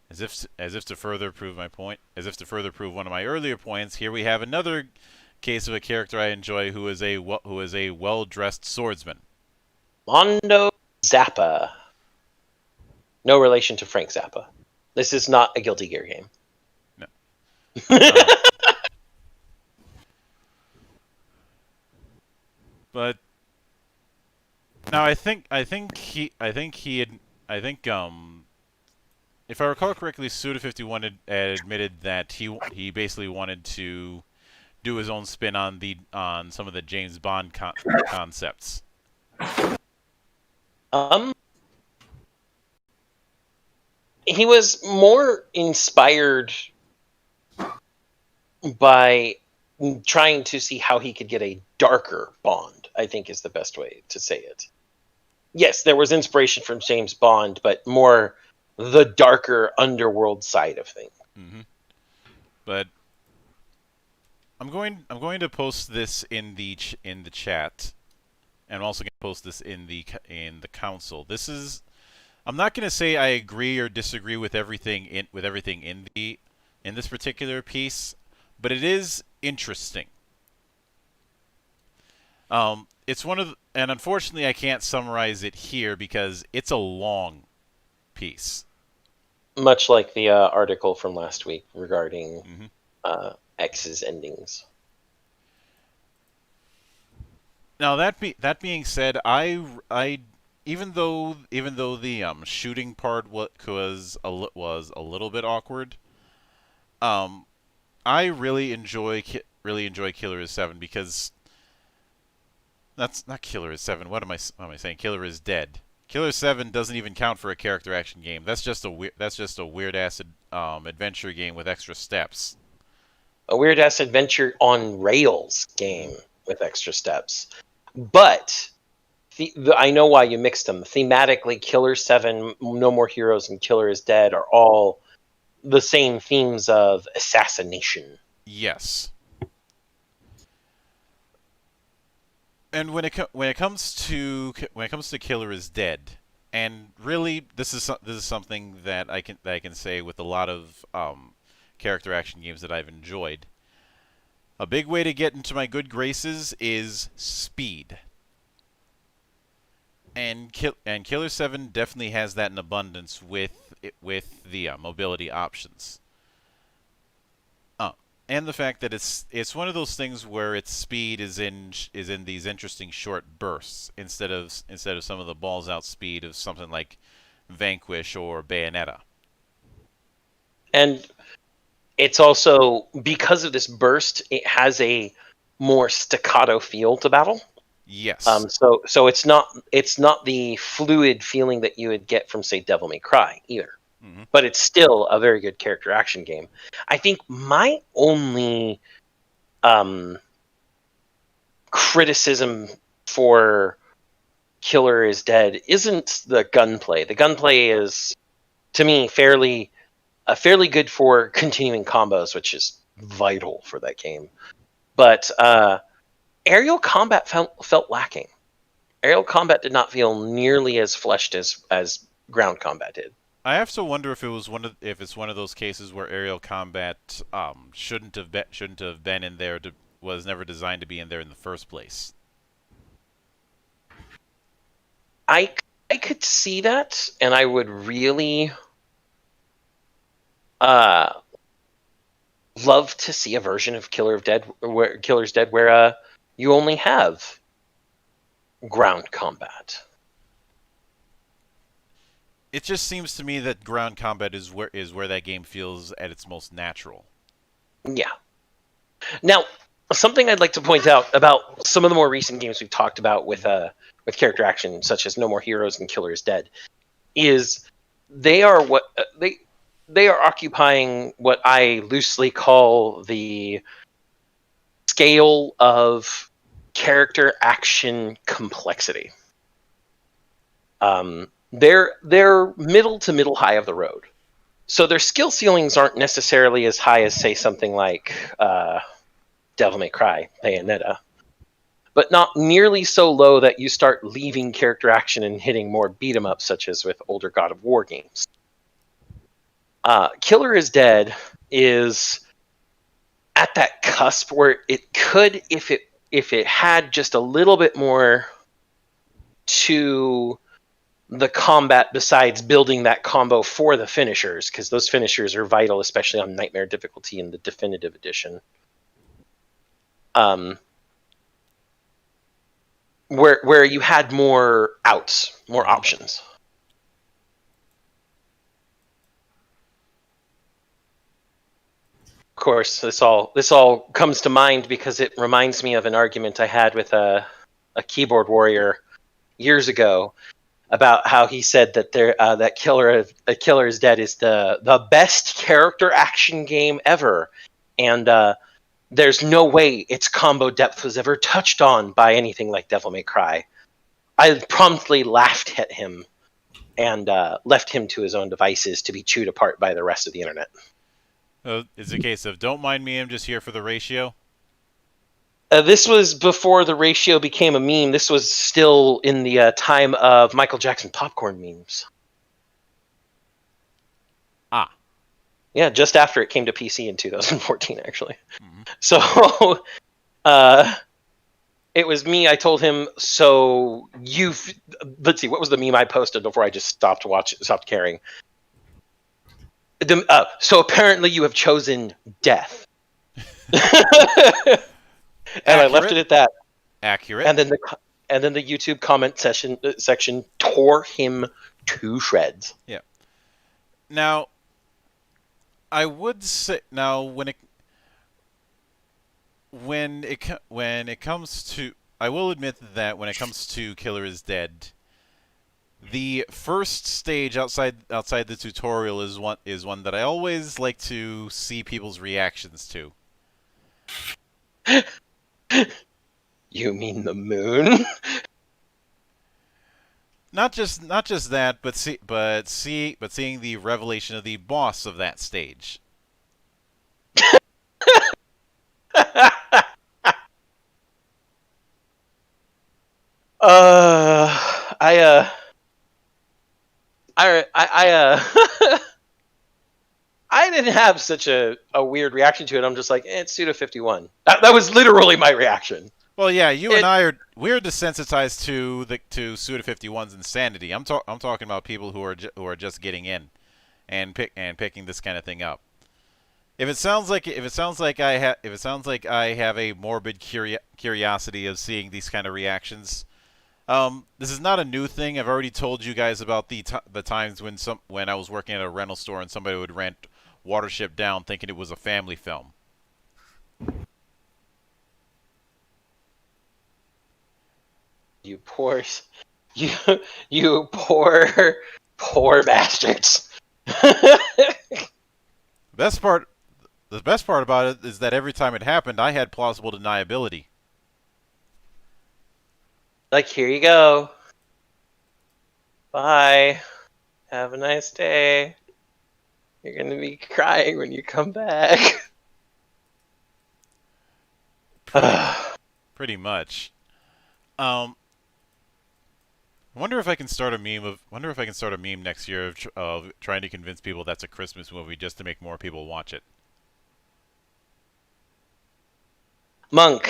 as if to further prove my point, as if to further prove one of my earlier points, here we have another case of a character I enjoy who is a well-dressed swordsman. Mondo Zappa. No relation to Frank Zappa. This is not a Guilty Gear game. No. But now I think if I recall correctly, Suda51 had admitted that he basically wanted to do his own spin on some of the James Bond concepts. he was more inspired by trying to see how he could get a darker Bond, I think is the best way to say it. Yes, there was inspiration from James Bond, but more the darker underworld side of things. Mm-hmm. But I'm going to post this in the chat, and I'm also going to post this in the council. This is, I'm not going to say I agree or disagree with everything in this particular piece, but it is interesting. It's one of the, and unfortunately I can't summarize it here because it's a long piece. Much like the article from last week regarding Mm-hmm. X's endings. Now that being said, I even though the shooting part was a little bit awkward, I really enjoy Killer is 7 because that's not Killer is 7. What am I saying? Killer is Dead. Killer 7 doesn't even count for a character action game. That's just a weird ass adventure game with extra steps. A weird ass adventure on rails game with extra steps. But I know why you mixed them. Thematically, Killer 7, No More Heroes, and Killer is Dead are all the same themes of assassination. Yes. And when it comes to Killer is Dead, and really this is something that I can say with a lot of character action games that I've enjoyed. A big way to get into my good graces is speed. And Killer 7 definitely has that in abundance with the mobility options. And the fact that it's one of those things where its speed is in these interesting short bursts instead of some of the balls out speed of something like Vanquish or Bayonetta. And it's also, because of this burst, it has a more staccato feel to battle. Yes. So it's not the fluid feeling that you would get from, say, Devil May Cry either. Mm-hmm. But it's still a very good character action game. I think my only criticism for Killer is Dead isn't the gunplay. The gunplay is, to me, fairly good for continuing combos, which is vital for that game. But aerial combat felt lacking. Aerial combat did not feel nearly as fleshed as ground combat did. I have to wonder if it's one of those cases where aerial combat shouldn't have been in there, was never designed to be in there in the first place. I could see that, and I would really love to see a version of Killer's Dead where you only have ground combat. It just seems to me that ground combat is where that game feels at its most natural. Yeah. Now, something I'd like to point out about some of the more recent games we've talked about with character action, such as No More Heroes and Killer is Dead, is they are occupying what I loosely call the scale of character action complexity. They're middle to middle high of the road. So their skill ceilings aren't necessarily as high as, say, something like Devil May Cry, Bayonetta, but not nearly so low that you start leaving character action and hitting more beat-em-ups, such as with older God of War games. Killer is Dead is at that cusp where it could, if it had just a little bit more to the combat besides building that combo for the finishers, because those finishers are vital, especially on Nightmare difficulty in the definitive edition. Where you had more outs, more options. Of course, this all comes to mind because it reminds me of an argument I had with a keyboard warrior years ago. about how he said that that Killer is Dead is the best character action game ever, and there's no way its combo depth was ever touched on by anything like Devil May Cry. I promptly laughed at him and left him to his own devices to be chewed apart by the rest of the internet. It's a case of don't mind me, I'm just here for the ratio. This was before the ratio became a meme. This was still in the time of Michael Jackson popcorn memes. Ah. Yeah, just after it came to PC in 2014, actually. Mm-hmm. So, it was me. I told him, so let's see, what was the meme I posted before I just stopped caring? So apparently you have chosen death. And I left it at that. Accurate. And then the YouTube comment section tore him to shreds. Yeah. Now, I would say when it comes to, I will admit that when it comes to Killer is Dead, the first stage outside the tutorial is one that I always like to see people's reactions to. You mean the moon? Not just that, but seeing the revelation of the boss of that stage. I didn't have such a weird reaction to it. I'm just like, it's Suda 51. That was literally my reaction. Well, yeah, we're desensitized to Suda 51's insanity. I'm talking about people who are just getting in and picking this kind of thing up. If it sounds like I have a morbid curiosity of seeing these kind of reactions, this is not a new thing. I've already told you guys about the times when I was working at a rental store and somebody would rent Watership Down thinking it was a family film. You poor bastards. The best part about it is that every time it happened, I had plausible deniability. Like, here you go. Bye. Have a nice day. You're going to be crying when you come back. Pretty much. I wonder if I can start a meme next year of trying to convince people that's a Christmas movie just to make more people watch it. Monk.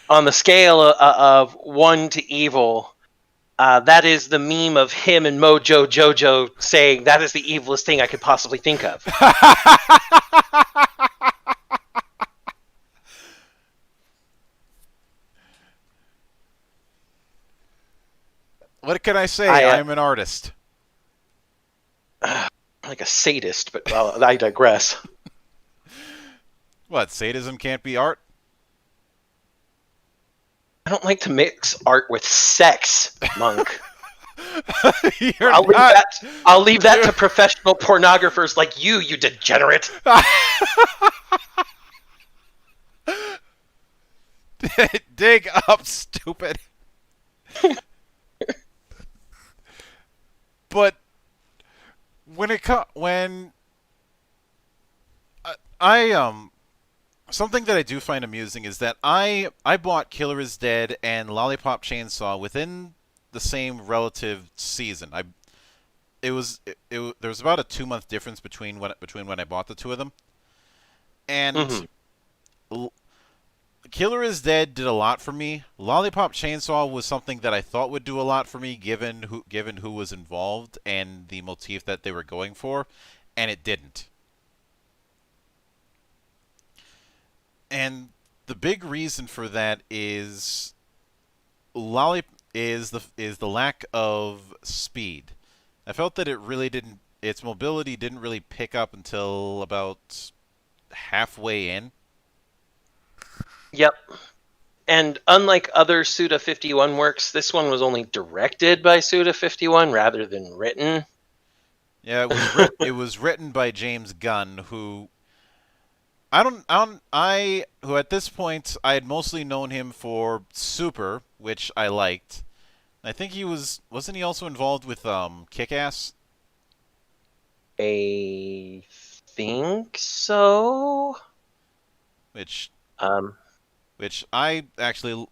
On the scale of 1 to evil, that is the meme of him and Mojo Jojo saying that is the evilest thing I could possibly think of. What can I say? I am an artist. Like a sadist, but well, I digress. What, sadism can't be art? I don't like to mix art with sex, Monk. I'll leave that to professional pornographers like you degenerate. Dig up, stupid. But something that I do find amusing is that I bought Killer is Dead and Lollipop Chainsaw within the same relative season. There was about a 2-month difference between when I bought the two of them, and Killer is Dead did a lot for me. Lollipop Chainsaw was something that I thought would do a lot for me, given who was involved and the motif that they were going for, and it didn't. And the big reason for that is the lack of speed. I felt that its mobility didn't really pick up until about halfway in. Yep. And unlike other Suda 51 works, this one was only directed by Suda 51 rather than written. Yeah, it was written by James Gunn, who who at this point I had mostly known him for Super, which I liked. I think wasn't he also involved with Kick-Ass? I think so. Which Um, which I actually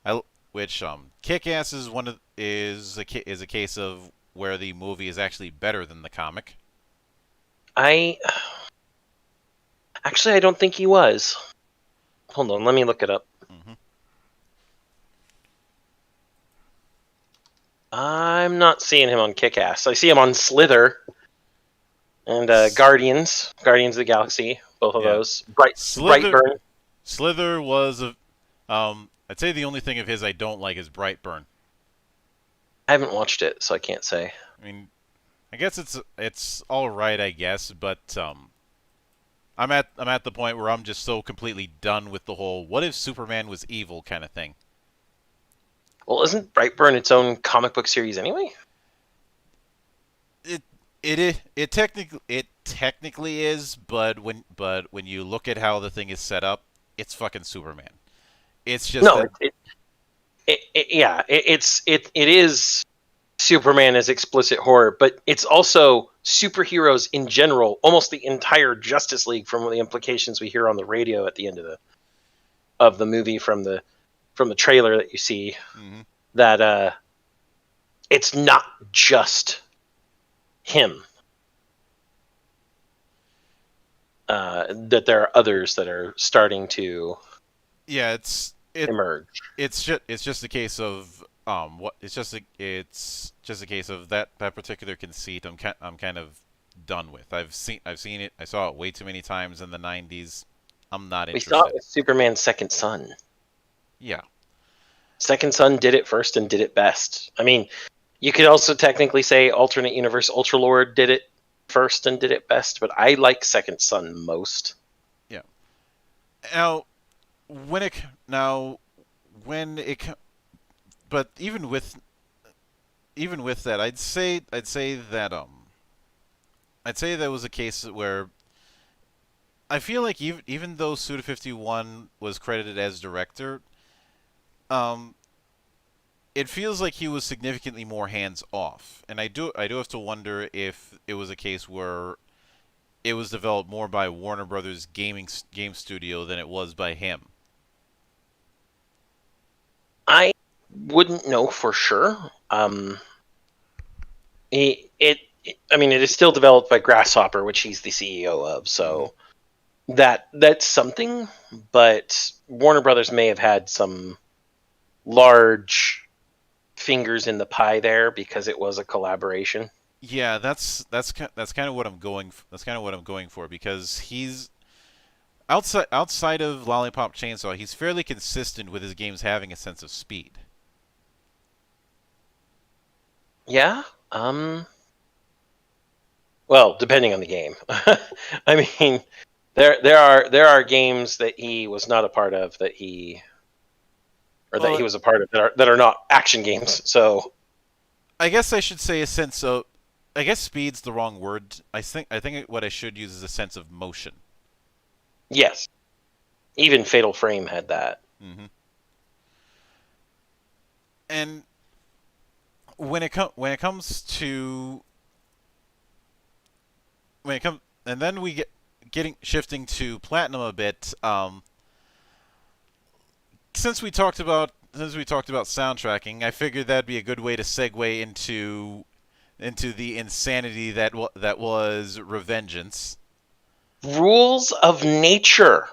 I which Kick-Ass is is a case of where the movie is actually better than the comic. I actually I don't think he was. Hold on, let me look it up. Hmm. I'm not seeing him on Kick-Ass. I see him on Slither and Guardians of the Galaxy. Both of Yeah, those. Slither Brightburn. Slither was a I'd say the only thing of his I don't like is Brightburn. I haven't watched it, so I can't say. I mean, I guess it's all right, I guess, but I'm at the point where I'm just so completely done with the whole "what if Superman was evil" kind of thing. Well, isn't Brightburn its own comic book series anyway? It technically is, but when you look at how the thing is set up, it's fucking Superman. It's just No, that it is Superman as explicit horror, but it's also superheroes in general. Almost the entire Justice League, from the implications we hear on the radio at the end of the movie, from the trailer that you see, mhm. that it's not just him. That there are others that are starting to Yeah, emerge. it's just a case of it's just a case of that particular conceit. I'm kind of done with. I've seen it. I saw it way too many times in the '90s. I'm not We saw it interested. with Superman's Second Son. Yeah. Second Son did it first and did it best. I mean, you could also technically say alternate universe Ultralord did it first and did it best, but I like Second Son most. Yeah. Now when it now when it co- but even with that, I'd say that was a case where I feel like even though Suda 51 was credited as director, um, it feels like he was significantly more hands off, and I do have to wonder if it was a case where it was developed more by Warner Brothers game studio than it was by him. I wouldn't know for sure. I mean, it is still developed by Grasshopper, which he's the CEO of, so that's something. But Warner Brothers may have had some large fingers in the pie there because it was a collaboration. Yeah, that's kind of what I'm that's kind of what I'm going for because he's outside of Lollipop Chainsaw, he's fairly consistent with his games having a sense of speed. Yeah. Well, depending on the game. I mean, there are games that he was not a part of that he that he Well, was a part of that are not action games. So I guess I should say a sense of I guess speed's the wrong word. I think what I should use is a sense of motion. yes, even Fatal Frame had that. Hmm. And when it comes to when it comes and then we getting shifting to Platinum a bit. Since we talked about soundtracking, I figured that'd be a good way to segue into the insanity that was Revengeance. Rules of Nature.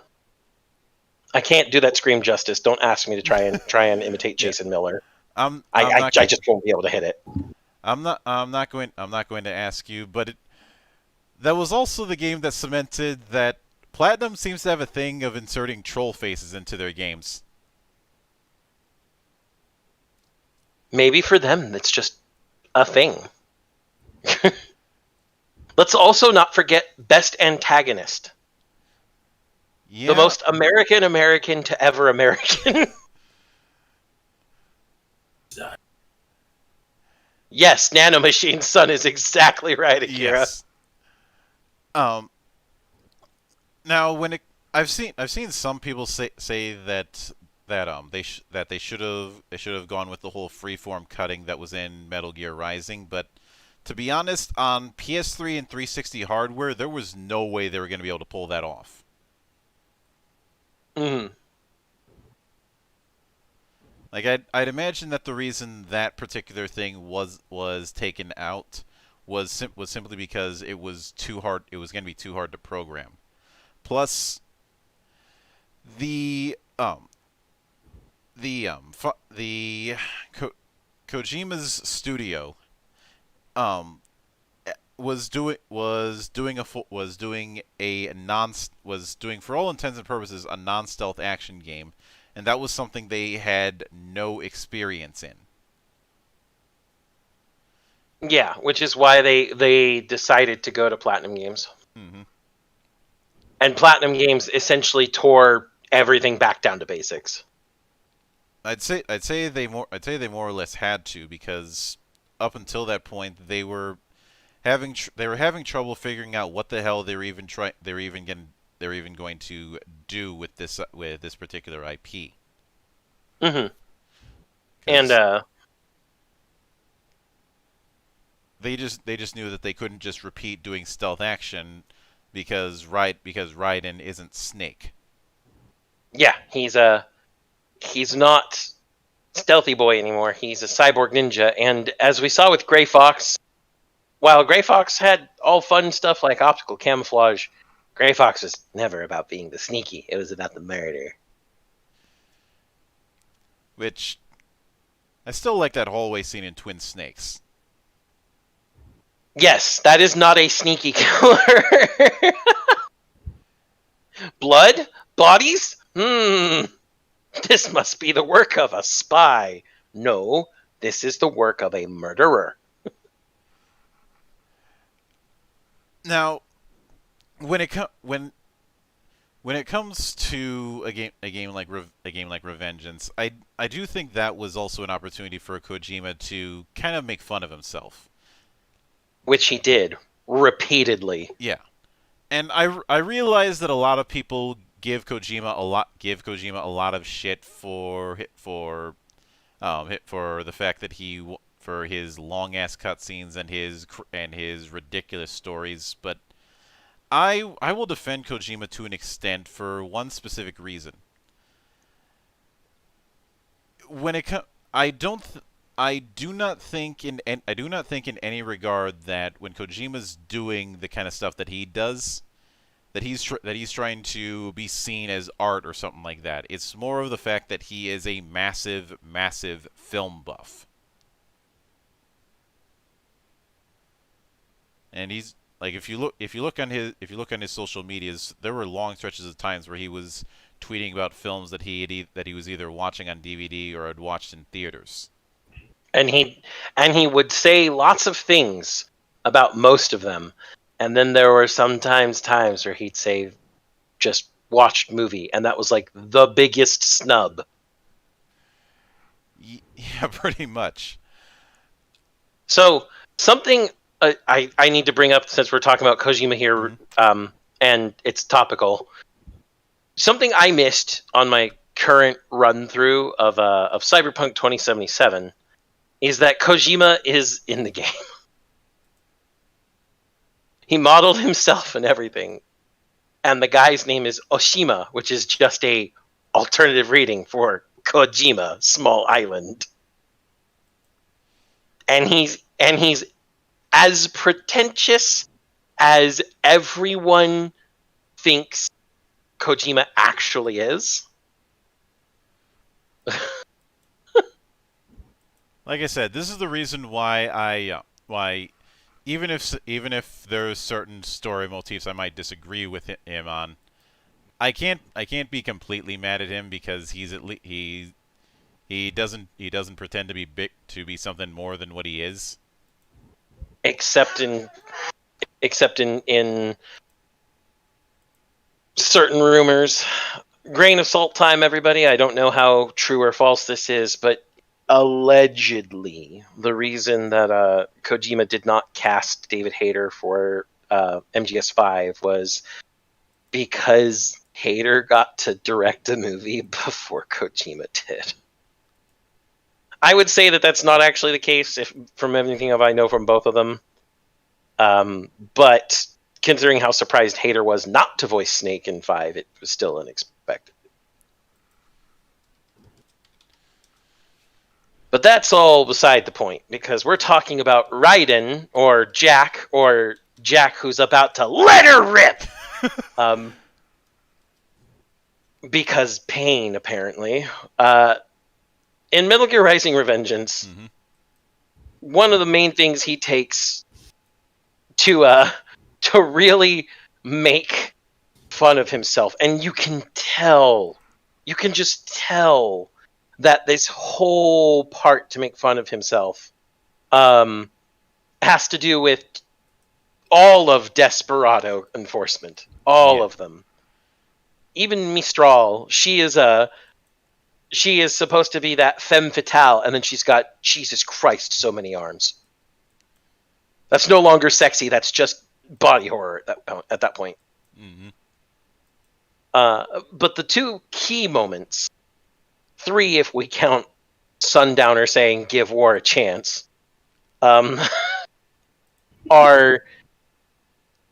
I can't do that scream justice. Don't ask me to try and imitate Yeah, Jason Miller. I'm not I just won't be able to hit it. I'm not going to ask you, but that was also the game that cemented that Platinum seems to have a thing of inserting troll faces into their games. Maybe for them, it's just a thing. Let's also not forget Best Antagonist. The Yeah, most American to ever American. Yes, Nanomachine's son is exactly right, Akira. yes. Um, now I've seen some people say that they should have gone with the whole freeform cutting that was in Metal Gear Rising, but to be honest, on PS3 and 360 hardware, there was no way they were going to be able to pull that off. Mm. Like I'd imagine that the reason that particular thing was taken out was simply because it was too hard. It was going to be too hard to program. Plus, the the Kojima's studio um was doing for all intents and purposes a non-stealth action game, and that was something they had no experience in. Yeah, which is why they decided to go to Platinum Games. Hmm. And Platinum Games essentially tore everything back down to basics. I'd say they more or less had to, because up until that point they were having trouble figuring out what the hell they were even going to do with this particular IP. Hmm. And 'Cause they just knew that they couldn't just repeat doing stealth action because Raiden isn't Snake. yeah, he's not Stealthy Boy anymore. He's a cyborg ninja. And as we saw with Gray Fox, while Gray Fox had all fun stuff like optical camouflage, Gray Fox was never about being the sneaky. It was about the murder. Which I still like that hallway scene in Twin Snakes. Yes, that is not a sneaky killer. Blood? Bodies? This must be the work of a spy. No, this is the work of a murderer. Now, when it comes to a game like Revengeance, I do think that was also an opportunity for Kojima to kind of make fun of himself. Which he did repeatedly. Yeah, and I realize that a lot of people give Kojima a lot of shit for the fact that for his long ass cutscenes and his ridiculous stories, but I will defend Kojima to an extent for one specific reason. When it co- I do not think I do not think in any regard that when Kojima's doing the kind of stuff that he does, that he's trying to be seen as art or something like that. It's more of the fact that he is a massive film buff. And he's like, if you look on his social medias, there were long stretches of times where he was tweeting about films that that he was either watching on DVD or had watched in theaters. And he would say lots of things about most of them. And then there were sometimes times where he'd say just watched movie, and that was like the biggest snub. Yeah, pretty much. So something I need to bring up, since we're talking about Kojima here, and it's topical. Something I missed on my current run through of Cyberpunk 2077 is that Kojima is in the game. He modeled himself and everything, and the guy's name is Oshima, which is just a alternative reading for Kojima, small island. And he's as pretentious as everyone thinks Kojima actually is. Like I said, this is the reason why even if there's certain story motifs I might disagree with him on, I can't be completely mad at him, because he doesn't pretend to be something more than what he is. Except in certain rumors. Grain of salt time, everybody. I don't know how true or false this is, but allegedly, the reason that Kojima did not cast David Hayter for MGS5 was because Hayter got to direct a movie before Kojima did. I would say that that's not actually the case, if from everything I know from both of them. But considering how surprised Hayter was not to voice Snake in 5, it was still unexpected. But that's all beside the point, because we're talking about Raiden, or Jack who's about to let her rip! Because pain, apparently. In Metal Gear Rising: Revengeance, one of the main things he takes to really make fun of himself, and you can just tell that this whole part to make fun of himself has to do with all of Desperado enforcement. All of them. Even Mistral, she is supposed to be that femme fatale, and then she's got, Jesus Christ, so many arms. That's no longer sexy, that's just body horror at that point. But the two key moments, 3 if we count Sundowner saying give war a chance, are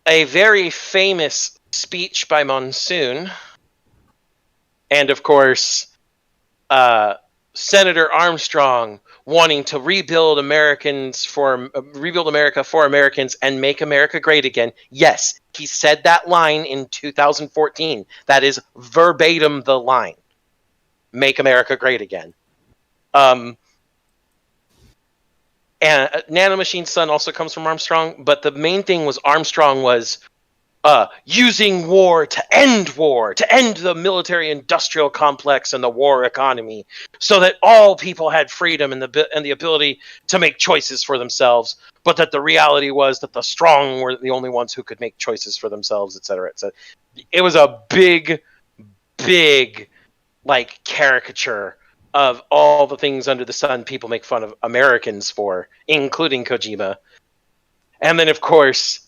a very famous speech by Monsoon, and of course Senator Armstrong wanting to rebuild America for Americans and make America great again. Yes, he said that line in 2014. That is verbatim the line. Make America great again. And Nanomachine's son also comes from Armstrong, but the main thing was Armstrong was using war to end the military-industrial complex and the war economy, so that all people had freedom and the ability to make choices for themselves, but that the reality was that the strong were the only ones who could make choices for themselves, etc. etc. It was a big, like, caricature of all the things under the sun people make fun of Americans for, including Kojima. And then, of course,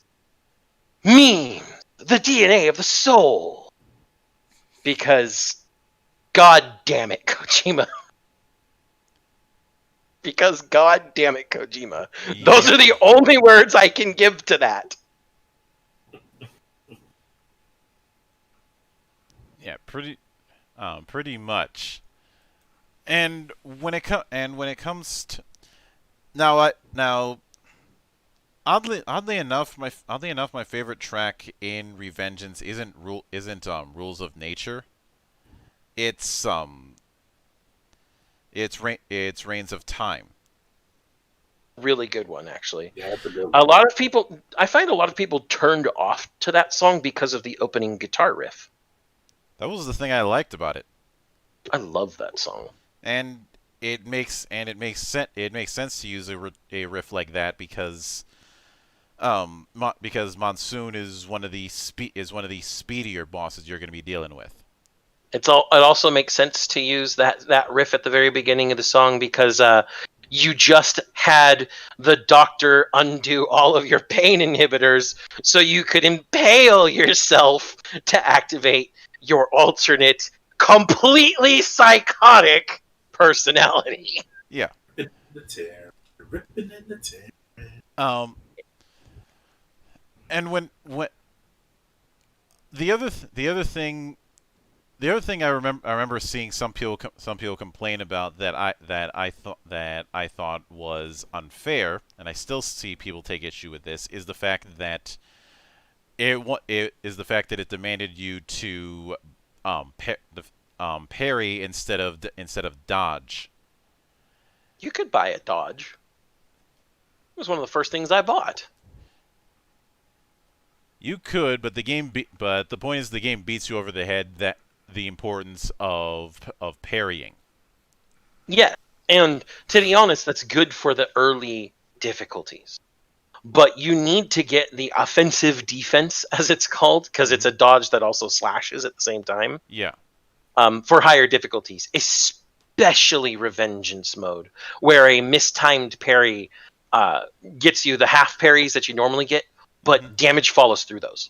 memes, the DNA of the soul. Because, god damn it, Kojima. Because, god damn it, Kojima. Yep. Those are the only words I can give to that. Yeah, pretty much. And when it comes to now, oddly enough, my favorite track in Revengeance isn't Rules of Nature. It's Reigns of Time. Really good one, actually. Yeah, that's a good one. I find a lot of people turned off to that song because of the opening guitar riff. That was the thing I liked about it. I love that song. And it makes sense to use a riff like that because Monsoon is one of the speedier bosses you're going to be dealing with. It also makes sense to use that riff at the very beginning of the song because you just had the doctor undo all of your pain inhibitors so you could impale yourself to activate your alternate, completely psychotic personality. Yeah. Ripping in the tear. And when the other thing I remember seeing some people complain about that I thought was unfair, and I still see people take issue with this, is the fact that it demanded you to parry instead of dodge. You could buy a dodge. It was one of the first things I bought. You could, but the point is the game beats you over the head that the importance of parrying. Yeah, and to be honest, that's good for the early difficulties. but you need to get the offensive defense, as it's called, because it's a dodge that also slashes at the same time. Yeah. For higher difficulties, especially Revengeance mode, where a mistimed parry gets you the half parries that you normally get, but damage follows through those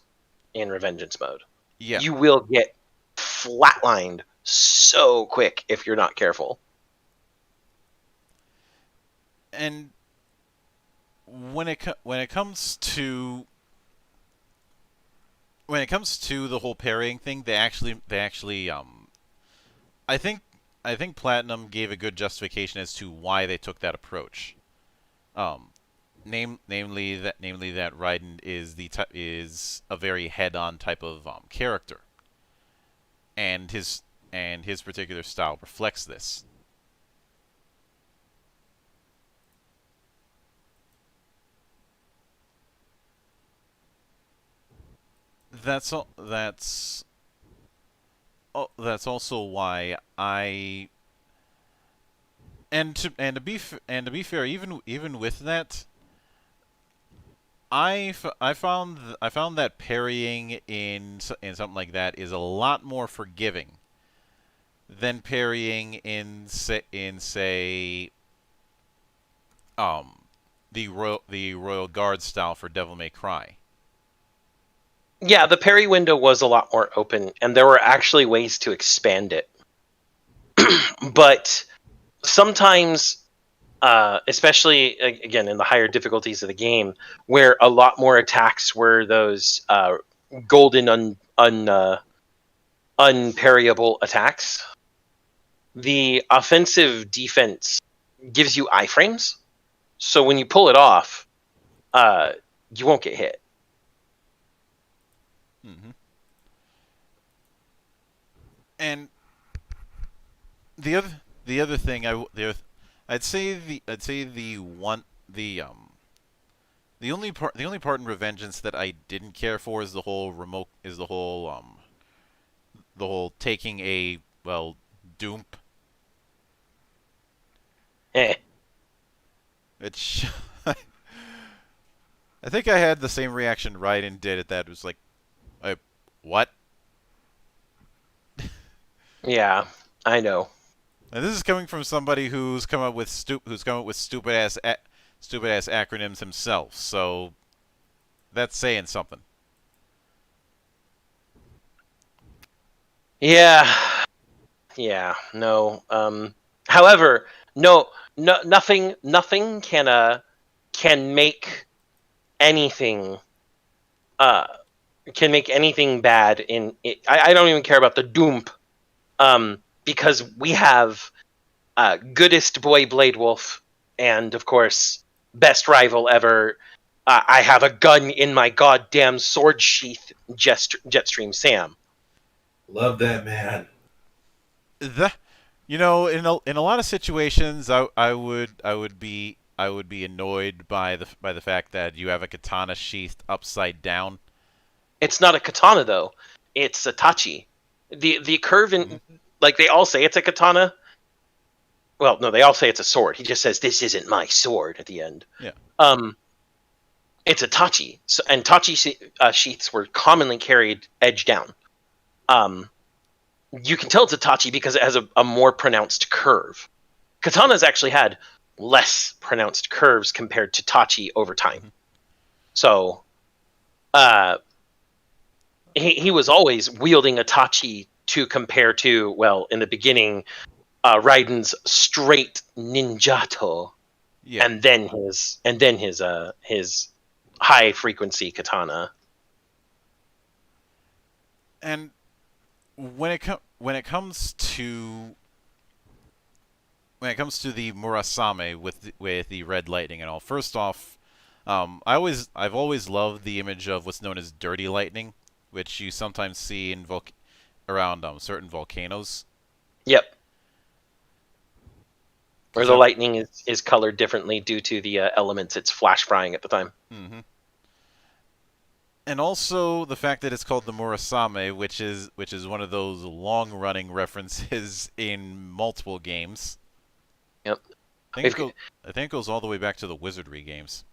in Revengeance mode. Yeah. You will get flatlined so quick if you're not careful. And when it comes to the whole parrying thing, they actually I think Platinum gave a good justification as to why they took that approach. Namely that Raiden is a very head-on type of character, and his particular style reflects this. That's also why I and to be fair, even with that, I found that parrying in something like that is a lot more forgiving than parrying in say the Royal Guard style for Devil May Cry. Yeah, the parry window was a lot more open, and there were actually ways to expand it. But sometimes, especially again in the higher difficulties of the game, where a lot more attacks were those golden unparryable attacks, the offensive defense gives you iframes, so when you pull it off, you won't get hit. Mm-hmm. And the other thing I'd say the only part in Revengeance that I didn't care for is the whole taking a Doom. Which I think I had the same reaction Raiden did at that. It was like, what? Yeah, I know. And this is coming from somebody who's come up with stupid ass acronyms himself. So that's saying something. Yeah. No. However, nothing can make anything bad in it. I don't even care about the Doom, because we have goodest boy Blade Wolf, and of course best rival ever. I have a gun in my goddamn sword sheath, Jetstream Sam. Love that man. In a lot of situations, I would be annoyed by the fact that you have a katana sheathed upside down. It's not a katana though; it's a tachi. The curve in like they all say it's a katana. Well, no, they all say it's a sword. He just says this isn't my sword at the end. Yeah. It's a tachi, and tachi sheaths were commonly carried edge down. You can tell it's a tachi because it has a more pronounced curve. Katanas actually had less pronounced curves compared to tachi over time. So, he was always wielding a tachi to compare to, well, in the beginning, Raiden's straight ninjato, Yeah. and then his high frequency katana. And when it comes to the Murasame with the red lightning and all, first off, I've always loved the image of what's known as dirty lightning, which you sometimes see in around certain volcanoes. Yep. Where the lightning is colored differently due to the elements it's flash frying at the time. Mm-hmm. And also the fact that it's called the Murasame, which is one of those long-running references in multiple games. Yep. I think it goes all the way back to the Wizardry games.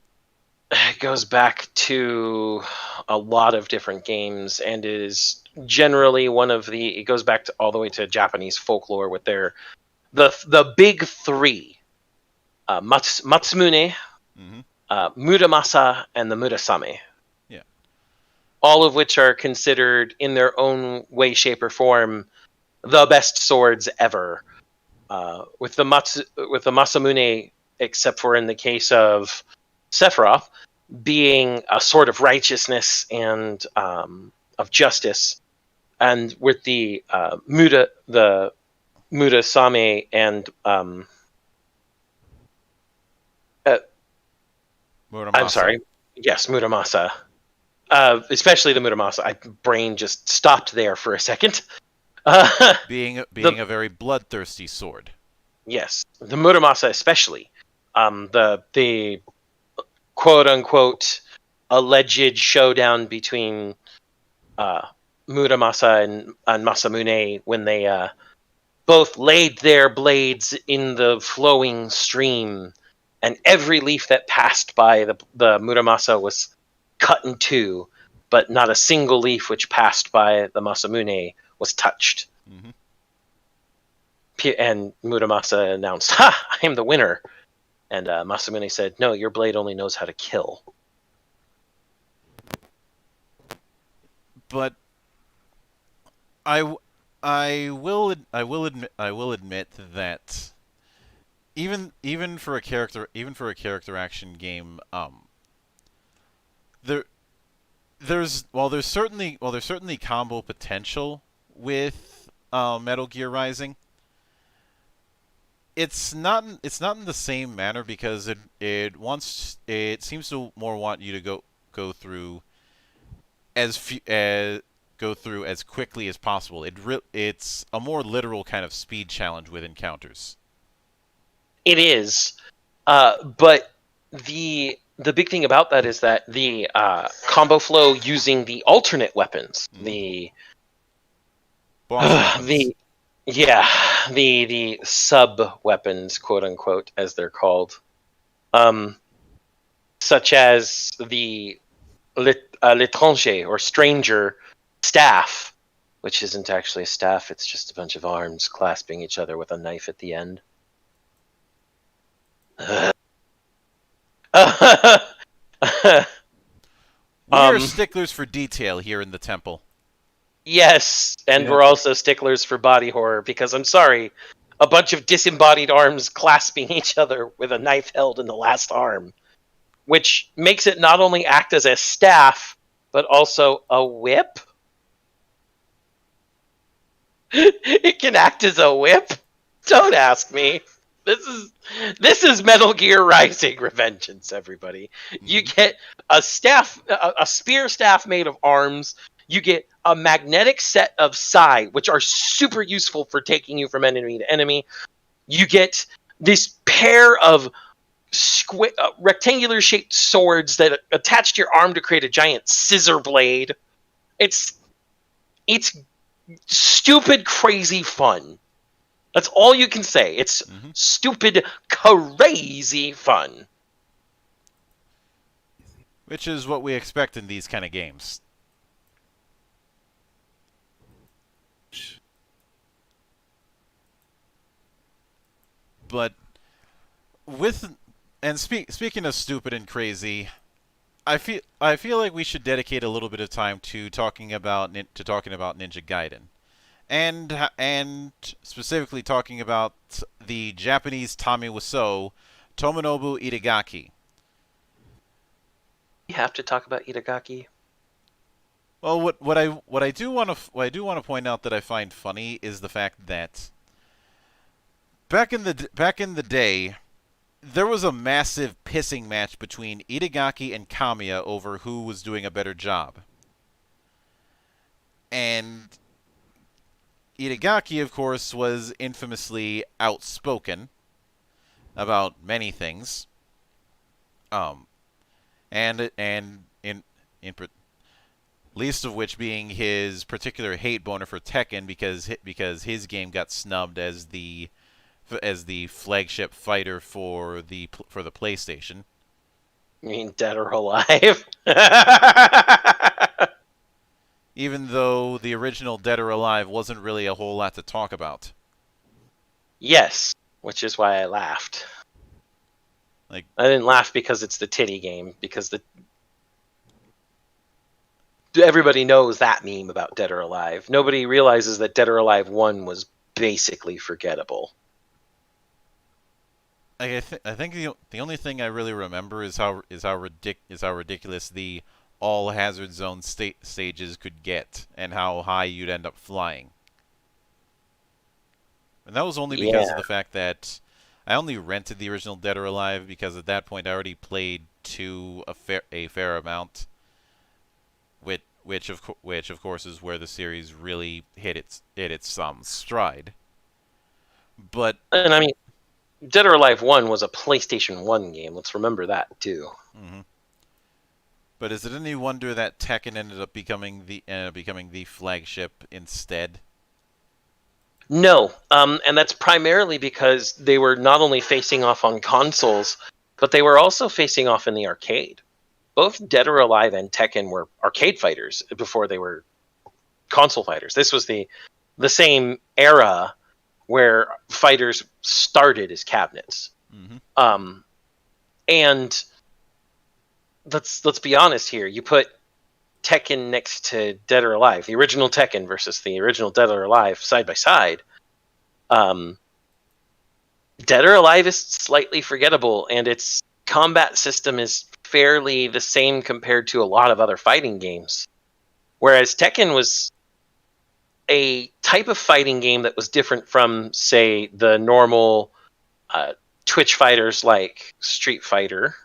It goes back to a lot of different games and is generally one of the. It goes back to all the way to Japanese folklore with the big three: Matsumune, Mm-hmm. Muramasa, and the Murasame. Yeah. All of which are considered, in their own way, shape, or form, the best swords ever. With the Masamune, except for in the case of Sephiroth, being a sword of righteousness and of justice, and with the Murasame and I'm Muramasa. sorry, yes, Muramasa. Especially the Muramasa. My brain just stopped there for a second. Being The a very bloodthirsty sword. Yes, the Muramasa especially. The quote unquote alleged showdown between Muramasa and Masamune when they both laid their blades in the flowing stream, and every leaf that passed by the Muramasa was cut in two, but not a single leaf which passed by the Masamune was touched. Mm-hmm. And Muramasa announced, "Ha! I am the winner." And Masamune said, "No, your blade only knows how to kill." But I will admit that even for a character action game, there there's certainly combo potential with Metal Gear Rising. It's not in the same manner because it seems to more want you to go through go through as quickly as possible. It's a more literal kind of speed challenge with encounters. It is, but the big thing about that is that the combo flow using the alternate weapons, Mm-hmm. the Boss weapons. the sub weapons, quote unquote, as they're called, such as the l'étranger or stranger staff, which isn't actually a staff; it's just a bunch of arms clasping each other with a knife at the end. We are sticklers for detail here in the temple. Yes, and Yeah. we're also sticklers for body horror because I'm sorry, a bunch of disembodied arms clasping each other with a knife held in the last arm, which makes it not only act as a staff but also a whip. It can act as a whip. Don't ask me. This is Metal Gear Rising Revengeance, everybody. You get a spear staff made of arms. You get a magnetic set of sai, which are super useful for taking you from enemy to enemy. You get this pair of rectangular shaped swords that attach to your arm to create a giant scissor blade. It's stupid, crazy fun. That's all you can say. It's stupid, crazy fun. Which is what we expect in these kind of games. But speaking of stupid and crazy, I feel like we should dedicate a little bit of time to talking about Ninja Gaiden, and specifically talking about the Japanese Tommy Wiseau, Tomonobu Itagaki. You have to talk about Itagaki. Well, what I do want to point out that I find funny is the fact that back in the day, there was a massive pissing match between Itagaki and Kamiya over who was doing a better job. And Itagaki, of course, was infamously outspoken about many things. And in least of which being his particular hate boner for Tekken because his game got snubbed as the flagship fighter for the PlayStation. You mean Dead or Alive? Even though the original Dead or Alive wasn't really a whole lot to talk about. Yes, which is why I laughed. Like, I didn't laugh because it's the titty game, because everybody knows that meme about Dead or Alive. Nobody realizes that Dead or Alive 1 was basically forgettable. I think the only thing I really remember is how ridiculous the all hazard zone stages could get, and how high you'd end up flying. And that was only because of the fact that I only rented the original Dead or Alive because at that point I already played 2 a fair amount, which of course is where the series really hit its stride. But And I mean, Dead or Alive 1 was a PlayStation 1 game. Let's remember that, too. Mm-hmm. But is it any wonder that Tekken ended up becoming the flagship instead? No, and that's primarily because they were not only facing off on consoles, but they were also facing off in the arcade. Both Dead or Alive and Tekken were arcade fighters before they were console fighters. This was the same era where fighters started as cabinets. Mm-hmm. And let's be honest here. You put Tekken next to Dead or Alive, the original Tekken versus the original Dead or Alive side by side. Dead or Alive is slightly forgettable, and its combat system is fairly the same compared to a lot of other fighting games. Whereas Tekken was a type of fighting game that was different from, say, the normal Twitch fighters like Street Fighter,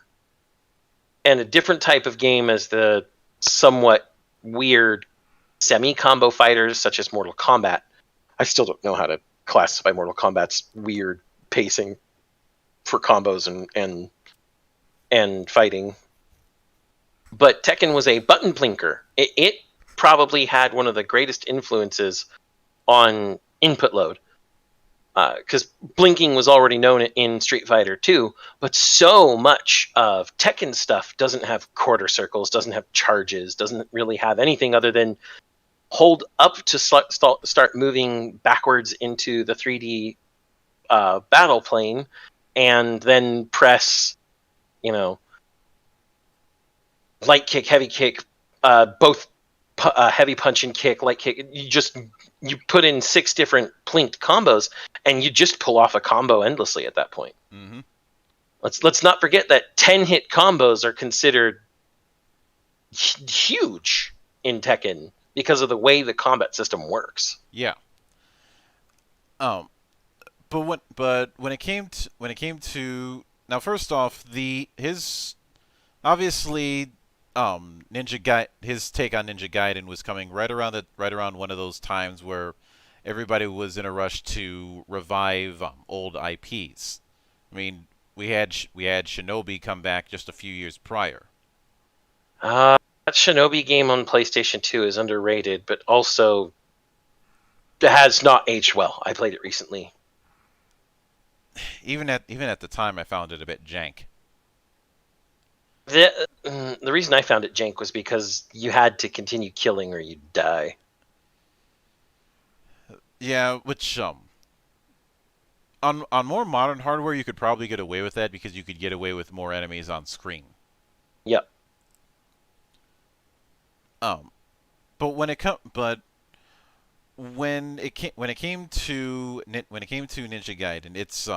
and a different type of game as the somewhat weird semi-combo fighters such as Mortal Kombat. I still don't know how to classify Mortal Kombat's weird pacing for combos and fighting. But Tekken was a button blinker. It probably had one of the greatest influences on input load. Because blinking was already known in Street Fighter 2, but so much of Tekken stuff doesn't have quarter circles, doesn't have charges, doesn't really have anything other than hold up to start moving backwards into the 3D battle plane, and then press, light kick, heavy kick, both heavy punch and kick, light kick. You put in 6 different plinked combos, and you just pull off a combo endlessly at that point. Mm-hmm. Let's not forget that 10-hit combos are considered huge in Tekken because of the way the combat system works. Yeah. But when it came to now, first off, obviously his take on Ninja Gaiden was coming right around one of those times where everybody was in a rush to revive old IPs. I mean, we had Shinobi come back just a few years prior. That Shinobi game on PlayStation 2 is underrated, but also has not aged well. I played it recently. Even at the time, I found it a bit jank. The reason I found it jank was because you had to continue killing or you'd die. Yeah, which on more modern hardware you could probably get away with that because you could get away with more enemies on screen. Yep. But when it came to Ninja Gaiden, it's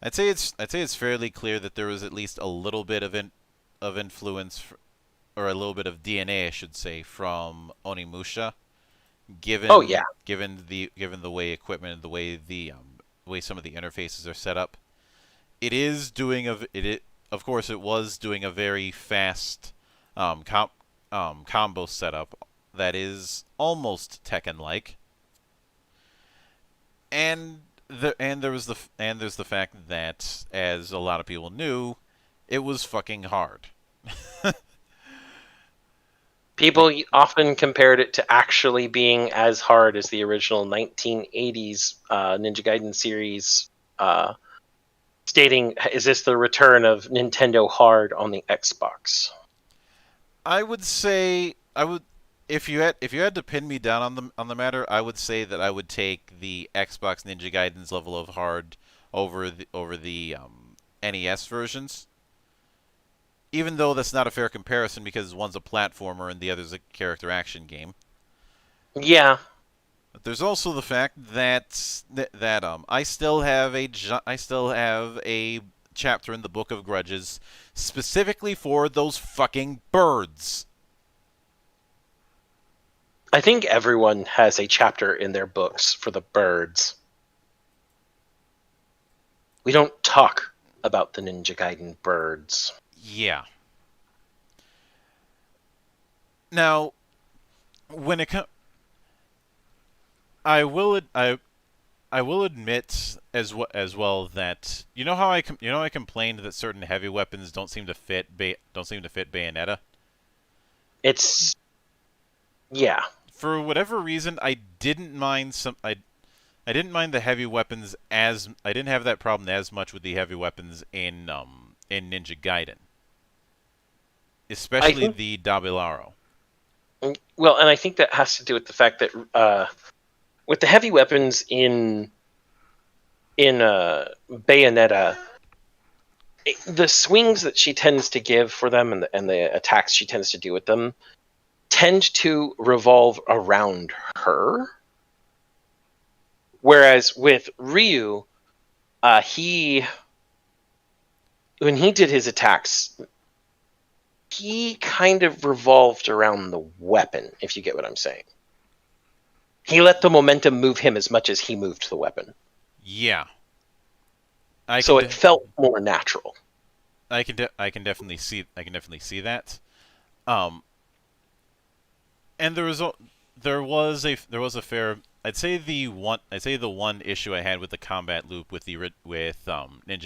I'd say it's fairly clear that there was at least a little bit of influence, or a little bit of DNA, I should say, from Onimusha. Given the way equipment and the way some of the interfaces are set up, of course it was doing a very fast combo setup that is almost Tekken-like. And there's the fact that, as a lot of people knew, it was fucking hard. People often compared it to actually being as hard as the original 1980s Ninja Gaiden series stating, "Is this the return of Nintendo Hard on the Xbox?" I would say I would if you had to pin me down on the matter, I would say that I would take the Xbox Ninja Gaiden's level of hard over the NES versions. Even though that's not a fair comparison because one's a platformer and the other's a character action game. Yeah. But there's also the fact that I still have a chapter in the Book of Grudges specifically for those fucking birds. I think everyone has a chapter in their books for the birds. We don't talk about the Ninja Gaiden birds. Yeah. Now, when it comes, I will admit as well that you know how I complained that certain heavy weapons don't seem to fit Bayonetta. It's yeah. For whatever reason, I didn't mind I didn't mind the heavy weapons as I didn't have that problem as much with the heavy weapons in Ninja Gaiden, especially the Dabilaro. Well, and I think that has to do with the fact that with the heavy weapons in Bayonetta, the swings that she tends to give for them and the attacks she tends to do with them tend to revolve around her. Whereas with Ryu, when he did his attacks, he kind of revolved around the weapon, if you get what I'm saying. He let the momentum move him as much as he moved the weapon. Yeah. So it felt more natural. I can definitely see that. And there was a fair. I'd say the one issue I had with the combat loop with Ninja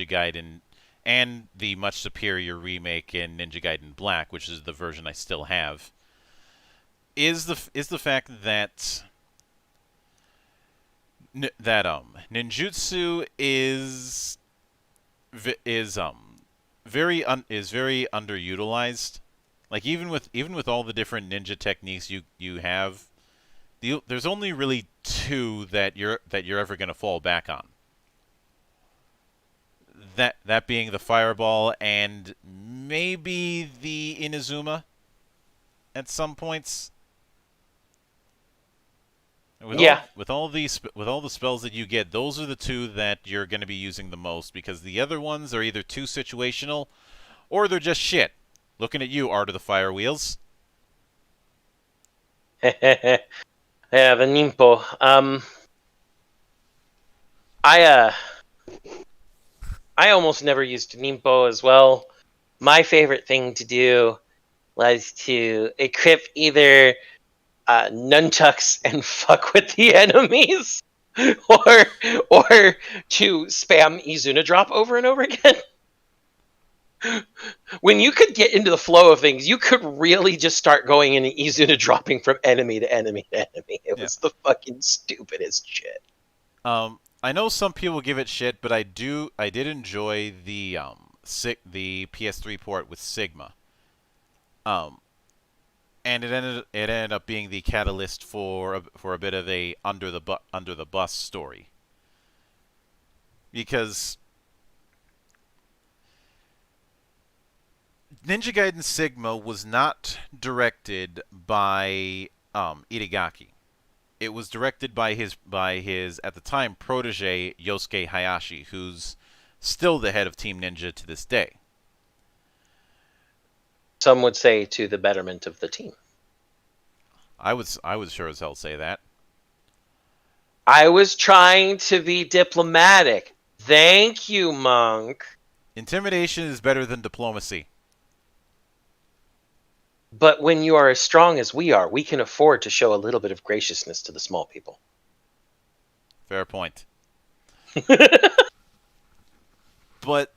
Gaiden and the much superior remake in Ninja Gaiden Black, which is the version I still have, is the fact that ninjutsu is very underutilized. Like even with all the different ninja techniques you have, there's only really two that you're ever going to fall back on. That being the fireball and maybe the Inazuma at some points. With all the spells that you get, those are the two that you're going to be using the most because the other ones are either too situational or they're just shit. Looking at you, Art of the Fire Wheels. Yeah, the Nimpo. I almost never used Nimpo as well. My favorite thing to do was to equip either nunchucks and fuck with the enemies, or to spam Izuna drop over and over again. When you could get into the flow of things, you could really just start going in and Izuna dropping from enemy to enemy to enemy. It was the fucking stupidest shit. I know some people give it shit, but I did enjoy the PS3 port with Sigma. And it ended up being the catalyst for a bit of a under the bus story. Because Ninja Gaiden Sigma was not directed by Itagaki. It was directed by his at the time protege Yosuke Hayashi, who's still the head of Team Ninja to this day. Some would say to the betterment of the team. I would sure as hell say that. I was trying to be diplomatic. Thank you, Monk. Intimidation is better than diplomacy. But when you are as strong as we are, we can afford to show a little bit of graciousness to the small people. Fair point. But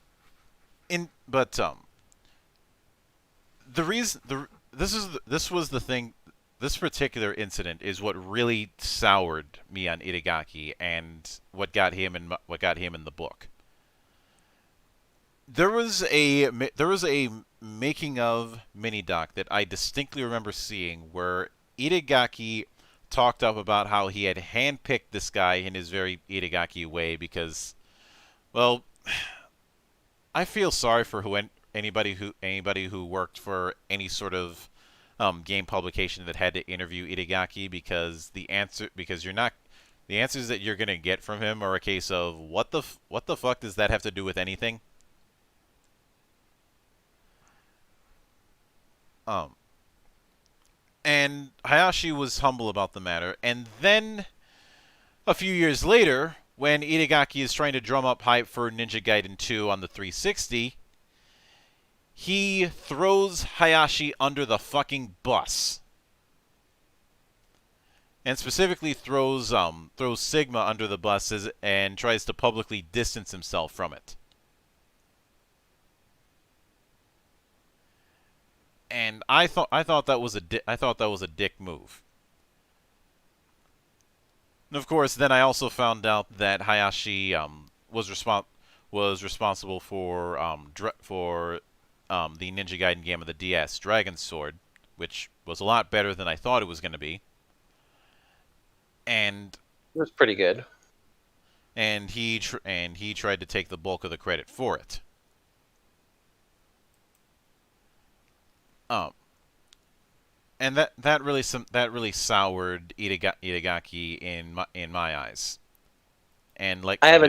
the reason this was the thing. This particular incident is what really soured me on Itagaki and what got him in the book. there was a making of mini doc that I distinctly remember seeing where Itagaki talked up about how he had handpicked this guy in his very Itagaki way because, well, I feel sorry for anybody who worked for any sort of game publication that had to interview Itagaki because you're not the answers that you're gonna get from him are a case of what the fuck does that have to do with anything? Um, and Hayashi was humble about the matter, and then a few years later, when Itagaki is trying to drum up hype for Ninja Gaiden 2 on the 360, he throws Hayashi under the fucking bus. And specifically throws Sigma under the bus and tries to publicly distance himself from it. And I thought that was a dick move. And of course, then I also found out that Hayashi was responsible for the Ninja Gaiden game of the DS, Dragon Sword, which was a lot better than I thought it was going to be. And It was pretty good. he tried to take the bulk of the credit for it. And that really soured Itagaki in my eyes. And like I have go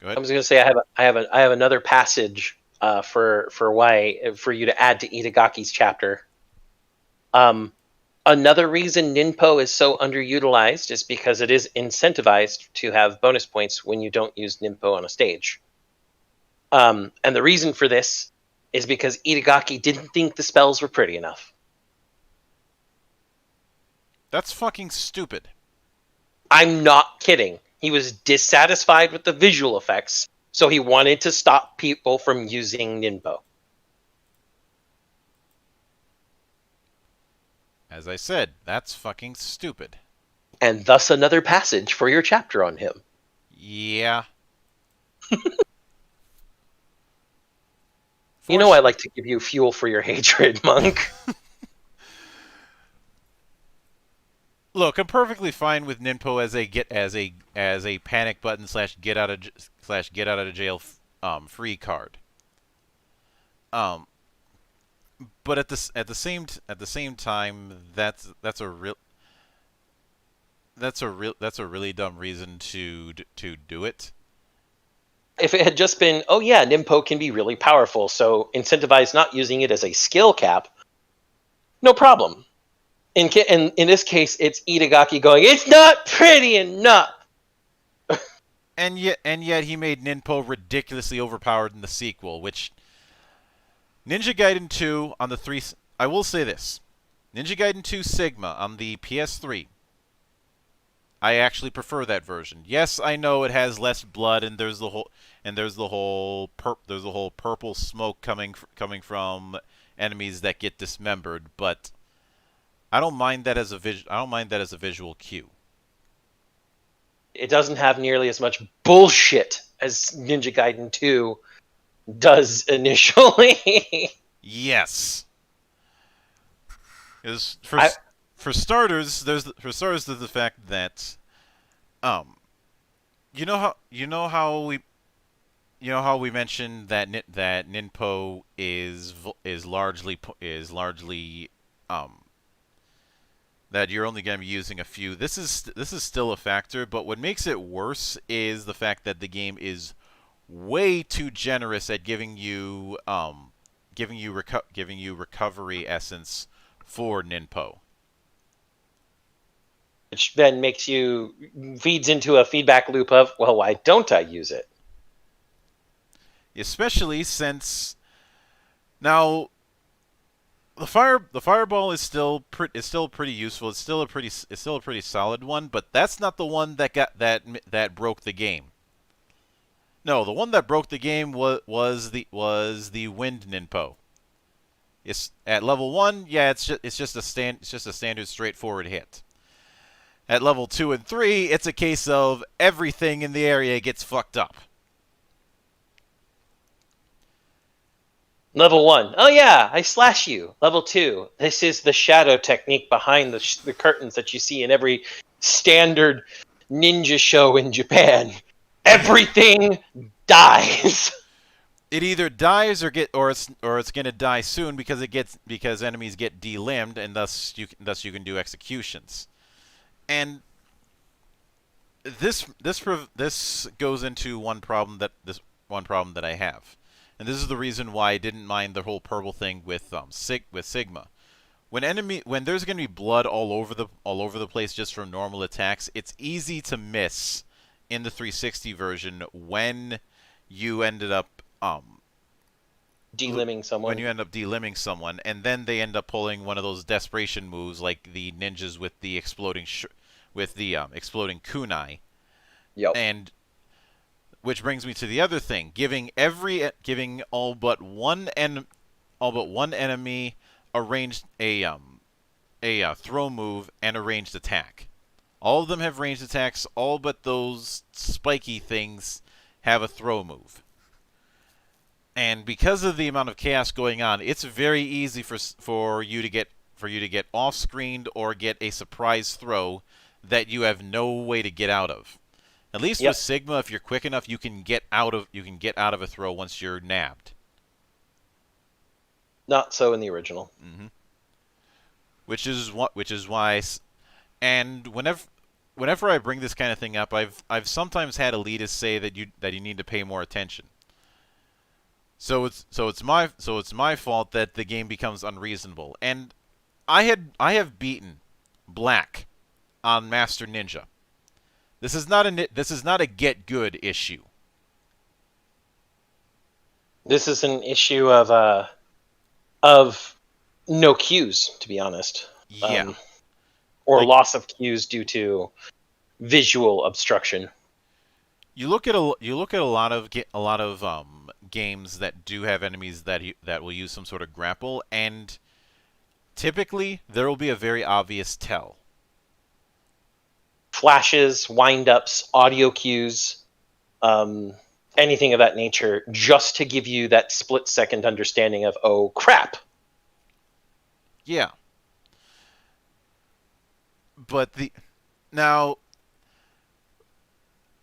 I ahead. was going to say I have another passage for you to add to Itagaki's chapter. Another reason Ninpo is so underutilized is because it is incentivized to have bonus points when you don't use Ninpo on a stage. And the reason for this is because Itagaki didn't think the spells were pretty enough. That's fucking stupid. I'm not kidding. He was dissatisfied with the visual effects, so he wanted to stop people from using Ninpo. As I said, that's fucking stupid. And thus another passage for your chapter on him. Yeah. You know I like to give you fuel for your hatred, Monk. Look, I'm perfectly fine with Ninpo as a panic button / get out of jail free card. But at the same time, that's a really dumb reason to do it. If it had just been, oh yeah, Ninpo can be really powerful, so incentivize not using it as a skill cap, no problem. In this case, it's Itagaki going, it's not pretty enough! And yet he made Ninpo ridiculously overpowered in the sequel, which Ninja Gaiden 2 on the 3... I will say this. Ninja Gaiden 2 Sigma on the PS3. I actually prefer that version. Yes, I know it has less blood and there's the whole purple smoke coming from enemies that get dismembered, but I don't mind that as a visual cue. It doesn't have nearly as much bullshit as Ninja Gaiden 2 does initially. Yes. For starters, there's the fact that you know how we mentioned that Ninpo is largely that you're only going to be using a few. This is still a factor, but what makes it worse is the fact that the game is way too generous at giving you recovery essence for Ninpo. Which then feeds into a feedback loop of, well, why don't I use it? Especially since now the fireball is still pretty useful. It's still a pretty solid one, but that's not the one that broke the game. No, the one that broke the game was the wind Ninpo. It's at level 1, yeah, it's just a standard straightforward hit. At level 2 and 3, it's a case of everything in the area gets fucked up. Level 1. Oh yeah, I slash you. Level 2. This is the shadow technique behind the curtains that you see in every standard ninja show in Japan. Everything dies. It either dies or it's gonna die soon because enemies get delimbed and thus you can do executions. And this goes into one problem that I have, and this is the reason why I didn't mind the whole purple thing with Sigma. When there's gonna be blood all over the place just from normal attacks, it's easy to miss in the 360 version when you ended up Delimbing someone. when you end up delimbing someone, and then they end up pulling one of those desperation moves like the ninjas with the exploding exploding kunai. Yep. And which brings me to the other thing, giving all but one enemy a throw move and a ranged attack. All of them have ranged attacks, all but those spiky things have a throw move. And because of the amount of chaos going on, it's very easy for you to get off-screened or get a surprise throw that you have no way to get out of. At least with Sigma, if you're quick enough, you can get out of a throw once you're nabbed. Not so in the original. Mm-hmm. Which is why, and whenever I bring this kind of thing up, I've sometimes had elitists say that you need to pay more attention. So it's my fault that the game becomes unreasonable. And I have beaten Black on Master Ninja. This is not a get good issue. This is an issue of no cues, to be honest. Yeah. Or loss of cues due to visual obstruction. You look at a lot of games that do have enemies that will use some sort of grapple, and typically there will be a very obvious tell. Flashes, wind-ups, audio cues, anything of that nature, just to give you that split-second understanding of, oh, crap. Yeah. But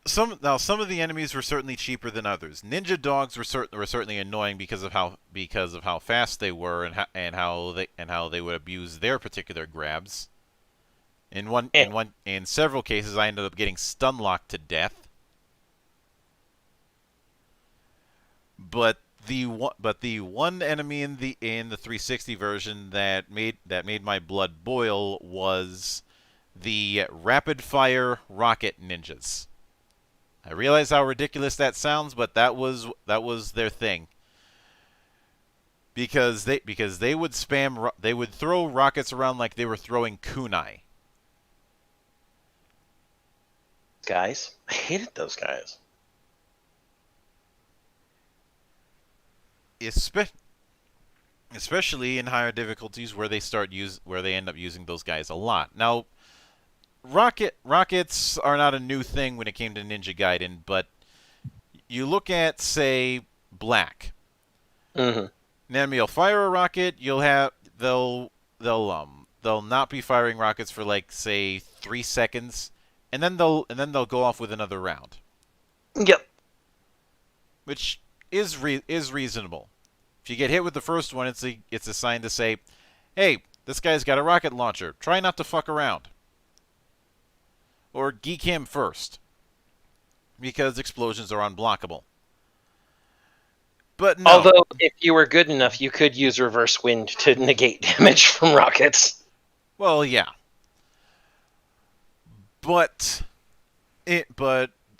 some of the enemies were certainly cheaper than others. Ninja dogs were certainly annoying because of how fast they were and how they would abuse their particular grabs. In several cases, I ended up getting stun locked to death. But the one enemy in the 360 version that made my blood boil was the rapid fire rocket ninjas. I realize how ridiculous that sounds, but that was their thing. Because they would throw rockets around like they were throwing kunai. Guys, I hated those guys. Especially in higher difficulties where they end up using those guys a lot. Now, rockets are not a new thing when it came to Ninja Gaiden, but you look at, say, Black. Mm-hmm. An enemy will fire a rocket. They'll not be firing rockets for like, say, 3 seconds, and then they'll go off with another round. Yep. Which is reasonable. If you get hit with the first one, it's a sign to say, "Hey, this guy's got a rocket launcher. Try not to fuck around." Or geek him first, because explosions are unblockable. But no. Although, if you were good enough, you could use reverse wind to negate damage from rockets. Well, yeah. But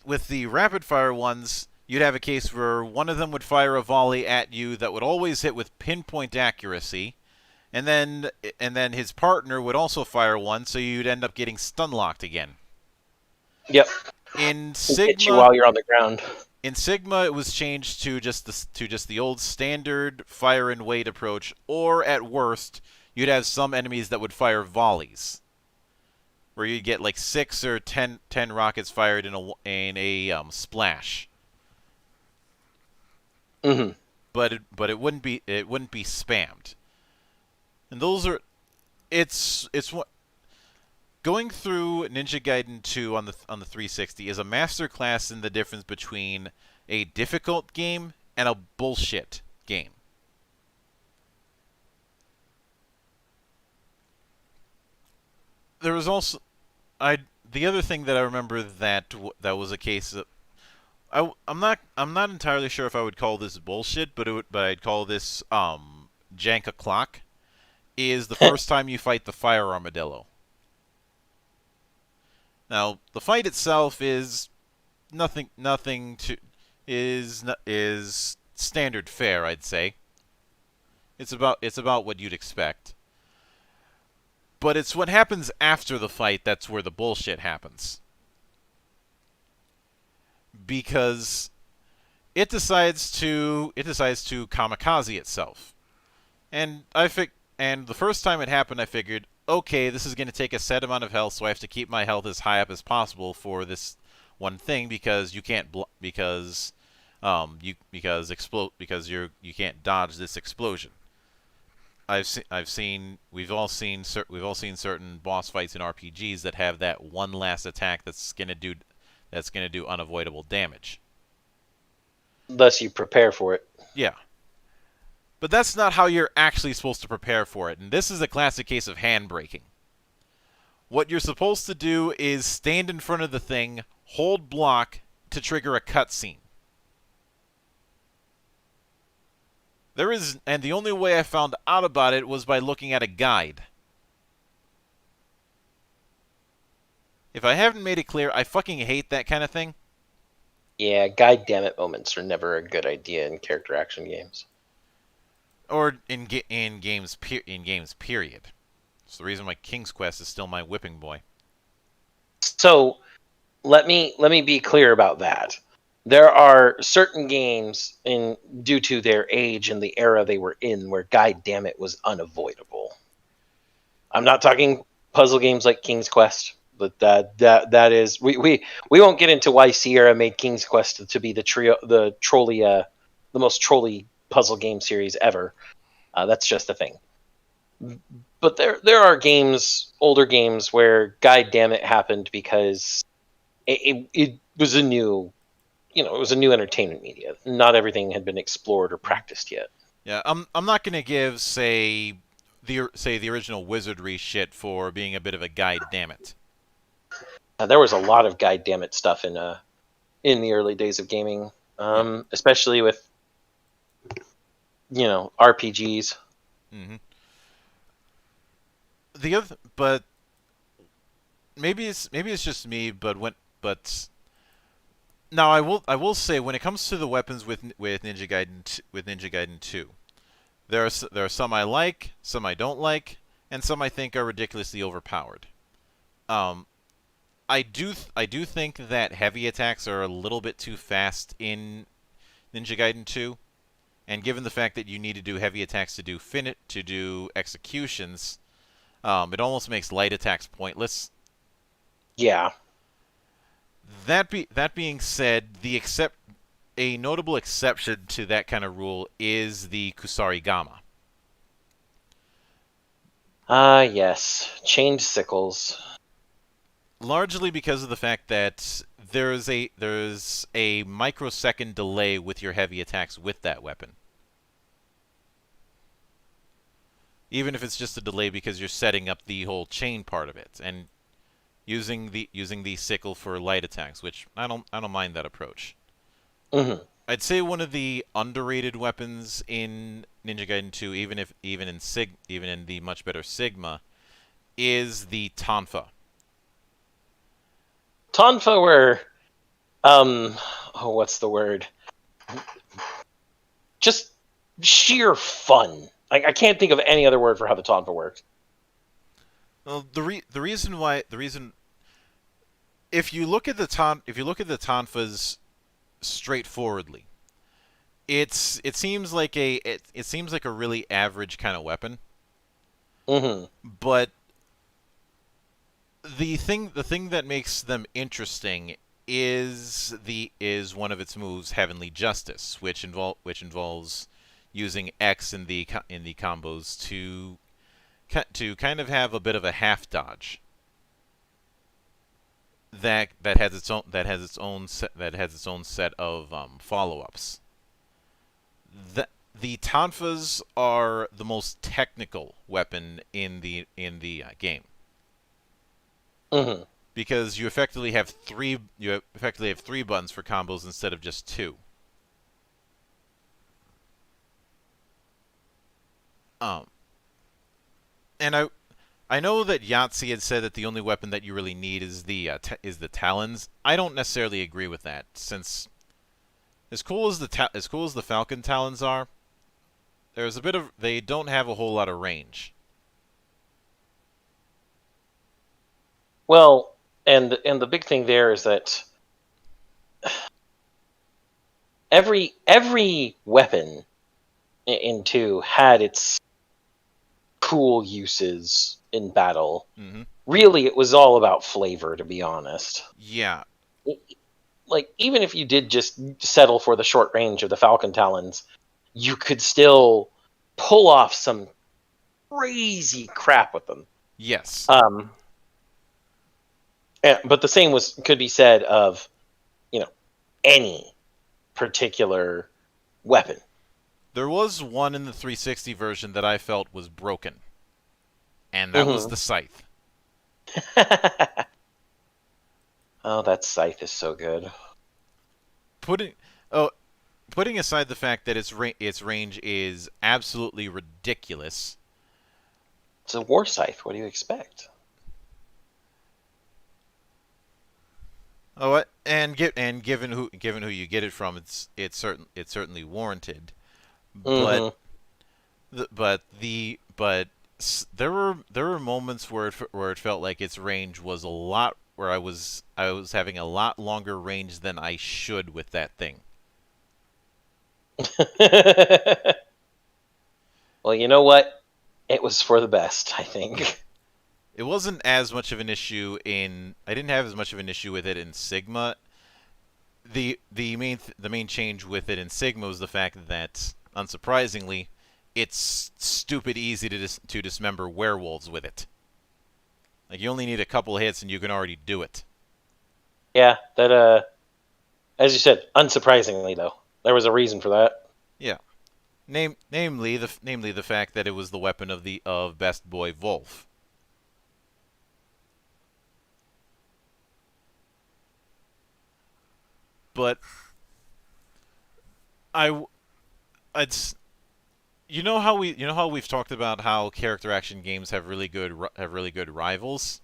with the rapid fire ones, you'd have a case where one of them would fire a volley at you that would always hit with pinpoint accuracy, and then his partner would also fire one, so you'd end up getting stun locked again. Yep. In Hit you while you're on the ground. In Sigma, it was changed to just the old standard fire and wait approach, or at worst, you'd have some enemies that would fire volleys, where you'd get like 6 or 10 rockets fired in a splash. Mm-hmm. but it wouldn't be spammed. And those are it's what going through Ninja Gaiden 2 on the 360 is a masterclass in the difference between a difficult game and a bullshit game. There was also the other thing that I remember that was a case of I'm not entirely sure if I would call this bullshit, but I'd call this jank o'clock. Is the first time you fight the fire armadillo. Now, the fight itself is is standard fare, I'd say. It's about what you'd expect. But it's what happens after the fight that's where the bullshit happens. Because it decides to kamikaze itself. And the first time it happened, I figured, okay, this is going to take a set amount of health, so I have to keep my health as high up as possible for this one thing because you can't you can't dodge this explosion. We've all seen certain boss fights in RPGs that have that one last attack that's going to do unavoidable damage. Thus you prepare for it. Yeah. But that's not how you're actually supposed to prepare for it, and this is a classic case of handbraking. What you're supposed to do is stand in front of the thing, hold block to trigger a cutscene. And the only way I found out about it was by looking at a guide. If I haven't made it clear, I fucking hate that kind of thing. Yeah, god damn it moments are never a good idea in character action games. Or in games period. It's the reason why King's Quest is still my whipping boy. So, let me be clear about that. There are certain games, due to their age and the era they were in, where god damn it was unavoidable. I'm not talking puzzle games like King's Quest, but that is we won't get into why Sierra made King's Quest to be the most trolly puzzle game series ever. That's just a thing. But there are games, older games, where god damn it happened because it was a new. It was a new entertainment media. Not everything had been explored or practiced yet. Yeah, I'm not gonna give the original Wizardry shit for being a bit of a guide, damn it. There was a lot of god damn it stuff in the early days of gaming, especially with RPGs. Mm-hmm. But maybe it's just me, but. Now I will say when it comes to the weapons with Ninja Gaiden 2, there are some I like, some I don't like, and some I think are ridiculously overpowered. I do think that heavy attacks are a little bit too fast in Ninja Gaiden 2, and given the fact that you need to do heavy attacks to do executions, it almost makes light attacks pointless. Yeah. That being said, a notable exception to that kind of rule is the Kusarigama. Yes. Chained sickles. Largely because of the fact that there's a microsecond delay with your heavy attacks with that weapon. Even if it's just a delay because you're setting up the whole chain part of it and using the sickle for light attacks, which I don't mind that approach. Mm-hmm. I'd say one of the underrated weapons in Ninja Gaiden 2, even in the much better Sigma, is the Tonfa. Tonfa were, what's the word? Just sheer fun. I can't think of any other word for how the Tonfa works. Well, the reason if you look at the Tonfas straightforwardly, it seems like a really average kind of weapon. Mm-hmm. But the thing that makes them interesting is one of its moves, Heavenly Justice, which involves using X in the combos to kind of have a bit of a half dodge that has its own set of follow-ups. The tonfas are the most technical weapon in the game. Mm-hmm. Because you effectively have three buttons for combos instead of just two. And I know that Yahtzee had said that the only weapon that you really need is the talons. I don't necessarily agree with that, since as cool as the Falcon talons are, they don't have a whole lot of range. Well, and the big thing there is that every weapon in 2 had its cool uses in battle. Mm-hmm. Really, it was all about flavor, to be honest. Yeah. Like, even if you did just settle for the short range of the Falcon Talons, you could still pull off some crazy crap with them. Yes. But the same could be said of, any particular weapon. There was one in the 360 version that I felt was broken, and that was the scythe. Oh, that scythe is so good. Putting aside the fact that its range is absolutely ridiculous. It's a war scythe. What do you expect? Oh, and given who you get it from, it's certainly warranted. But there were moments where it felt like its range was a lot, where I was having a lot longer range than I should with that thing. Well, you know what? It was for the best, I think. It wasn't as much of an issue I didn't have as much of an issue with it in Sigma. The main change with it in Sigma was the fact that, unsurprisingly, it's stupid easy to dismember werewolves with it. Like, you only need a couple hits and you can already do it. Yeah, that as you said, unsurprisingly though, there was a reason for that. Yeah. Namely the fact that it was the weapon of Best Boy Wolf. But you know how we've talked about how character action games have really good rivals,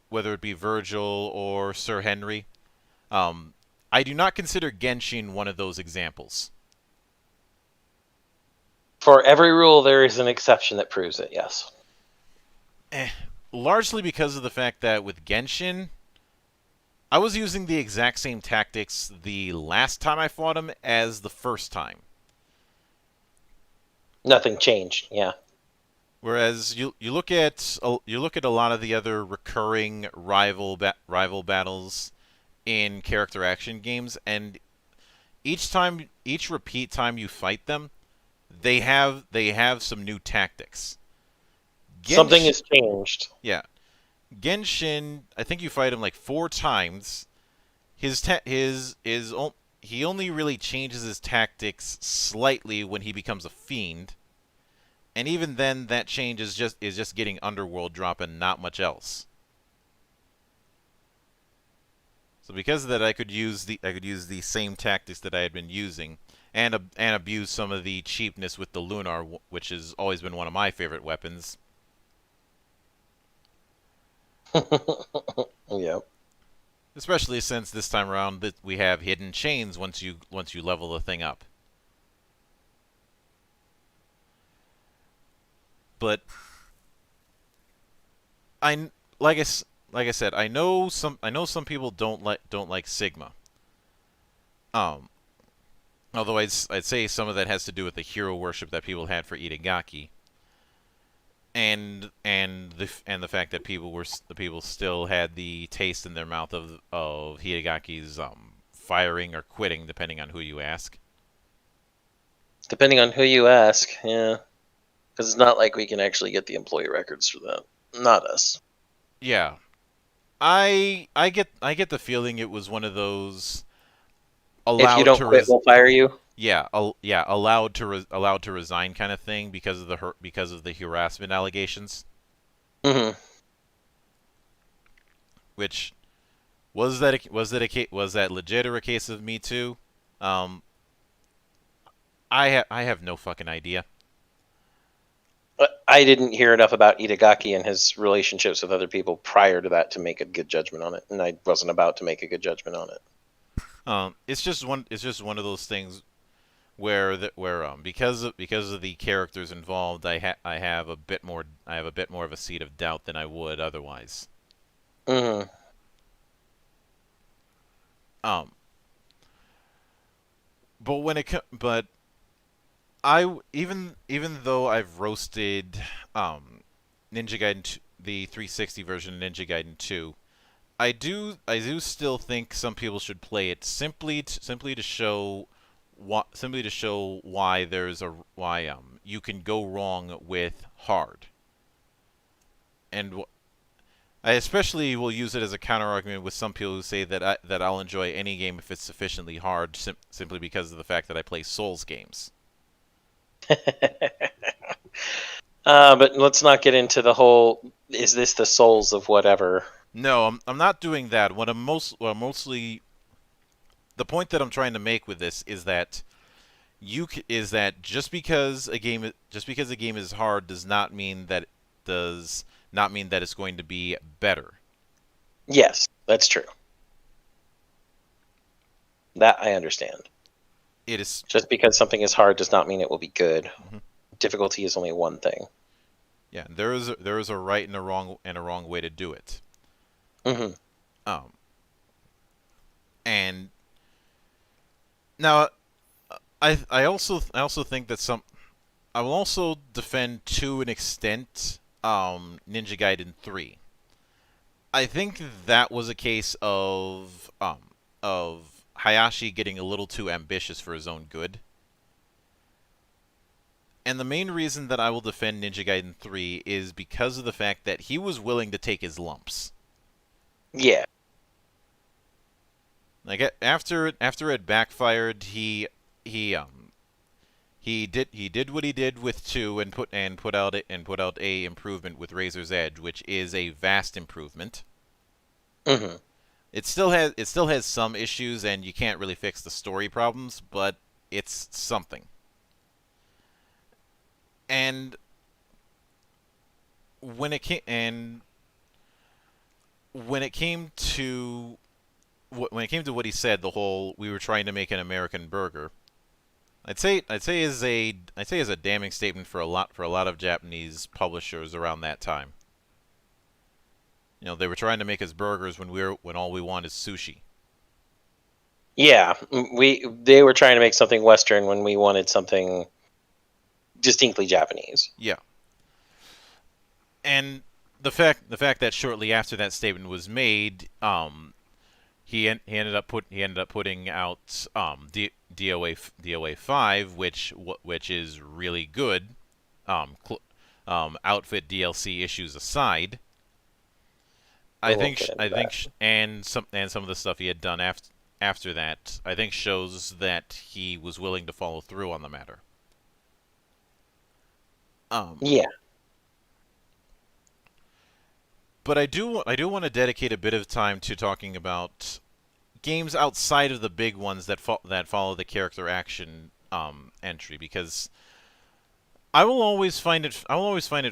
whether it be Virgil or Sir Henry. I do not consider Genshin one of those examples. For every rule, there is an exception that proves it. Yes. Largely because of the fact that with Genshin, I was using the exact same tactics the last time I fought him as the first time. Nothing changed. Yeah. Whereas you look at a lot of the other recurring rival battles in character action games, and each repeat time you fight them, they have some new tactics. Something has changed. Yeah. Genshin, I think you fight him like 4 times. He only really changes his tactics slightly when he becomes a fiend. And even then, that change is just getting underworld drop and not much else. So because of that, I could use the same tactics that I had been using, and abuse some of the cheapness with the Lunar, which has always been one of my favorite weapons. Yep. Especially since this time around that we have hidden chains once you level the thing up. But like I said, I know some people don't like Sigma. Although I'd say some of that has to do with the hero worship that people had for Itagaki. And the fact that people still had the taste in their mouth of Hitagaki's firing or quitting, depending on who you ask. Depending on who you ask, yeah. Because it's not like we can actually get the employee records for that. Not us. Yeah. I get the feeling it was one of those If you allowed don't to quit, we'll fire you. allowed to resign kind of thing because of the harassment allegations. Hmm. Which was that legit or a case of Me Too? Um, I have no fucking idea. I didn't hear enough about Itagaki and his relationships with other people prior to that to make a good judgment on it, and I wasn't about to make a good judgment on it. It's just one of those things where because of the characters involved, I have a bit more of a seat of doubt than I would otherwise. Hmm. Um, but even though I've roasted Ninja Gaiden 2, the 360 version of Ninja Gaiden 2, I do still think some people should play it simply to show why you can go wrong with hard. And I especially will use it as a counter argument with some people who say that I'll enjoy any game if it's sufficiently hard, simply because of the fact that I play Souls games. But let's not get into the whole, is this the souls of whatever? No, I'm not doing that. Mostly the point that I'm trying to make with this is that is that just because a game is hard does not mean that it's going to be better. Yes, that's true. That I understand. It is Just because something is hard does not mean it will be good. Mhm. Difficulty is only one thing. Yeah, there is a right and a wrong way to do it. Hmm. Um, and now I also think that I will also defend to an extent Ninja Gaiden 3. I think that was a case of Hayashi getting a little too ambitious for his own good. And the main reason that I will defend Ninja Gaiden 3 is because of the fact that he was willing to take his lumps. Yeah. Like after it backfired, he did what he did with 2 and put out a improvement with Razor's Edge, which is a vast improvement. Hmm. It still has some issues, and you can't really fix the story problems, but it's something. And when it came to what he said, the whole "we were trying to make an American burger," I'd say is a damning statement for a lot of Japanese publishers around that time. You know, they were trying to make us burgers when all we want is sushi. Yeah, they were trying to make something Western when we wanted something distinctly Japanese. Yeah. And the fact that shortly after that statement was made, he ended up putting out DOA 5, which is really good. Outfit DLC issues aside, We won't get into that. and some of the stuff he had done after that, I think shows that he was willing to follow through on the matter. Yeah. But I do want to dedicate a bit of time to talking about games outside of the big ones that follow the character action entry, because I will always find it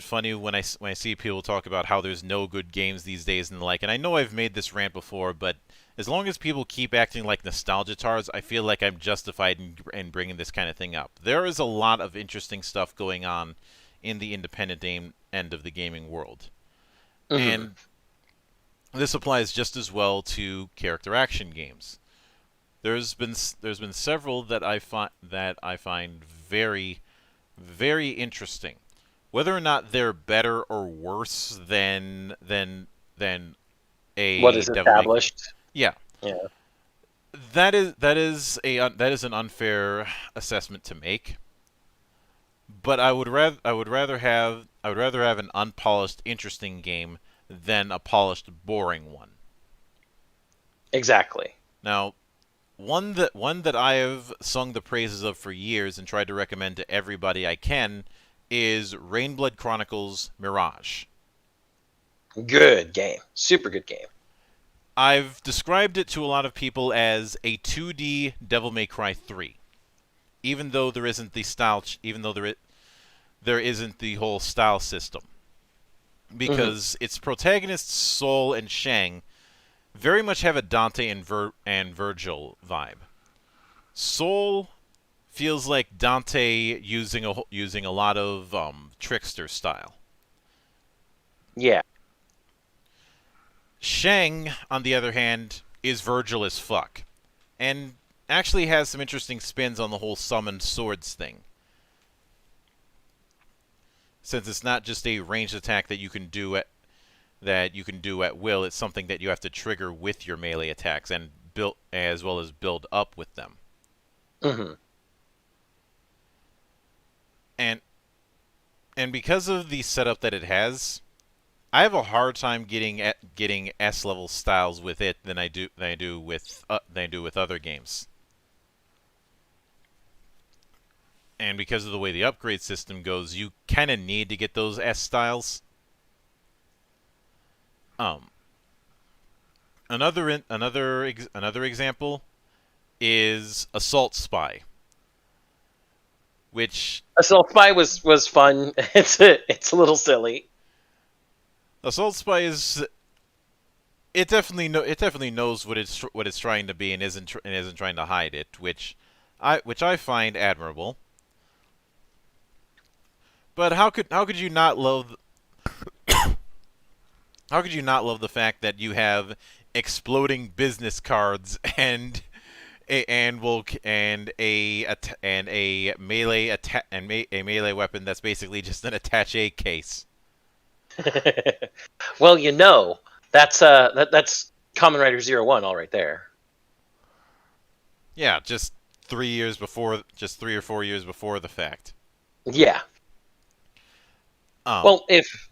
funny when I see people talk about how there's no good games these days and the like. And I know I've made this rant before, but as long as people keep acting like nostalgia tards, I feel like I'm justified in bringing this kind of thing up. There is a lot of interesting stuff going on in the independent end of the gaming world. Hmm. And this applies just as well to character action games. There's been several that I find very, very interesting. Whether or not they're better or worse than a What is Devil May Cry. established? Yeah, Yeah. that is an unfair assessment to make. but I would rather have an unpolished, interesting game than a polished, boring one. Exactly. Now, one that I have sung the praises of for years and tried to recommend to everybody I can is Rainblood Chronicles Mirage. Good game. Super good game. I've described it to a lot of people as a 2D Devil May Cry 3, even though there isn't the style, even though there isn't the whole style system, because its protagonists Soul and Shang very much have a Dante and Virgil vibe. Soul feels like Dante using a lot of trickster style. Yeah. Shang, on the other hand, is Virgil as fuck, and actually has some interesting spins on the whole summoned swords thing. Since it's not just a ranged attack that you can do at will, it's something that you have to trigger with your melee attacks and build as well as build up with them. hmm And and because of the setup that it has, I have a hard time getting S level styles with it than I do with other games. And because of the way the upgrade system goes, you kind of need to get those S styles. Um, another example is Assault Spy, which Assault Spy was fun. It's a little silly. Assault Spy is it definitely knows what it's trying to be and isn't trying to hide it, which I find admirable. But how could you not love how could you not love the fact that you have exploding business cards and a melee weapon that's basically just an attaché case. Well, that's that's Kamen Rider 01 all right there. Yeah, just 3 or 4 years before the fact. Yeah. Um, Well, if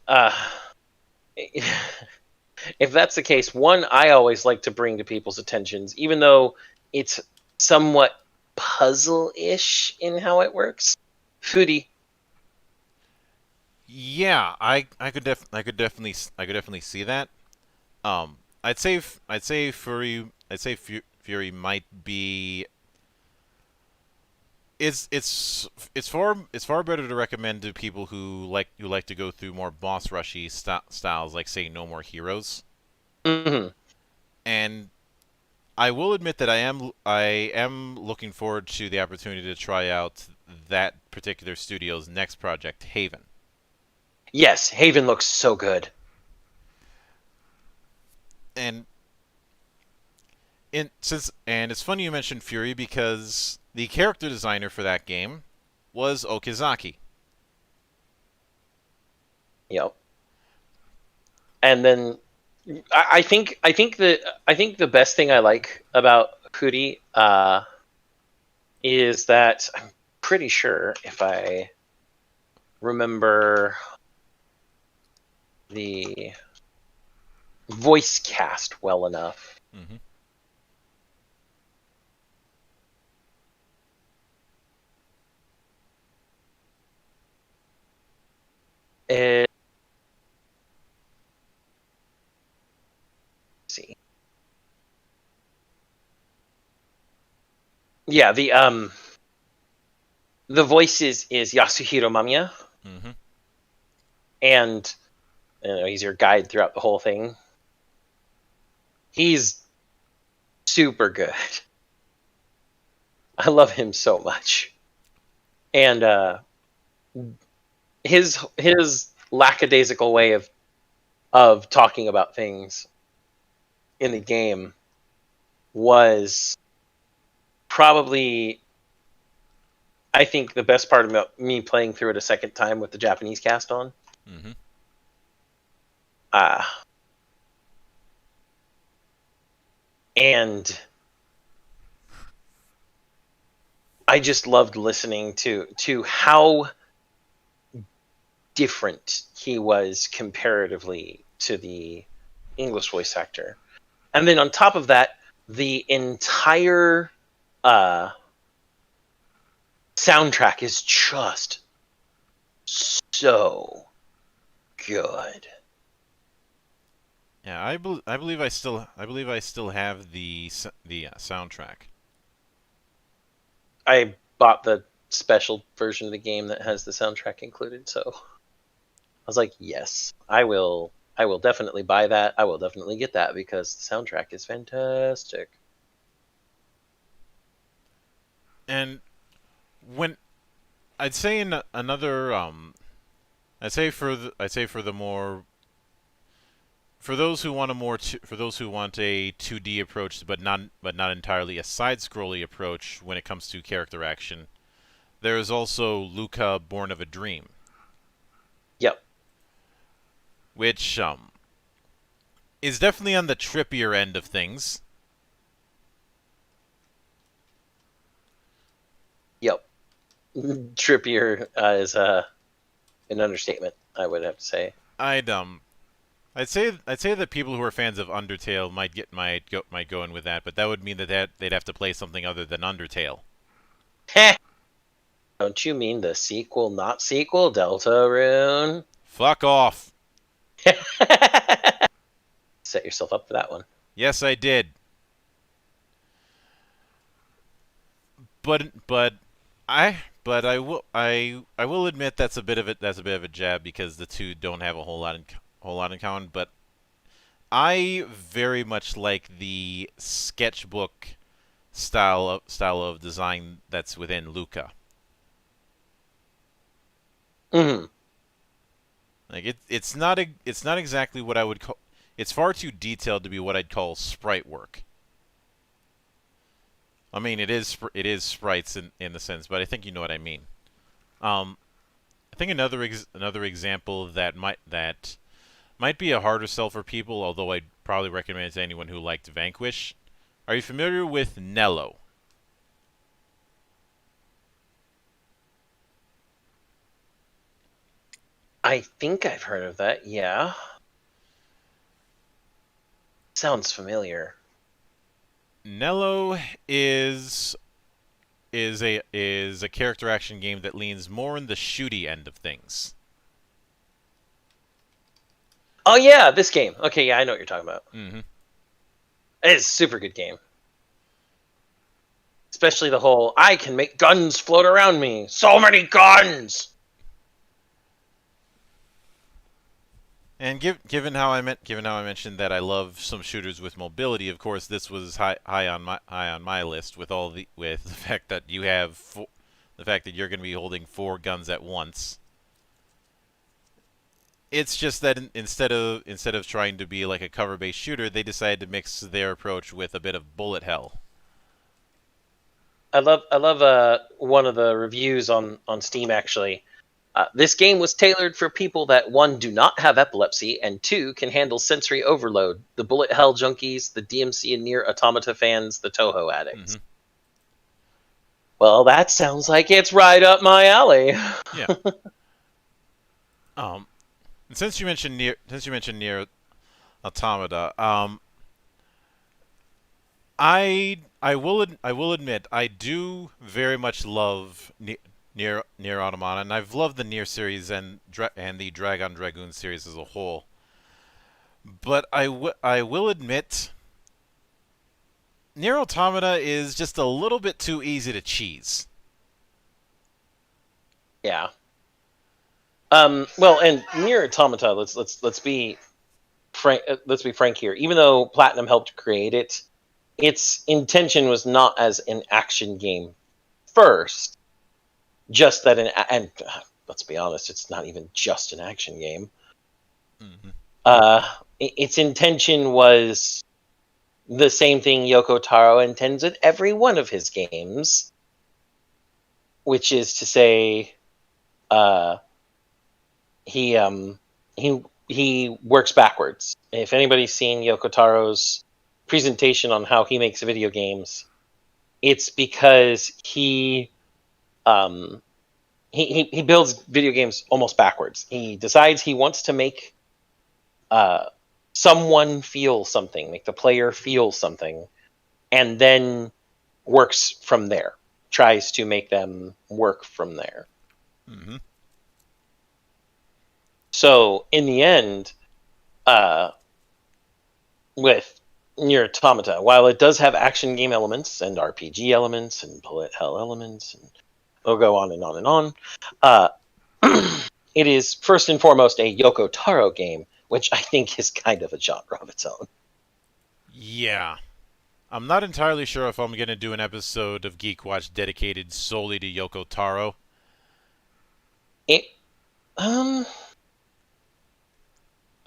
that's the case, one I always like to bring to people's attentions, even though it's somewhat puzzle-ish in how it works. Foodie. yeah, I could definitely see that. I'd say Fury might be it's far better to recommend to people who like to go through more boss rushy styles, like say No More Heroes. hmm And I will admit that I am looking forward to the opportunity to try out that particular studio's next project, Haven. Yes, Haven looks so good. And it's funny you mentioned Fury because the character designer for that game was Okazaki. Yep. And then I think the best thing I like about Foodie is that I'm pretty sure if I remember the voice cast well enough. Mm-hmm. Let's see. Yeah, the voice is Yasuhiro Mamiya, Mm-hmm. and he's your guide throughout the whole thing. He's super good. I love him so much, and his lackadaisical way of talking about things in the game was probably, I think, the best part about me playing through it a second time with the Japanese cast on. Mm-hmm. And I just loved listening to how different he was comparatively to the English voice actor. And then on top of that, the entire soundtrack is just so good. Yeah, I believe I still have the soundtrack. I bought the special version of the game that has the soundtrack included, so I was like, yes, I will definitely buy that. I will definitely get that because the soundtrack is fantastic. And when I'd say in another I'd say for the more for those who want a 2D approach but not entirely a side-scrolly approach when it comes to character action, there is also Luca Born of a Dream. Yep. Which is definitely on the trippier end of things. Yep. Trippier is an understatement, I would have to say. I'd say that people who are fans of Undertale might go in with that, but that would mean that they'd have to play something other than Undertale. Heh. Don't you mean the sequel, not sequel, Deltarune? Fuck off. Set yourself up for that one. Yes, I did. But I will admit that's a bit of a jab because the two don't have a whole lot in common. But I very much like the sketchbook style of design that's within Luca. Mm-hmm. Like it's not exactly what I would call. It's far too detailed to be what I'd call sprite work. I mean, it is sprites in the sense, but I think you know what I mean. I think another example that might be a harder sell for people, although I'd probably recommend it to anyone who liked Vanquish. Are you familiar with Nello? I think I've heard of that, yeah. Sounds familiar. Nello is a character action game that leans more in the shooty end of things. Oh yeah, this game. Okay, yeah, I know what you're talking about. Mm-hmm. It's a super good game. Especially the whole, I can make guns float around me. So many guns! And given how I mentioned that I love some shooters with mobility, of course this was high on my list with the fact that you have the fact that you're going to be holding 4 guns at once. It's just that instead of trying to be like a cover-based shooter, they decided to mix their approach with a bit of bullet hell. I love one of the reviews on Steam actually. This game was tailored for people that 1, do not have epilepsy, and 2, can handle sensory overload. The bullet hell junkies, the DMC and Nier Automata fans, the Toho addicts. Mm-hmm. Well, that sounds like it's right up my alley. Yeah. And since you mentioned Nier Automata, I will admit I do very much love Nier Automata, and I've loved the Nier series and the Dragon Dragoon series as a whole. But I will admit, Nier Automata is just a little bit too easy to cheese. Yeah. Well, and Nier Automata, let's be frank here. Even though Platinum helped create it, its intention was not as an action game first. Just that, and let's be honest, it's not even just an action game. Mm-hmm. Its intention was the same thing Yoko Taro intends with every one of his games, which is to say, he works backwards. If anybody's seen Yoko Taro's presentation on how he makes video games, it's because he he builds video games almost backwards. He decides he wants to make someone feel something, make the player feel something, and then works from there. Tries to make them work from there. Mm-hmm. So in the end, with Nier Automata, while it does have action game elements and RPG elements and bullet hell elements, and we'll go on and on and on, it is first and foremost a Yoko Taro game, which I think is kind of a genre of its own. Yeah. I'm not entirely sure if I'm going to do an episode of GeekWatch dedicated solely to Yoko Taro. I'm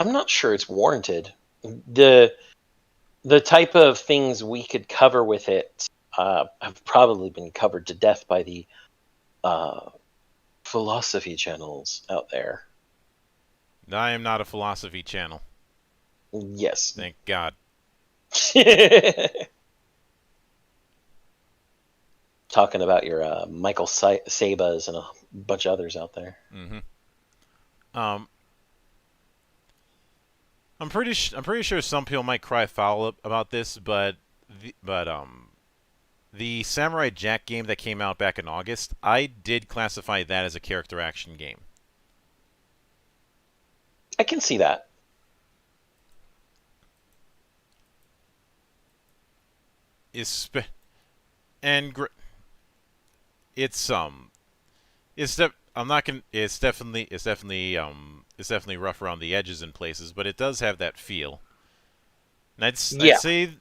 not sure it's warranted. The type of things we could cover with it have probably been covered to death by the philosophy channels out there. I am not a philosophy channel. Yes. Thank God. Talking about your Michael Sabas and a bunch of others out there. Mm-hmm. I'm pretty sure some people might cry foul about this, but the Samurai Jack game that came out back in August, I did classify that as a character action game. I can see that. It's definitely rough around the edges in places, but it does have that feel. And I'd say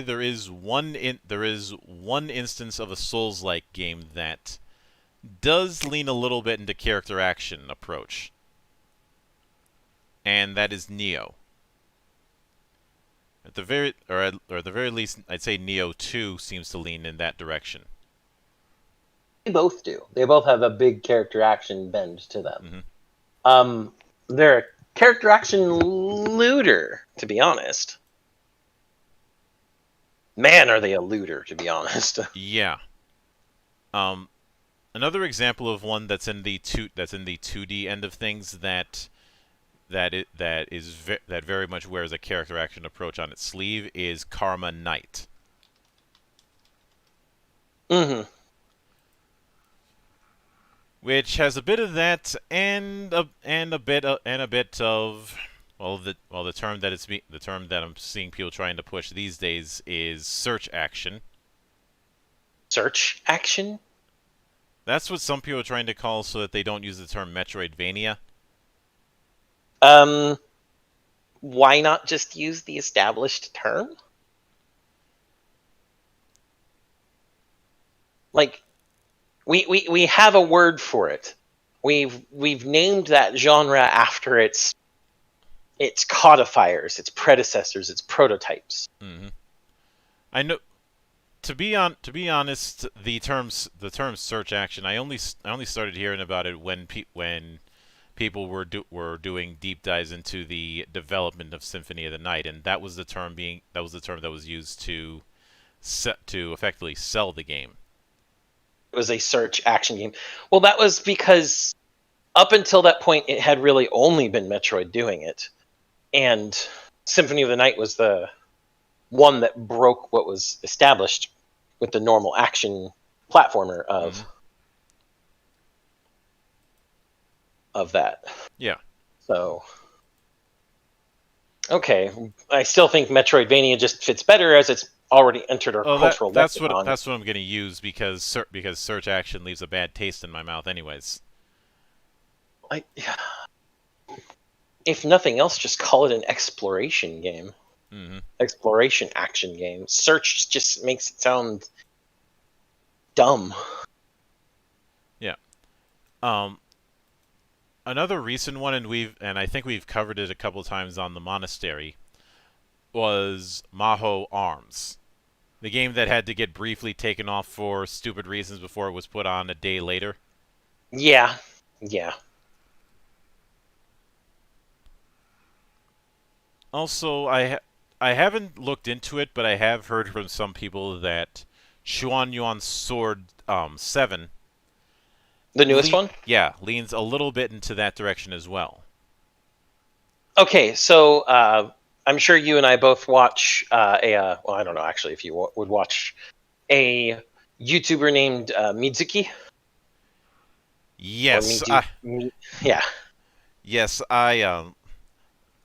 there is one instance of a Souls-like game that does lean a little bit into character action approach, and that is Neo. At the very least, I'd say Neo 2 seems to lean in that direction. They both do. They both have a big character action bend to them. Mm-hmm. They're a character action looter, to be honest. Man, are they a looter, to be honest. Yeah. Another example of one that's in the 2D end of things that very much wears a character action approach on its sleeve is Karma Knight. Mm-hmm. Which has a bit of that and a bit of the term that I'm seeing people trying to push these days is search action. Search action? That's what some people are trying to call so that they don't use the term Metroidvania. Why not just use the established term? Like, we have a word for it. We've named that genre after its codifiers, its predecessors, its prototypes. Mm-hmm. I know. To be honest, the term search action, I only started hearing about it when people were doing deep dives into the development of Symphony of the Night, and that was the term that was used to effectively sell the game. It was a search action game. Well, that was because up until that point, it had really only been Metroid doing it, and Symphony of the Night was the one that broke what was established with the normal action platformer of that. Yeah. So, okay, I still think Metroidvania just fits better as it's already entered our cultural lexicon. That's what I'm going to use because search action leaves a bad taste in my mouth, anyways. If nothing else, just call it an exploration game. Mm-hmm. Exploration action game. Search just makes it sound dumb. Yeah. Another recent one, and I think we've covered it a couple times on the Monastery, was Maho Arms. The game that had to get briefly taken off for stupid reasons before it was put on a day later. Yeah. Also, I haven't looked into it, but I have heard from some people that Chuan Yuan Sword 7 The newest one? Yeah, leans a little bit into that direction as well. Okay, so I'm sure you and I both watch well, I don't know actually if you would watch a YouTuber named Mizuki or Yes, yeah. yes, I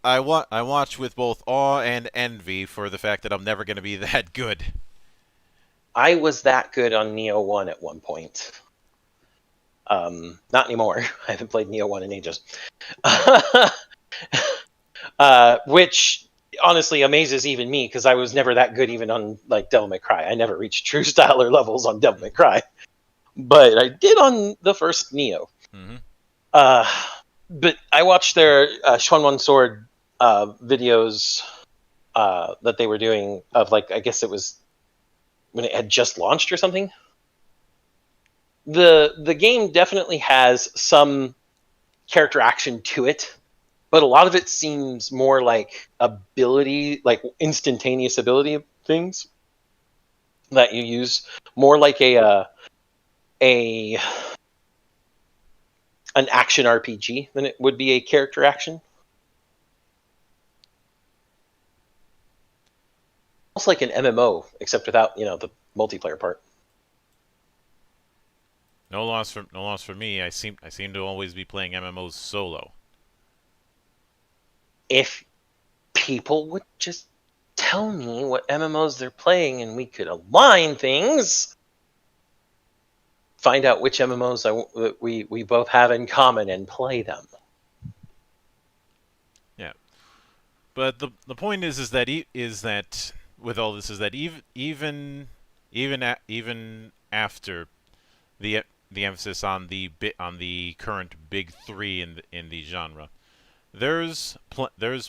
watch with both awe and envy for the fact that I'm never going to be that good. I was that good on Neo 1 at one point. Not anymore. I haven't played Neo 1 in ages. Which honestly amazes even me because I was never that good even on like Devil May Cry. I never reached true styler levels on Devil May Cry, but I did on the first Neo. Mm-hmm. But I watched their Xuanwan Sword videos that they were doing of like I guess it was when it had just launched or something. The game definitely has some character action to it, but a lot of it seems more like ability, like instantaneous ability things that you use, more like an action RPG than it would be a character action. Almost like an MMO, except without the multiplayer part. No loss for me. I seem to always be playing MMOs solo. If people would just tell me what MMOs they're playing and we could align things, find out which MMOs we both have in common and play them. Yeah, but the point is that with all this is that even after the emphasis on the current big three in the genre, there's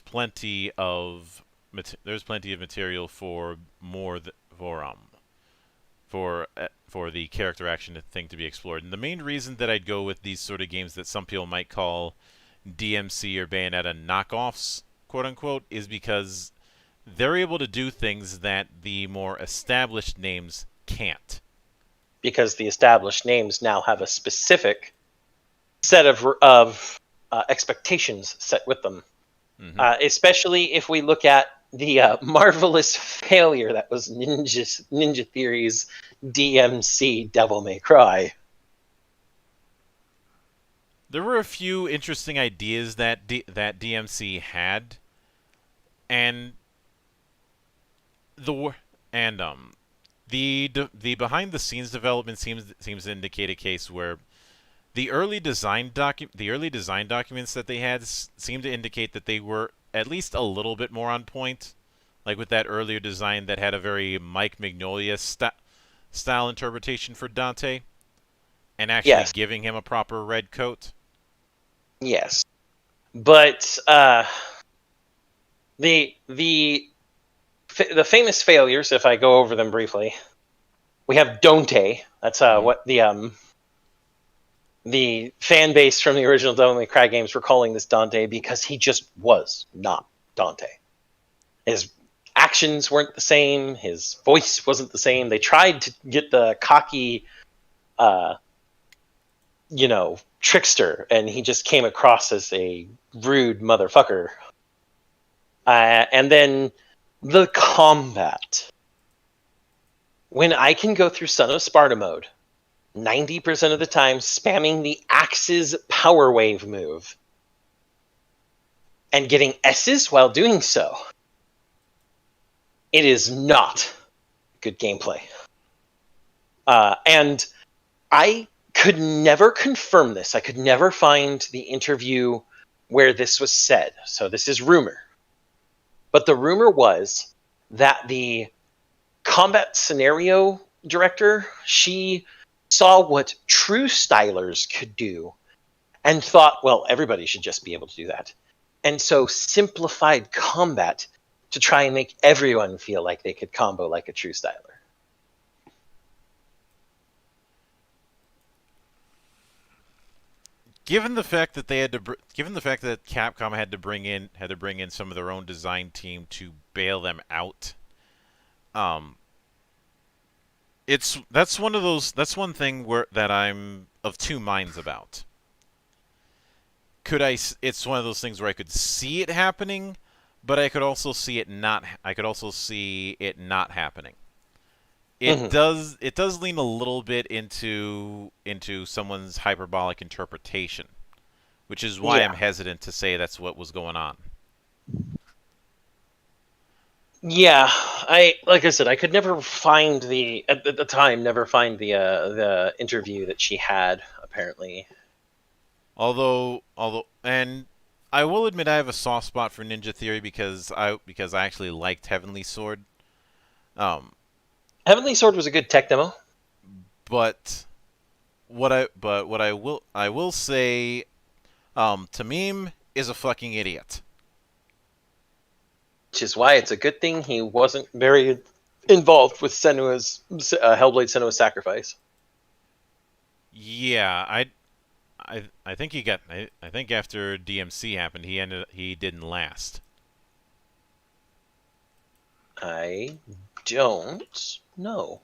plenty of material for for the character action thing to be explored. And the main reason that I'd go with these sort of games that some people might call DMC or Bayonetta knockoffs, quote unquote, is because they're able to do things that the more established names can't. Because the established names now have a specific set of expectations set with them. Mm-hmm. Especially if we look at the marvelous failure that was Ninja Theory's DMC Devil May Cry. There were a few interesting ideas that DMC had, and the behind the scenes development seems to indicate a case where the early design documents that they had seem to indicate that they were at least a little bit more on point, like with that earlier design that had a very Mike Mignola style interpretation for Dante, and actually giving him a proper red coat. Yes, but the famous failures, if I go over them briefly, we have Dante. That's what the fan base from the original Devil May Cry games were calling this Dante because he just was not Dante. His actions weren't the same. His voice wasn't the same. They tried to get the cocky, trickster, and he just came across as a rude motherfucker. And then the combat. When I can go through Son of Sparta mode 90% of the time spamming the Axe's Power Wave move and getting S's while doing so, it is not good gameplay. And I could never confirm this. I could never find the interview where this was said. So this is rumor. But the rumor was that the combat scenario director, she saw what true stylers could do and thought, well, everybody should just be able to do that. And so simplified combat to try and make everyone feel like they could combo like a true styler. Given the fact that Capcom had to bring in some of their own design team to bail them out, that's one thing that I'm of two minds about. It's one of those things where I could see it happening, but I could also see it not. I could also see it not happening. It Mhm. does lean a little bit into someone's hyperbolic interpretation, which is why Yeah. I'm hesitant to say that's what was going on. Yeah, like I said, I could never find at the time never find the interview that she had apparently. Although, and I will admit I have a soft spot for Ninja Theory because I actually liked Heavenly Sword. Um, Heavenly Sword was a good tech demo, but what I will say, Tamim is a fucking idiot. which is why it's a good thing he wasn't very involved with Senua's Hellblade Senua's sacrifice. Yeah, I think he got I think after DMC happened he didn't last. I don't know.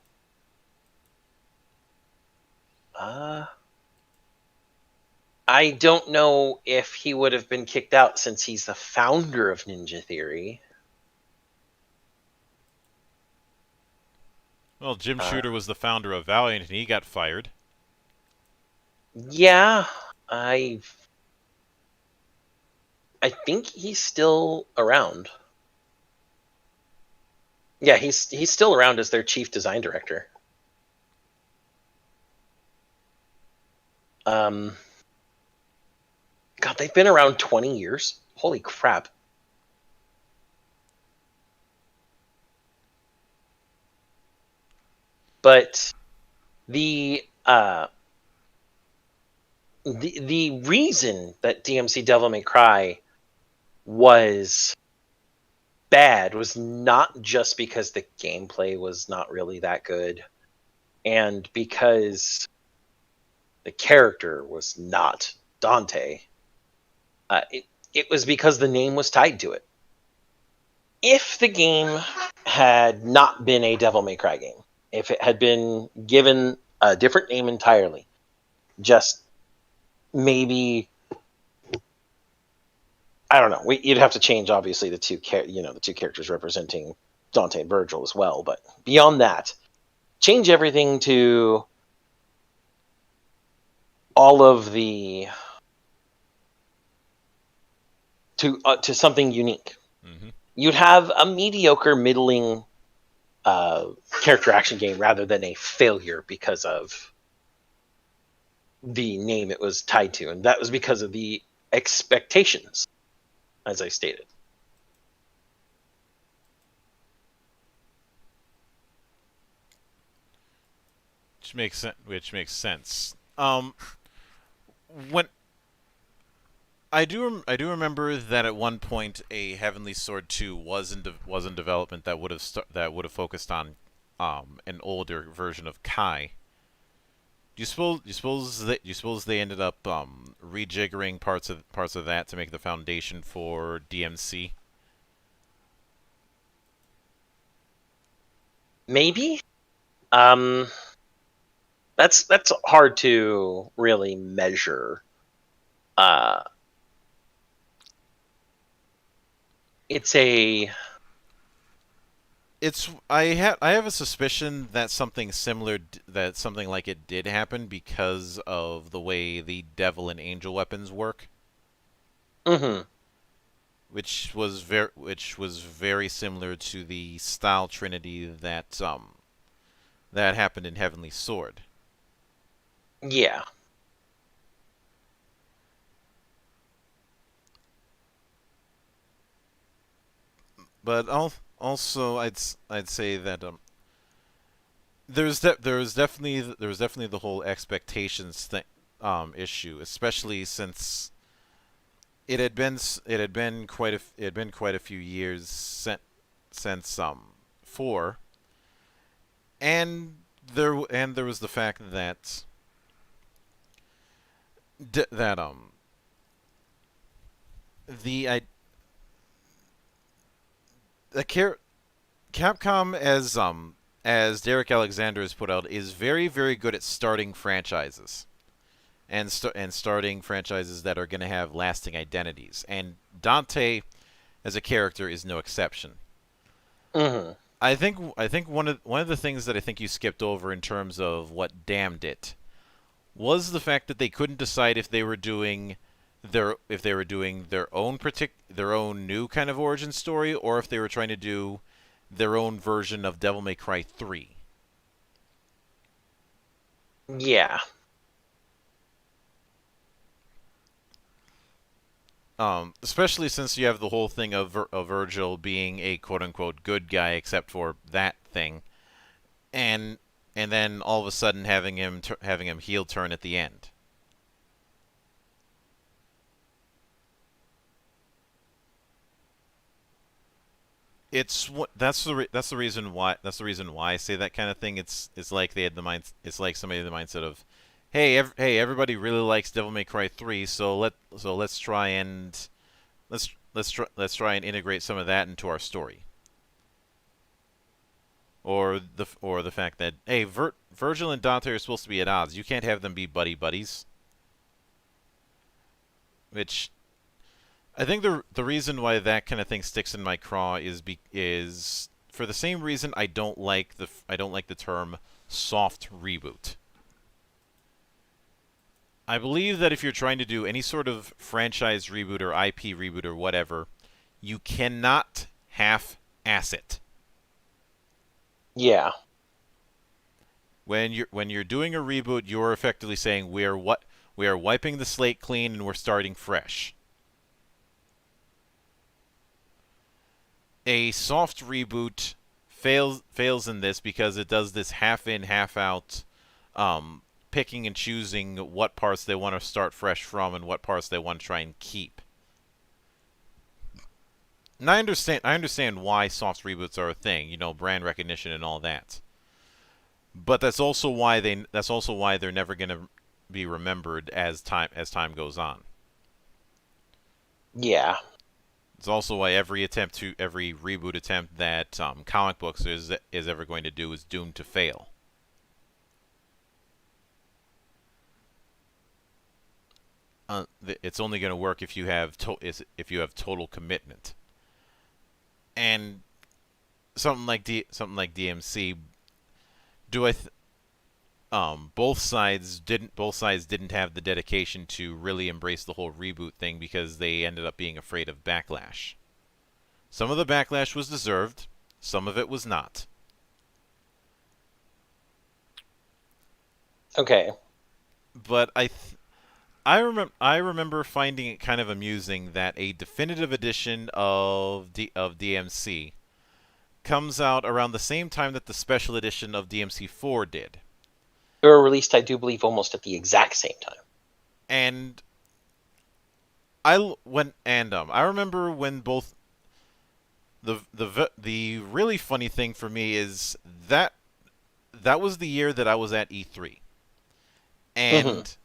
I don't know if he would have been kicked out since he's the founder of Ninja Theory. Well, Jim Shooter was the founder of Valiant and he got fired. Yeah, I think he's still around. Yeah, he's still around as their chief design director. God, they've been around 20 years. Holy crap. But the reason that DMC Devil May Cry was bad was not just because the gameplay was not really that good and because the character was not Dante. It was because the name was tied to it. If the game had not been a Devil May Cry game, if it had been given a different name entirely, just maybe, I don't know. You'd have to change obviously the two characters representing Dante and Virgil as well. But beyond that, change everything to all of the to something unique. Mm-hmm. You'd have a mediocre, middling character action game rather than a failure because of the name it was tied to, and that was because of the expectations, as I stated. Which makes sense. When I do remember that at one point a Heavenly Sword 2 was in development that would have focused on an older version of Kai. Do you suppose they ended up rejiggering parts of that to make the foundation for DMC? Maybe. That's hard to really measure. It's a I have a suspicion that something like it did happen because of the way the Devil and Angel weapons work, mm-hmm. which was very similar to the style trinity that happened in Heavenly Sword. Yeah. But also I'd say that there was definitely the whole expectations thing issue, especially since it had been quite a few years since 4, and there was the fact that that the I the Capcom, as Derek Alexander has put out, is very, very good at starting franchises. and starting franchises that are going to have lasting identities. And Dante, as a character, is no exception. Mm-hmm. I think one of the things that I think you skipped over in terms of what damned it was the fact that they couldn't decide if they were doing their their own new kind of origin story, or if they were trying to do their own version of Devil May Cry 3. Yeah. Especially since you have the whole thing of Virgil being a quote unquote good guy, except for that thing, and then all of a sudden having him heel turn at the end. That's the reason why I say that kind of thing. It's like they had the mind. It's like somebody had the mindset of, hey, everybody really likes Devil May Cry 3, so let's try and let's try and integrate some of that into our story. Or the fact that, hey, Virgil and Dante are supposed to be at odds. You can't have them be buddies. Which I think the reason why that kind of thing sticks in my craw is for the same reason I don't like the term soft reboot. I believe that if you're trying to do any sort of franchise reboot or IP reboot or whatever, you cannot half-ass it. Yeah. When you're doing a reboot, you're effectively saying we are wiping the slate clean and we're starting fresh. A soft reboot fails in this because it does this half in, half out, picking and choosing what parts they want to start fresh from and what parts they want to try and keep. And I understand why soft reboots are a thing, brand recognition and all that. But that's also why they're never going to be remembered as time goes on. Yeah. It's also why every reboot attempt that comic books is ever going to do is doomed to fail. It's only going to work if you have total commitment. And something like DMC, both sides didn't have the dedication to really embrace the whole reboot thing because they ended up being afraid of backlash. Some of the backlash was deserved, some of it was not. Okay. But I remember finding it kind of amusing that a definitive edition of DMC comes out around the same time that the special edition of DMC4 did. They were released, I do believe, almost at the exact same time. And I remember when both the really funny thing for me is that was the year that I was at E3. And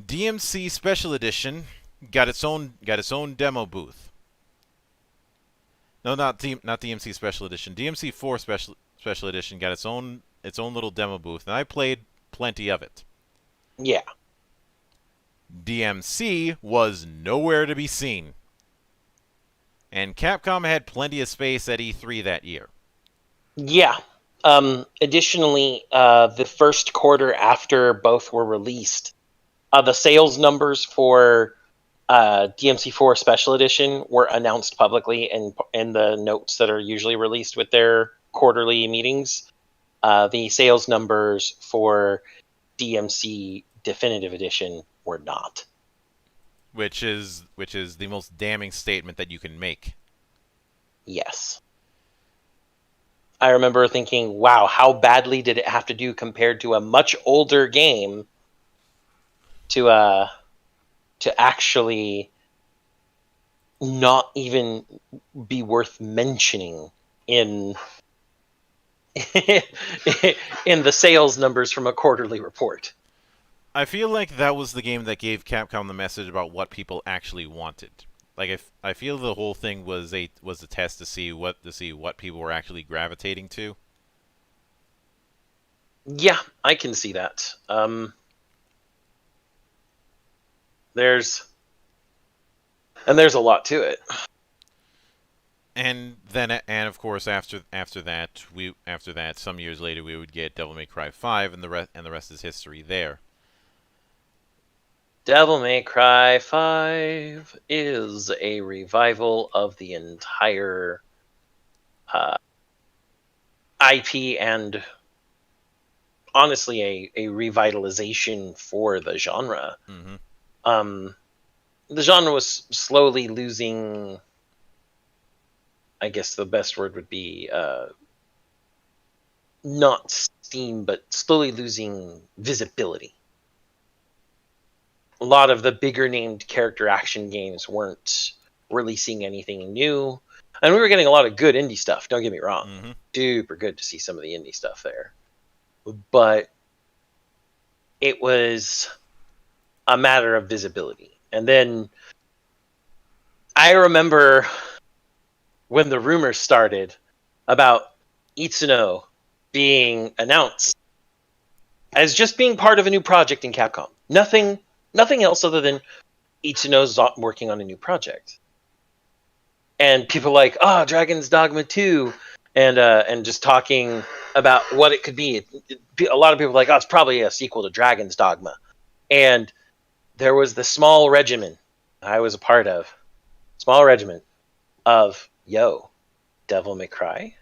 DMC Special Edition got its own demo booth. No, not DMC Special Edition. DMC4 Special Edition got its own little demo booth, and I played plenty of it. Yeah. DMC was nowhere to be seen. And Capcom had plenty of space at E3 that year. Yeah. Additionally, the first quarter after both were released, the sales numbers for DMC4 Special Edition were announced publicly in the notes that are usually released with their quarterly meetings. The sales numbers for DMC Definitive Edition were not. Which is the most damning statement that you can make. Yes. I remember thinking, wow, how badly did it have to do compared to a much older game to actually not even be worth mentioning in in the sales numbers from a quarterly report. I feel like that was the game that gave Capcom the message about what people actually wanted. Like, I feel the whole thing was a test to see what people were actually gravitating to. Yeah, I can see that. there's a lot to it. And then, and of course, after that, some years later, we would get Devil May Cry 5, and the rest is history there. Devil May Cry 5 is a revival of the entire IP, and honestly, a revitalization for the genre. Mm-hmm. The genre was slowly losing. I guess the best word would be not steam, but slowly losing visibility. A lot of the bigger named character action games weren't releasing anything new. And we were getting a lot of good indie stuff, don't get me wrong. Mm-hmm. Super good to see some of the indie stuff there. But it was a matter of visibility. And then I remember when the rumors started about Itsuno being announced as just being part of a new project in Capcom. Nothing else other than Itsuno's working on a new project. And people like, Dragon's Dogma 2, and just talking about what it could be. A lot of people are like, it's probably a sequel to Dragon's Dogma. And there was the small regiment I was a part of. Small regiment of, Devil May Cry.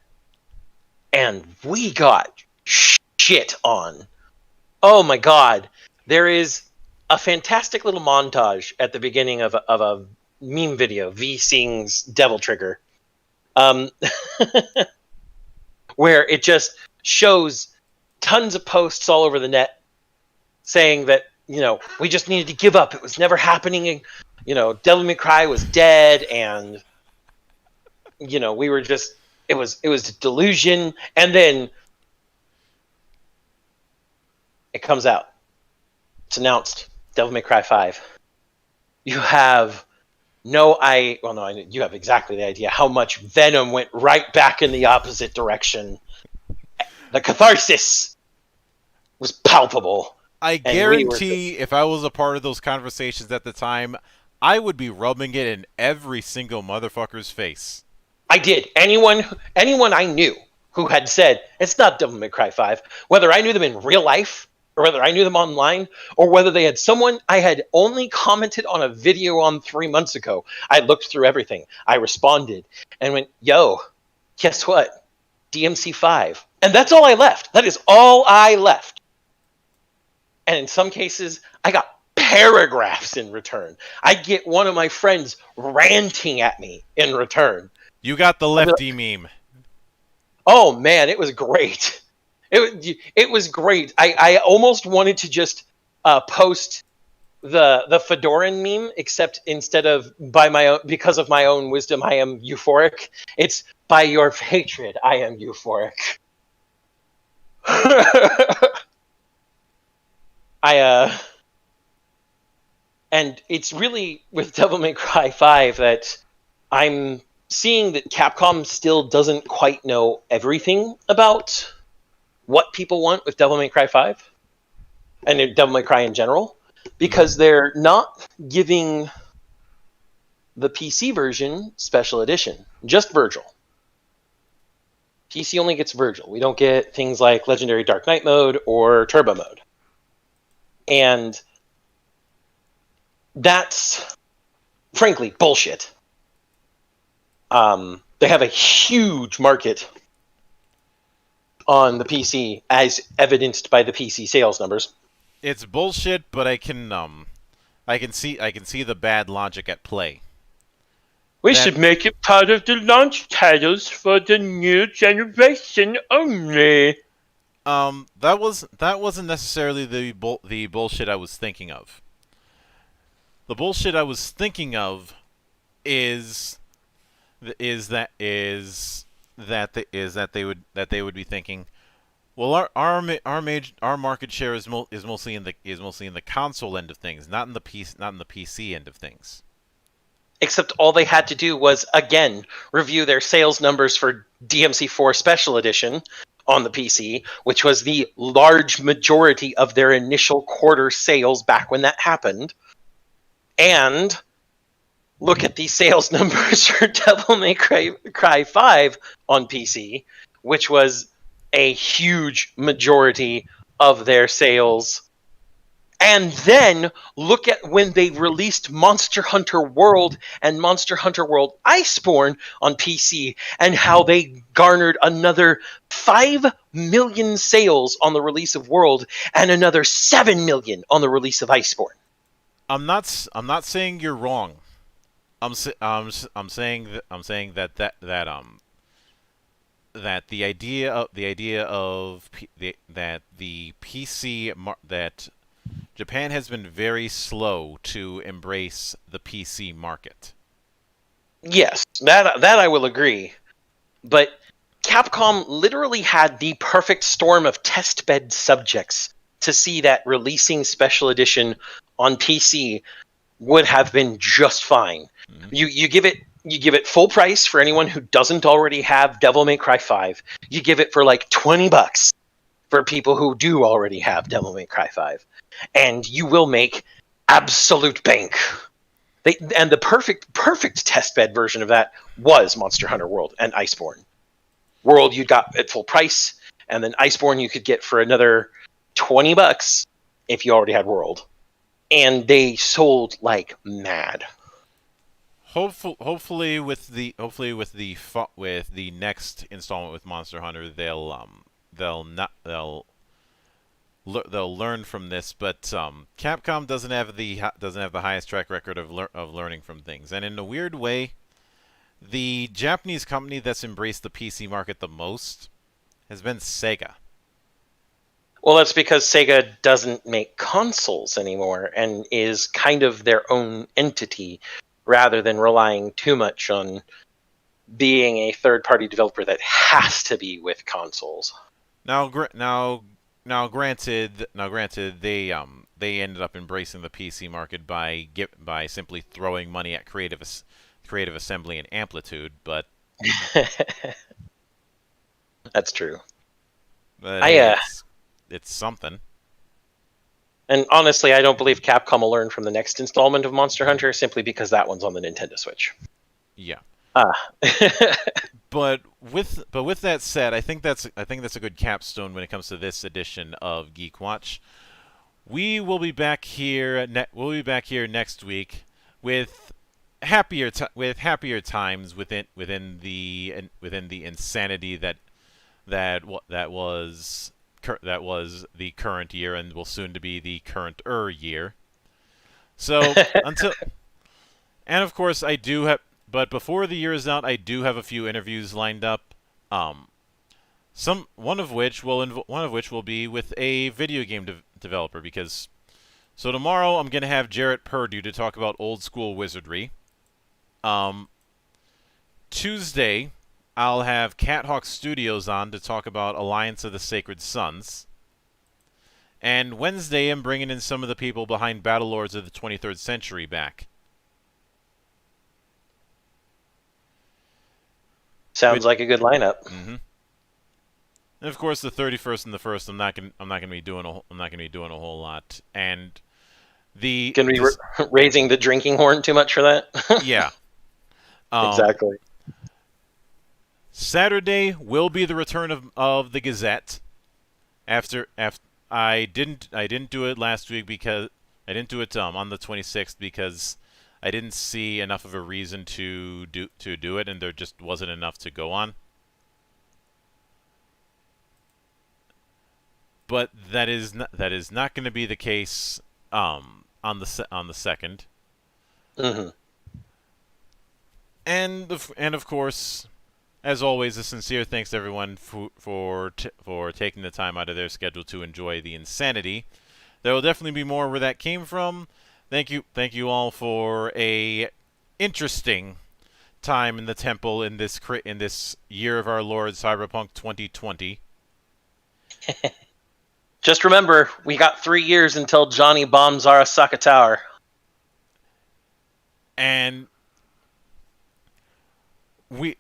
And we got shit on. Oh my god. There is a fantastic little montage at the beginning of a meme video, V sings Devil Trigger, where it just shows tons of posts all over the net saying that, we just needed to give up. It was never happening. Devil May Cry was dead, and, we were just, it was a delusion. And then it comes out. It's announced. Devil May Cry 5. You have you have exactly the idea how much venom went right back in the opposite direction. The catharsis was palpable. I guarantee if I was a part of those conversations at the time, I would be rubbing it in every single motherfucker's face. I did. Anyone I knew who had said, it's not Devil May Cry 5, whether I knew them in real life, or whether I knew them online, or whether they had someone I had only commented on a video on 3 months ago. I looked through everything. I responded and went, guess what? DMC 5. And that's all I left. That is all I left. And in some cases, I got paragraphs in return. I get one of my friends ranting at me in return. You got the lefty meme. Oh man, it was great. It was great. I almost wanted to just post the Fedoran meme, except instead of because of my own wisdom, I am euphoric. It's by your hatred, I am euphoric. And it's really with Devil May Cry 5 that I'm seeing that Capcom still doesn't quite know everything about what people want with Devil May Cry 5 and Devil May Cry in general, because they're not giving the PC version special edition, just Virgil. PC only gets Virgil. We don't get things like Legendary Dark Knight mode or Turbo mode. And that's, frankly, bullshit. They have a huge market on the PC, as evidenced by the PC sales numbers. It's bullshit, but I can see the bad logic at play. We should make it part of the launch titles for the new generation only. That wasn't necessarily the bullshit I was thinking of. The bullshit I was thinking of is that they would be thinking, well, our market share is mostly in the console end of things, not in the PC end of things. Except all they had to do was, again, review their sales numbers for DMC4 Special Edition on the PC, which was the large majority of their initial quarter sales back when that happened. And look at the sales numbers for Devil May Cry 5 on PC, which was a huge majority of their sales. And then look at when they released Monster Hunter World and Monster Hunter World Iceborne on PC, and how they garnered another 5 million sales on the release of World and another 7 million on the release of Iceborne. I'm not saying you're wrong. I'm saying that the idea of that the PC that Japan has been very slow to embrace the PC market. Yes, that I will agree. But Capcom literally had the perfect storm of testbed subjects to see that releasing Special Edition on PC would have been just fine. Mm-hmm. You give it full price for anyone who doesn't already have Devil May Cry 5. You give it for like $20 for people who do already have Devil May Cry 5. And you will make absolute bank. And the perfect testbed version of that was Monster Hunter World and Iceborne. World you got at full price, and then Iceborne you could get for another $20 if you already had World. And they sold like mad. Hopefully with the next installment with Monster Hunter, they'll learn from this, but Capcom doesn't have the highest track record of learning from things, and in a weird way, the Japanese company that's embraced the PC market the most has been Sega. Well, that's because Sega doesn't make consoles anymore and is kind of their own entity, rather than relying too much on being a third-party developer that has to be with consoles. Now, granted, they ended up embracing the PC market by simply throwing money at Creative Assembly and Amplitude, but that's true. But it's something. And honestly, I don't believe Capcom will learn from the next installment of Monster Hunter, simply because that one's on the Nintendo Switch. Yeah. But with that said, I think that's a good capstone when it comes to this edition of GeekWatch. We will be back here. We'll be back here next week with happier times within the insanity that was the current year and will soon to be the current year. So and of course I do have. But before the year is out, I do have a few interviews lined up. One of which will be with a video game developer, because so tomorrow I'm gonna have Jarrett Purdue to talk about old school wizardry. Tuesday I'll have Cathawk Studios on to talk about Alliance of the Sacred Sons. And Wednesday I'm bringing in some of the people behind Battlelords of the 23rd Century back. Sounds like a good lineup. Mm-hmm. And of course, the 31st and the 1st, I'm not gonna be doing a whole lot. And Can we raising the drinking horn too much for that? Yeah. Exactly. Saturday will be the return of the Gazette. After I didn't do it last week because I didn't do it on the 26th because I didn't see enough of a reason to do it, and there just wasn't enough to go on. But that is not going to be the case on the 2nd. Mm-hmm. And of course, as always, a sincere thanks to everyone for taking the time out of their schedule to enjoy the insanity. There will definitely be more where that came from. Thank you all for a interesting time in the temple in this year of our Lord Cyberpunk 2020. Just remember, we got 3 years until Johnny bombs Arasaka Tower. And we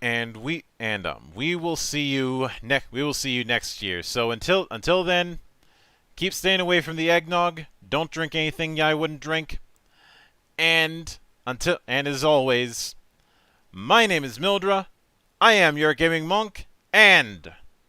will see you next year. So until then, keep staying away from the eggnog. Don't drink anything I wouldn't drink. And as always, my name is Mildra. I am your gaming monk, and